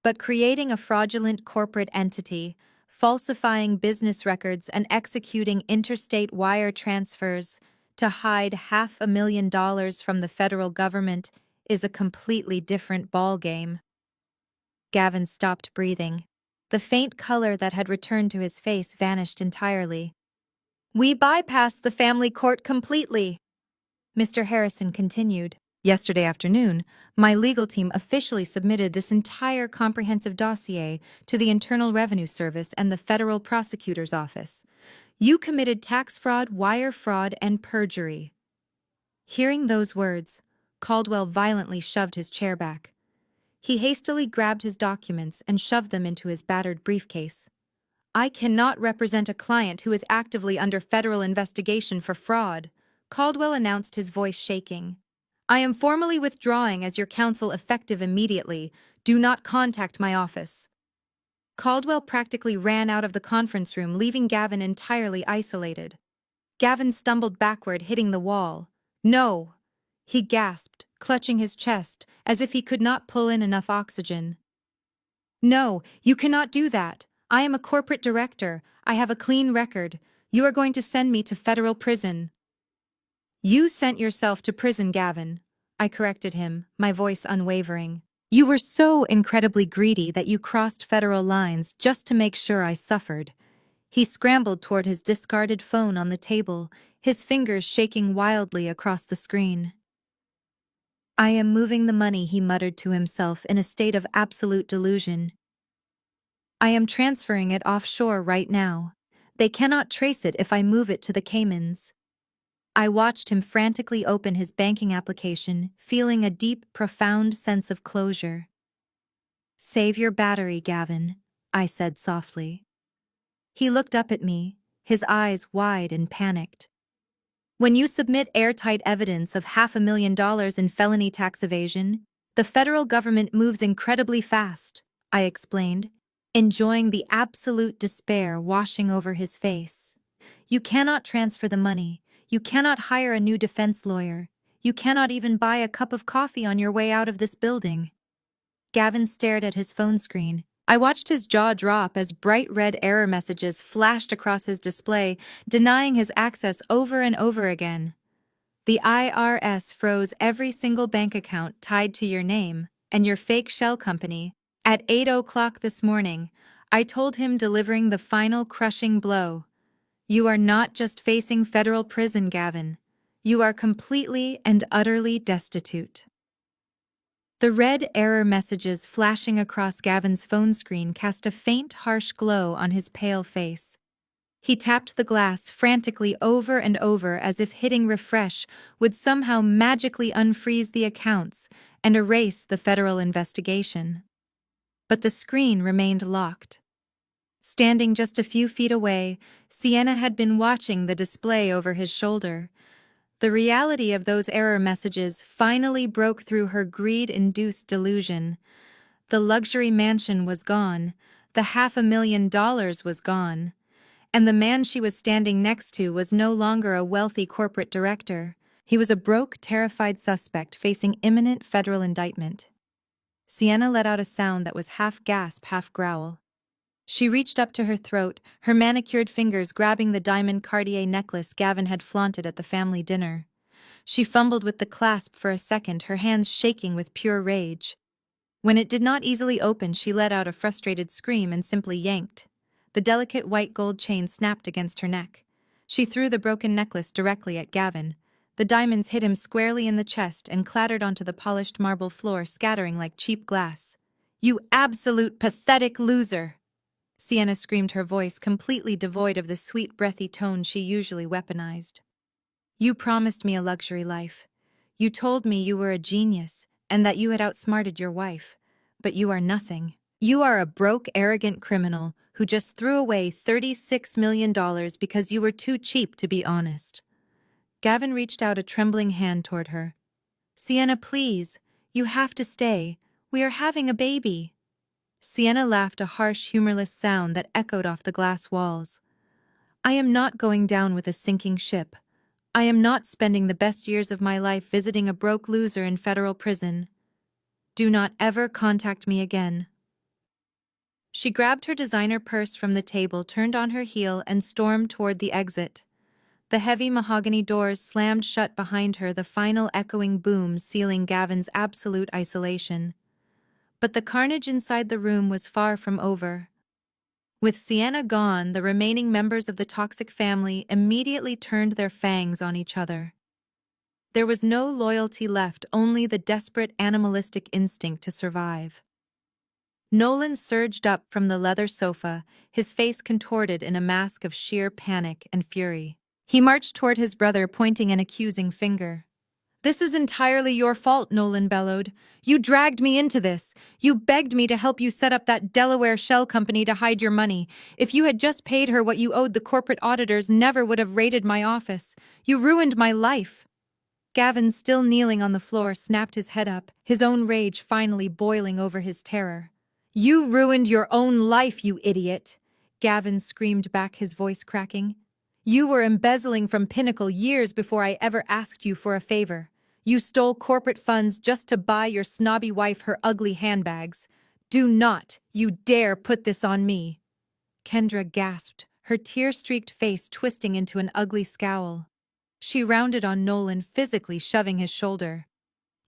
[SPEAKER 1] "But creating a fraudulent corporate entity, falsifying business records, and executing interstate wire transfers to hide $500,000 from the federal government is a completely different ballgame." Gavin stopped breathing. The faint color that had returned to his face vanished entirely. "We bypassed the family court completely," Mr. Harrison continued. "Yesterday afternoon, my legal team officially submitted this entire comprehensive dossier to the Internal Revenue Service and the Federal Prosecutor's Office. You committed tax fraud, wire fraud, and perjury." Hearing those words, Caldwell violently shoved his chair back. He hastily grabbed his documents and shoved them into his battered briefcase. "I cannot represent a client who is actively under federal investigation for fraud," Caldwell announced, his voice shaking. "I am formally withdrawing as your counsel, effective immediately. Do not contact my office." Caldwell practically ran out of the conference room, leaving Gavin entirely isolated. Gavin stumbled backward, hitting the wall. "No!" he gasped, clutching his chest, as if he could not pull in enough oxygen. "No, you cannot do that. I am a corporate director. I have a clean record. You are going to send me to federal prison." "You sent yourself to prison, Gavin," I corrected him, my voice unwavering. "You were so incredibly greedy that you crossed federal lines just to make sure I suffered." He scrambled toward his discarded phone on the table, his fingers shaking wildly across the screen. "I am moving the money," he muttered to himself in a state of absolute delusion. "I am transferring it offshore right now. They cannot trace it if I move it to the Caymans." I watched him frantically open his banking application, feeling a deep, profound sense of closure. "Save your battery, Gavin," I said softly. He looked up at me, his eyes wide and panicked. "When you submit airtight evidence of $500,000 in felony tax evasion, the federal government moves incredibly fast," I explained, enjoying the absolute despair washing over his face. You cannot transfer the money. You cannot hire a new defense lawyer. You cannot even buy a cup of coffee on your way out of this building. Gavin stared at his phone screen. I watched his jaw drop as bright red error messages flashed across his display, denying his access over and over again. The IRS froze every single bank account tied to your name and your fake shell company. At 8 o'clock this morning, I told him, delivering the final crushing blow. You are not just facing federal prison, Gavin. You are completely and utterly destitute. The red error messages flashing across Gavin's phone screen cast a faint, harsh glow on his pale face. He tapped the glass frantically over and over as if hitting refresh would somehow magically unfreeze the accounts and erase the federal investigation. But the screen remained locked. Standing just a few feet away, Sienna had been watching the display over his shoulder. The reality of those error messages finally broke through her greed-induced delusion. The luxury mansion was gone, the $500,000 was gone, and the man she was standing next to was no longer a wealthy corporate director. He was a broke, terrified suspect facing imminent federal indictment. Sienna let out a sound that was half gasp, half growl. She reached up to her throat, her manicured fingers grabbing the diamond Cartier necklace Gavin had flaunted at the family dinner. She fumbled with the clasp for a second, her hands shaking with pure rage. When it did not easily open, she let out a frustrated scream and simply yanked. The delicate white gold chain snapped against her neck. She threw the broken necklace directly at Gavin. The diamonds hit him squarely in the chest and clattered onto the polished marble floor, scattering like cheap glass. "You absolute pathetic loser!" Sienna screamed, her voice completely devoid of the sweet, breathy tone she usually weaponized. "You promised me a luxury life. You told me you were a genius and that you had outsmarted your wife. But you are nothing. You are a broke, arrogant criminal who just threw away $36 million because you were too cheap to be honest." Gavin reached out a trembling hand toward her. "Sienna, please. You have to stay. We are having a baby." Sienna laughed, a harsh, humorless sound that echoed off the glass walls. "I am not going down with a sinking ship. I am not spending the best years of my life visiting a broke loser in federal prison. Do not ever contact me again." She grabbed her designer purse from the table, turned on her heel, and stormed toward the exit. The heavy mahogany doors slammed shut behind her, the final echoing boom sealing Gavin's absolute isolation. But the carnage inside the room was far from over. With Sienna gone, the remaining members of the toxic family immediately turned their fangs on each other. There was no loyalty left, only the desperate animalistic instinct to survive. Nolan surged up from the leather sofa, his face contorted in a mask of sheer panic and fury. He marched toward his brother, pointing an accusing finger. "This is entirely your fault," Nolan bellowed. "You dragged me into this. You begged me to help you set up that Delaware shell company to hide your money. If you had just paid her what you owed, the corporate auditors never would have raided my office. You ruined my life." Gavin, still kneeling on the floor, snapped his head up, his own rage finally boiling over his terror. "You ruined your own life, you idiot!" Gavin screamed back, his voice cracking. "You were embezzling from Pinnacle years before I ever asked you for a favor. You stole corporate funds just to buy your snobby wife her ugly handbags. Do not, you dare put this on me." Kendra gasped, her tear-streaked face twisting into an ugly scowl. She rounded on Nolan, physically shoving his shoulder.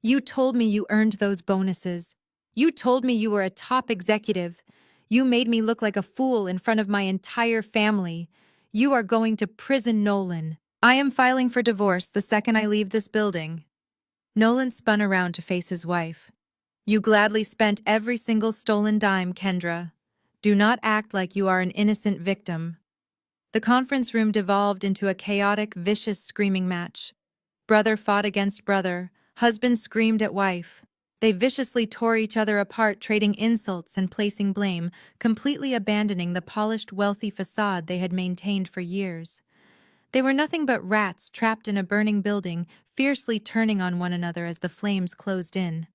[SPEAKER 1] "You told me you earned those bonuses. You told me you were a top executive. You made me look like a fool in front of my entire family. You are going to prison, Nolan. I am filing for divorce the second I leave this building." Nolan spun around to face his wife. "You gladly spent every single stolen dime, Kendra. Do not act like you are an innocent victim." The conference room devolved into a chaotic, vicious screaming match. Brother fought against brother, husband screamed at wife. They viciously tore each other apart, trading insults and placing blame, completely abandoning the polished, wealthy facade they had maintained for years. They were nothing but rats trapped in a burning building, fiercely turning on one another as the flames closed in.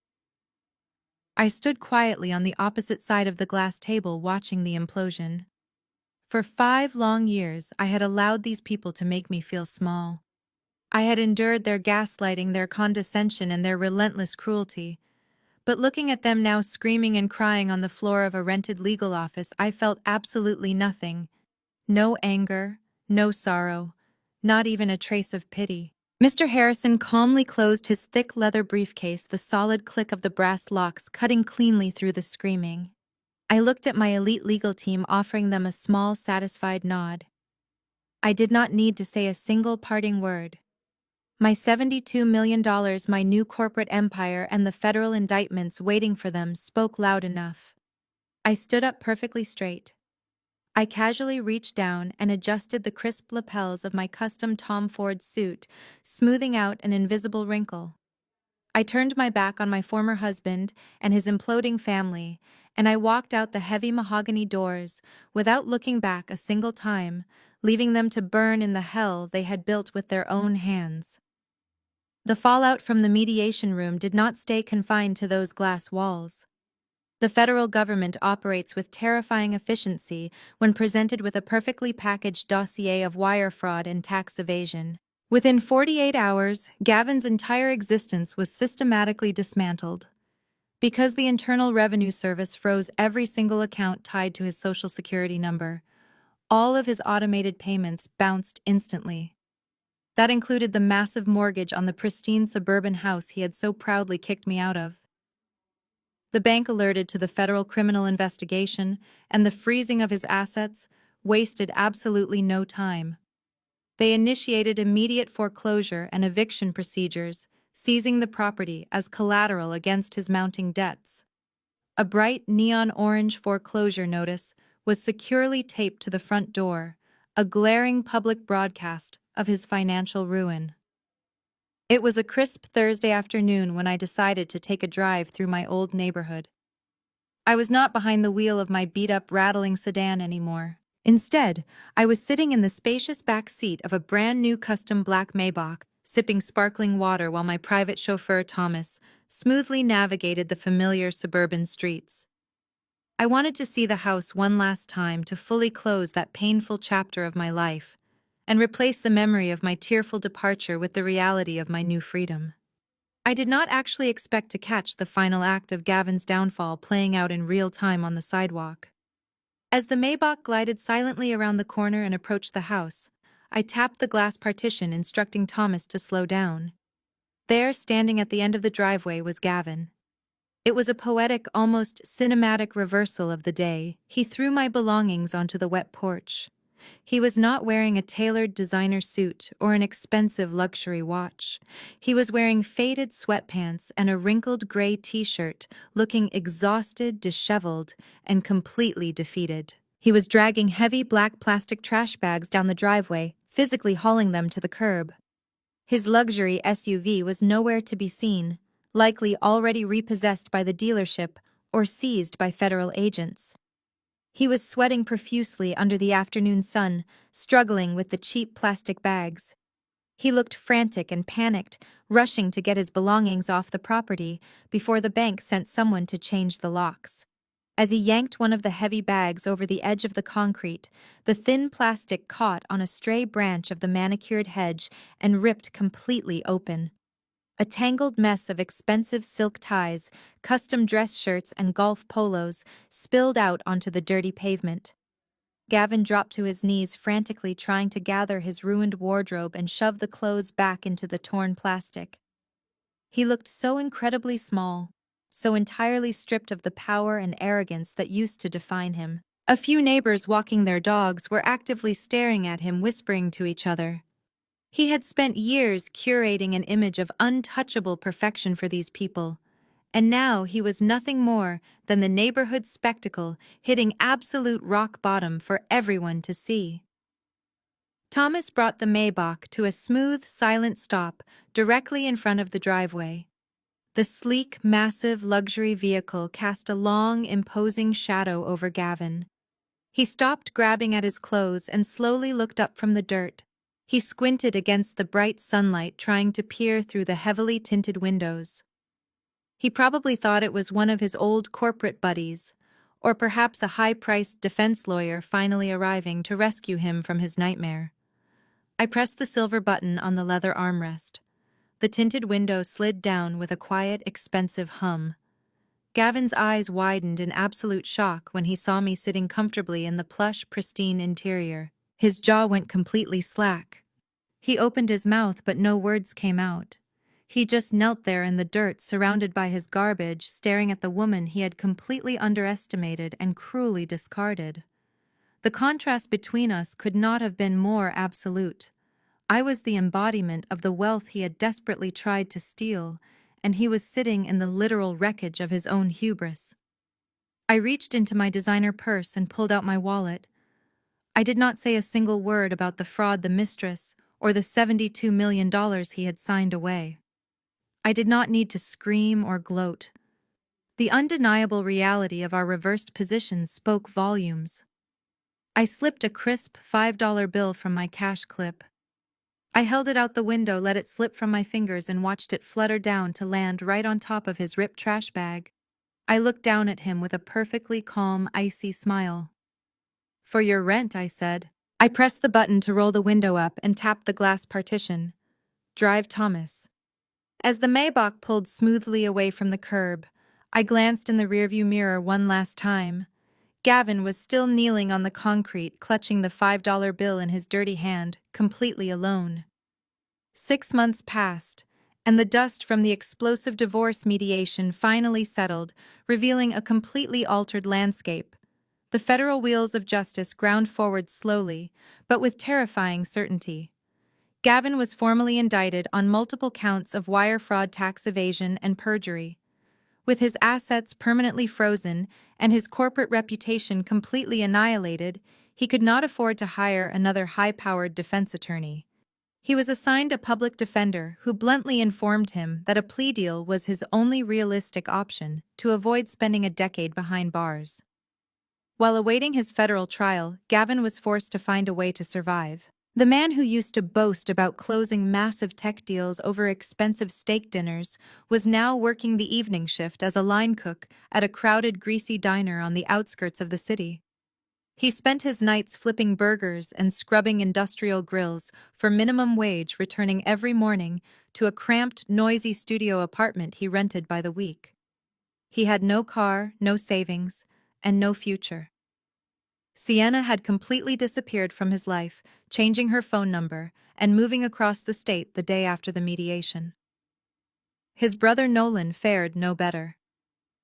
[SPEAKER 1] I stood quietly on the opposite side of the glass table, watching the implosion. For 5 long years, I had allowed these people to make me feel small. I had endured their gaslighting, their condescension, and their relentless cruelty. But looking at them now screaming and crying on the floor of a rented legal office, I felt absolutely nothing. No anger, no sorrow, not even a trace of pity. Mr. Harrison calmly closed his thick leather briefcase, the solid click of the brass locks cutting cleanly through the screaming. I looked at my elite legal team, offering them a small, satisfied nod. I did not need to say a single parting word. My $72 million, my new corporate empire, and the federal indictments waiting for them spoke loud enough. I stood up perfectly straight. I casually reached down and adjusted the crisp lapels of my custom Tom Ford suit, smoothing out an invisible wrinkle. I turned my back on my former husband and his imploding family, and I walked out the heavy mahogany doors without looking back a single time, leaving them to burn in the hell they had built with their own hands. The fallout from the mediation room did not stay confined to those glass walls. The federal government operates with terrifying efficiency when presented with a perfectly packaged dossier of wire fraud and tax evasion. Within 48 hours, Gavin's entire existence was systematically dismantled. Because the Internal Revenue Service froze every single account tied to his Social Security number, all of his automated payments bounced instantly. That included the massive mortgage on the pristine suburban house he had so proudly kicked me out of. The bank, alerted to the federal criminal investigation and the freezing of his assets, wasted absolutely no time. They initiated immediate foreclosure and eviction procedures, seizing the property as collateral against his mounting debts. A bright neon orange foreclosure notice was securely taped to the front door, a glaring public broadcast of his financial ruin. It was a crisp Thursday afternoon when I decided to take a drive through my old neighborhood. I was not behind the wheel of my beat-up, rattling sedan anymore. Instead, I was sitting in the spacious back seat of a brand-new custom black Maybach, sipping sparkling water while my private chauffeur, Thomas, smoothly navigated the familiar suburban streets. I wanted to see the house one last time to fully close that painful chapter of my life and replace the memory of my tearful departure with the reality of my new freedom. I did not actually expect to catch the final act of Gavin's downfall playing out in real time on the sidewalk. As the Maybach glided silently around the corner and approached the house, I tapped the glass partition, instructing Thomas to slow down. There, standing at the end of the driveway, was Gavin. It was a poetic, almost cinematic reversal of the day. He threw my belongings onto the wet porch. He was not wearing a tailored designer suit or an expensive luxury watch. He was wearing faded sweatpants and a wrinkled gray t-shirt, looking exhausted, disheveled, and completely defeated. He was dragging heavy black plastic trash bags down the driveway, physically hauling them to the curb. His luxury SUV was nowhere to be seen, likely already repossessed by the dealership or seized by federal agents. He was sweating profusely under the afternoon sun, struggling with the cheap plastic bags. He looked frantic and panicked, rushing to get his belongings off the property before the bank sent someone to change the locks. As he yanked one of the heavy bags over the edge of the concrete, the thin plastic caught on a stray branch of the manicured hedge and ripped completely open. A tangled mess of expensive silk ties, custom dress shirts, and golf polos spilled out onto the dirty pavement. Gavin dropped to his knees, frantically trying to gather his ruined wardrobe and shove the clothes back into the torn plastic. He looked so incredibly small, so entirely stripped of the power and arrogance that used to define him. A few neighbors walking their dogs were actively staring at him, whispering to each other. He had spent years curating an image of untouchable perfection for these people, and now he was nothing more than the neighborhood spectacle, hitting absolute rock bottom for everyone to see. Thomas brought the Maybach to a smooth, silent stop directly in front of the driveway. The sleek, massive luxury vehicle cast a long, imposing shadow over Gavin. He stopped, grabbing at his clothes, and slowly looked up from the dirt. He squinted against the bright sunlight, trying to peer through the heavily tinted windows. He probably thought it was one of his old corporate buddies, or perhaps a high-priced defense lawyer finally arriving to rescue him from his nightmare. I pressed the silver button on the leather armrest. The tinted window slid down with a quiet, expensive hum. Gavin's eyes widened in absolute shock when he saw me sitting comfortably in the plush, pristine interior. His jaw went completely slack. He opened his mouth, but no words came out. He just knelt there in the dirt, surrounded by his garbage, staring at the woman he had completely underestimated and cruelly discarded. The contrast between us could not have been more absolute. I was the embodiment of the wealth he had desperately tried to steal, and he was sitting in the literal wreckage of his own hubris. I reached into my designer purse and pulled out my wallet. I did not say a single word about the fraud, the mistress, or the $72 million he had signed away. I did not need to scream or gloat. The undeniable reality of our reversed positions spoke volumes. I slipped a crisp $5 bill from my cash clip. I held it out the window, let it slip from my fingers, and watched it flutter down to land right on top of his ripped trash bag. I looked down at him with a perfectly calm, icy smile. "For your rent," I said. I pressed the button to roll the window up and tapped the glass partition. "Drive, Thomas." As the Maybach pulled smoothly away from the curb, I glanced in the rearview mirror one last time. Gavin was still kneeling on the concrete, clutching the $5 bill in his dirty hand, completely alone. 6 months passed, and the dust from the explosive divorce mediation finally settled, revealing a completely altered landscape. The federal wheels of justice ground forward slowly, but with terrifying certainty. Gavin was formally indicted on multiple counts of wire fraud, tax evasion, and perjury. With his assets permanently frozen and his corporate reputation completely annihilated, he could not afford to hire another high-powered defense attorney. He was assigned a public defender who bluntly informed him that a plea deal was his only realistic option to avoid spending a decade behind bars. While awaiting his federal trial, Gavin was forced to find a way to survive. The man who used to boast about closing massive tech deals over expensive steak dinners was now working the evening shift as a line cook at a crowded, greasy diner on the outskirts of the city. He spent his nights flipping burgers and scrubbing industrial grills for minimum wage, returning every morning to a cramped, noisy studio apartment he rented by the week. He had no car, no savings, and no future. Sienna had completely disappeared from his life, changing her phone number and moving across the state the day after the mediation. His brother Nolan fared no better.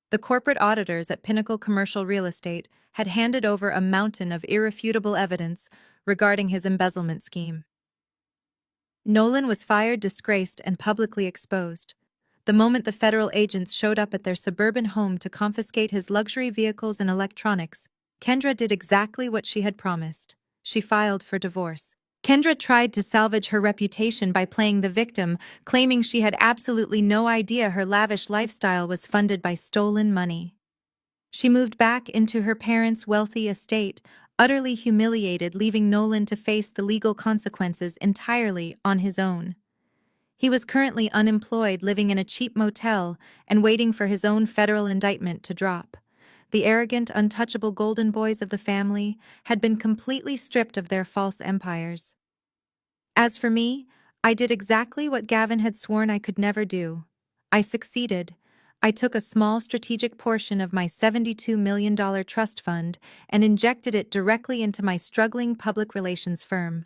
[SPEAKER 1] The corporate auditors at Pinnacle Commercial Real Estate had handed over a mountain of irrefutable evidence regarding his embezzlement scheme. Nolan was fired, disgraced, and publicly exposed. The moment the federal agents showed up at their suburban home to confiscate his luxury vehicles and electronics, Kendra did exactly what she had promised. She filed for divorce. Kendra tried to salvage her reputation by playing the victim, claiming she had absolutely no idea her lavish lifestyle was funded by stolen money. She moved back into her parents' wealthy estate, utterly humiliated, leaving Nolan to face the legal consequences entirely on his own. He was currently unemployed, living in a cheap motel, and waiting for his own federal indictment to drop. The arrogant, untouchable golden boys of the family had been completely stripped of their false empires. As for me, I did exactly what Gavin had sworn I could never do. I succeeded. I took a small strategic portion of my $72 million trust fund and injected it directly into my struggling public relations firm.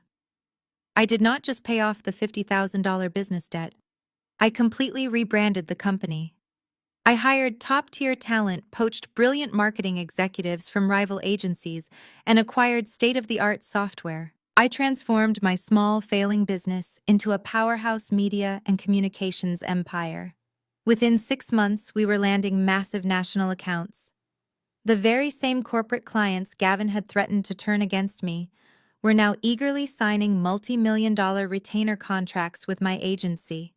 [SPEAKER 1] I did not just pay off the $50,000 business debt. I completely rebranded the company. I hired top-tier talent, poached brilliant marketing executives from rival agencies, and acquired state-of-the-art software. I transformed my small, failing business into a powerhouse media and communications empire. Within 6 months, we were landing massive national accounts. The very same corporate clients Gavin had threatened to turn against me were now eagerly signing multi-million-dollar retainer contracts with my agency.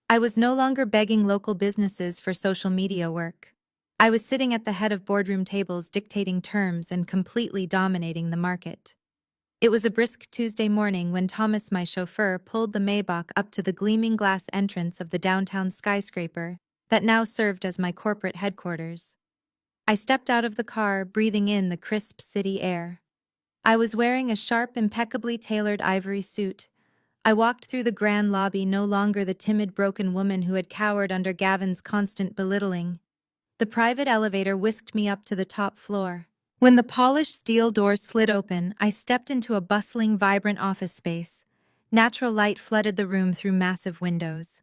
[SPEAKER 1] I was no longer begging local businesses for social media work. I was sitting at the head of boardroom tables dictating terms and completely dominating the market. It was a brisk Tuesday morning when Thomas, my chauffeur, pulled the Maybach up to the gleaming glass entrance of the downtown skyscraper that now served as my corporate headquarters. I stepped out of the car, breathing in the crisp city air. I was wearing a sharp, impeccably tailored ivory suit. I walked through the grand lobby, no longer the timid, broken woman who had cowered under Gavin's constant belittling. The private elevator whisked me up to the top floor. When the polished steel doors slid open, I stepped into a bustling, vibrant office space. Natural light flooded the room through massive windows.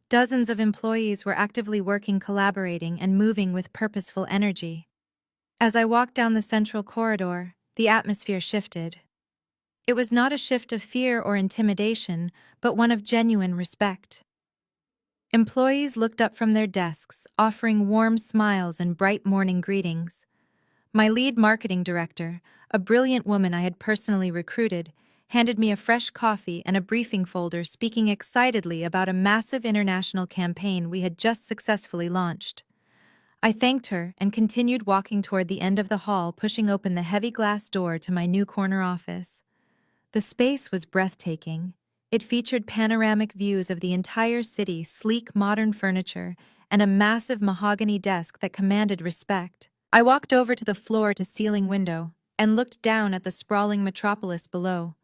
[SPEAKER 1] Dozens of employees were actively working, collaborating, and moving with purposeful energy. As I walked down the central corridor, the atmosphere shifted. It was not a shift of fear or intimidation, but one of genuine respect. Employees looked up from their desks, offering warm smiles and bright morning greetings. My lead marketing director, a brilliant woman I had personally recruited, handed me a fresh coffee and a briefing folder, speaking excitedly about a massive international campaign we had just successfully launched. I thanked her and continued walking toward the end of the hall, pushing open the heavy glass door to my new corner office. The space was breathtaking. It featured panoramic views of the entire city, sleek modern furniture, and a massive mahogany desk that commanded respect. I walked over to the floor-to-ceiling window and looked down at the sprawling metropolis below.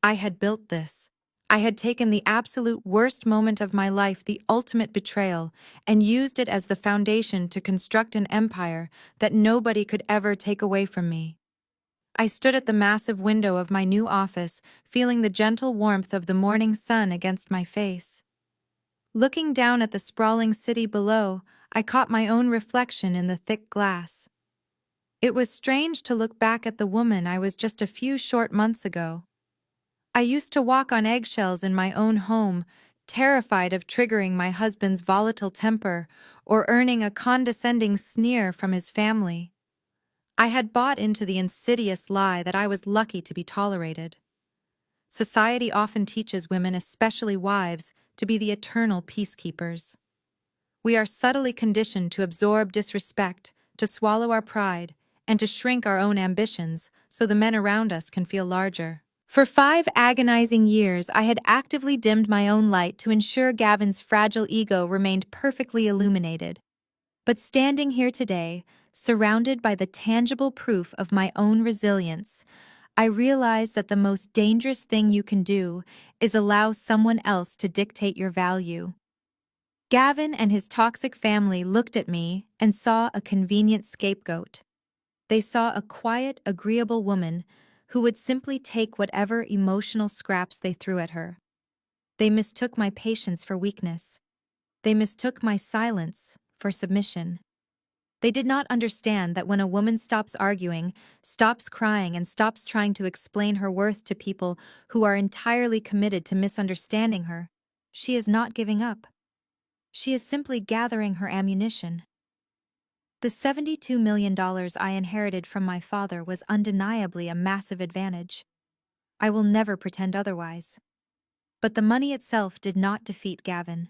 [SPEAKER 1] I had built this. I had taken the absolute worst moment of my life, the ultimate betrayal, and used it as the foundation to construct an empire that nobody could ever take away from me. I stood at the massive window of my new office, feeling the gentle warmth of the morning sun against my face. Looking down at the sprawling city below, I caught my own reflection in the thick glass. It was strange to look back at the woman I was just a few short months ago. I used to walk on eggshells in my own home, terrified of triggering my husband's volatile temper or earning a condescending sneer from his family. I had bought into the insidious lie that I was lucky to be tolerated. Society often teaches women, especially wives, to be the eternal peacekeepers. We are subtly conditioned to absorb disrespect, to swallow our pride, and to shrink our own ambitions so the men around us can feel larger. For 5 agonizing years, I had actively dimmed my own light to ensure Gavin's fragile ego remained perfectly illuminated. But standing here today, surrounded by the tangible proof of my own resilience, I realize that the most dangerous thing you can do is allow someone else to dictate your value. Gavin and his toxic family looked at me and saw a convenient scapegoat. They saw a quiet, agreeable woman who would simply take whatever emotional scraps they threw at her. They mistook my patience for weakness. They mistook my silence for submission. They did not understand that when a woman stops arguing, stops crying, and stops trying to explain her worth to people who are entirely committed to misunderstanding her, she is not giving up. She is simply gathering her ammunition. The $72 million I inherited from my father was undeniably a massive advantage. I will never pretend otherwise. But the money itself did not defeat Gavin.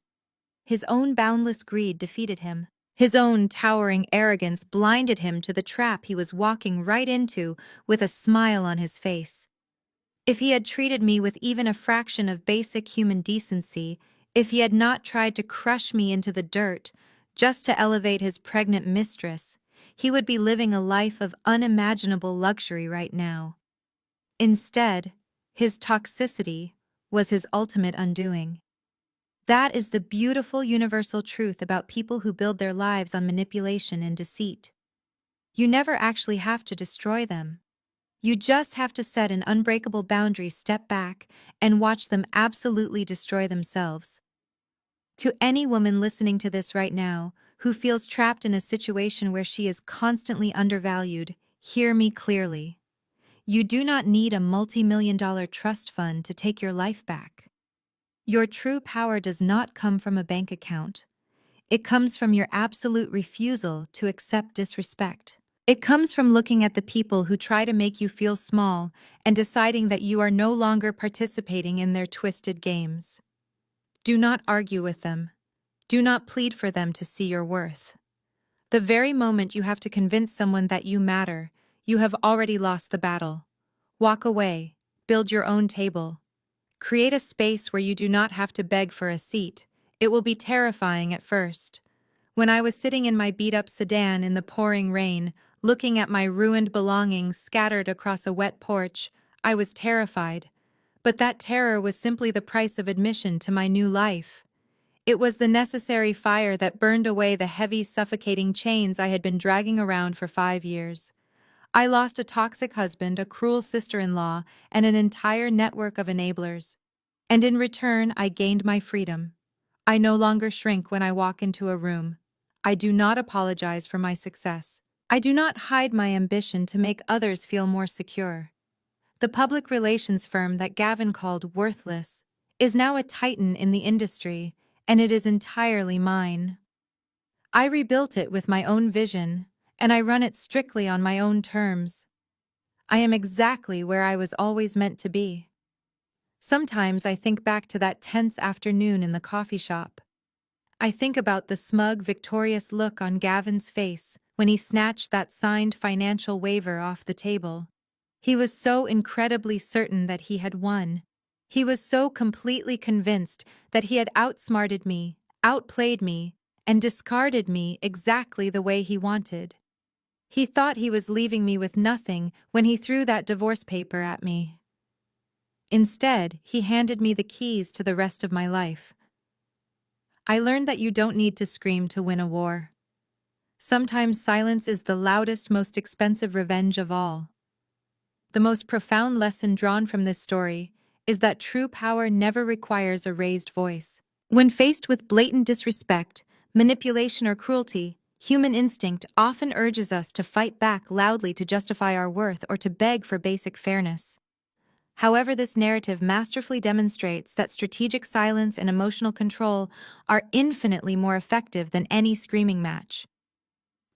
[SPEAKER 1] His own boundless greed defeated him. His own towering arrogance blinded him to the trap he was walking right into with a smile on his face. If he had treated me with even a fraction of basic human decency, if he had not tried to crush me into the dirt just to elevate his pregnant mistress, he would be living a life of unimaginable luxury right now. Instead, his toxicity was his ultimate undoing. That is the beautiful universal truth about people who build their lives on manipulation and deceit. You never actually have to destroy them. You just have to set an unbreakable boundary, step back, and watch them absolutely destroy themselves. To any woman listening to this right now, who feels trapped in a situation where she is constantly undervalued, hear me clearly. You do not need a multi-million-dollar trust fund to take your life back. Your true power does not come from a bank account. It comes from your absolute refusal to accept disrespect. It comes from looking at the people who try to make you feel small and deciding that you are no longer participating in their twisted games. Do not argue with them. Do not plead for them to see your worth. The very moment you have to convince someone that you matter, you have already lost the battle. Walk away. Build your own table. Create a space where you do not have to beg for a seat. It will be terrifying at first. When I was sitting in my beat-up sedan in the pouring rain, looking at my ruined belongings scattered across a wet porch, I was terrified. But that terror was simply the price of admission to my new life. It was the necessary fire that burned away the heavy, suffocating chains I had been dragging around for 5 years. I lost a toxic husband, a cruel sister-in-law, and an entire network of enablers. And in return, I gained my freedom. I no longer shrink when I walk into a room. I do not apologize for my success. I do not hide my ambition to make others feel more secure. The public relations firm that Gavin called worthless is now a titan in the industry, and it is entirely mine. I rebuilt it with my own vision, and I run it strictly on my own terms. I am exactly where I was always meant to be. Sometimes I think back to that tense afternoon in the coffee shop. I think about the smug, victorious look on Gavin's face when he snatched that signed financial waiver off the table. He was so incredibly certain that he had won. He was so completely convinced that he had outsmarted me, outplayed me, and discarded me exactly the way he wanted. He thought he was leaving me with nothing when he threw that divorce paper at me. Instead, he handed me the keys to the rest of my life. I learned that you don't need to scream to win a war. Sometimes silence is the loudest, most expensive revenge of all. The most profound lesson drawn from this story is that true power never requires a raised voice. When faced with blatant disrespect, manipulation, or cruelty, human instinct often urges us to fight back loudly to justify our worth or to beg for basic fairness. However, this narrative masterfully demonstrates that strategic silence and emotional control are infinitely more effective than any screaming match.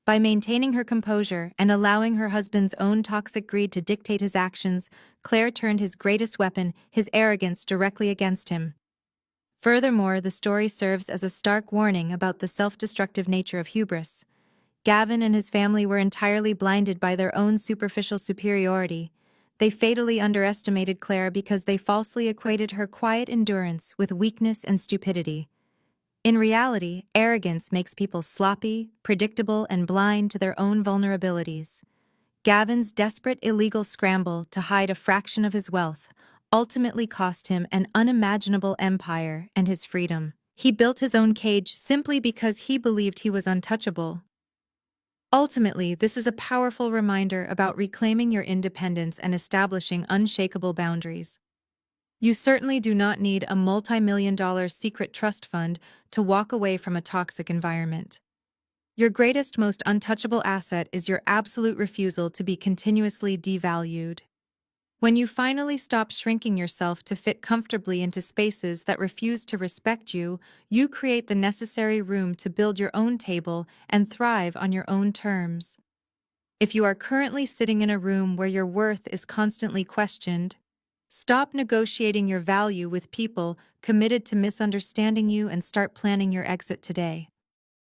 [SPEAKER 1] By maintaining her composure and allowing her husband's own toxic greed to dictate his actions, Claire turned his greatest weapon, his arrogance, directly against him. Furthermore, the story serves as a stark warning about the self-destructive nature of hubris. Gavin and his family were entirely blinded by their own superficial superiority. They fatally underestimated Claire because they falsely equated her quiet endurance with weakness and stupidity. In reality, arrogance makes people sloppy, predictable, and blind to their own vulnerabilities. Gavin's desperate illegal scramble to hide a fraction of his wealth ultimately cost him an unimaginable empire and his freedom. He built his own cage simply because he believed he was untouchable. Ultimately, this is a powerful reminder about reclaiming your independence and establishing unshakable boundaries. You certainly do not need a multi-million-dollar secret trust fund to walk away from a toxic environment. Your greatest, most untouchable asset is your absolute refusal to be continuously devalued. When you finally stop shrinking yourself to fit comfortably into spaces that refuse to respect you, you create the necessary room to build your own table and thrive on your own terms. If you are currently sitting in a room where your worth is constantly questioned, stop negotiating your value with people committed to misunderstanding you and start planning your exit today.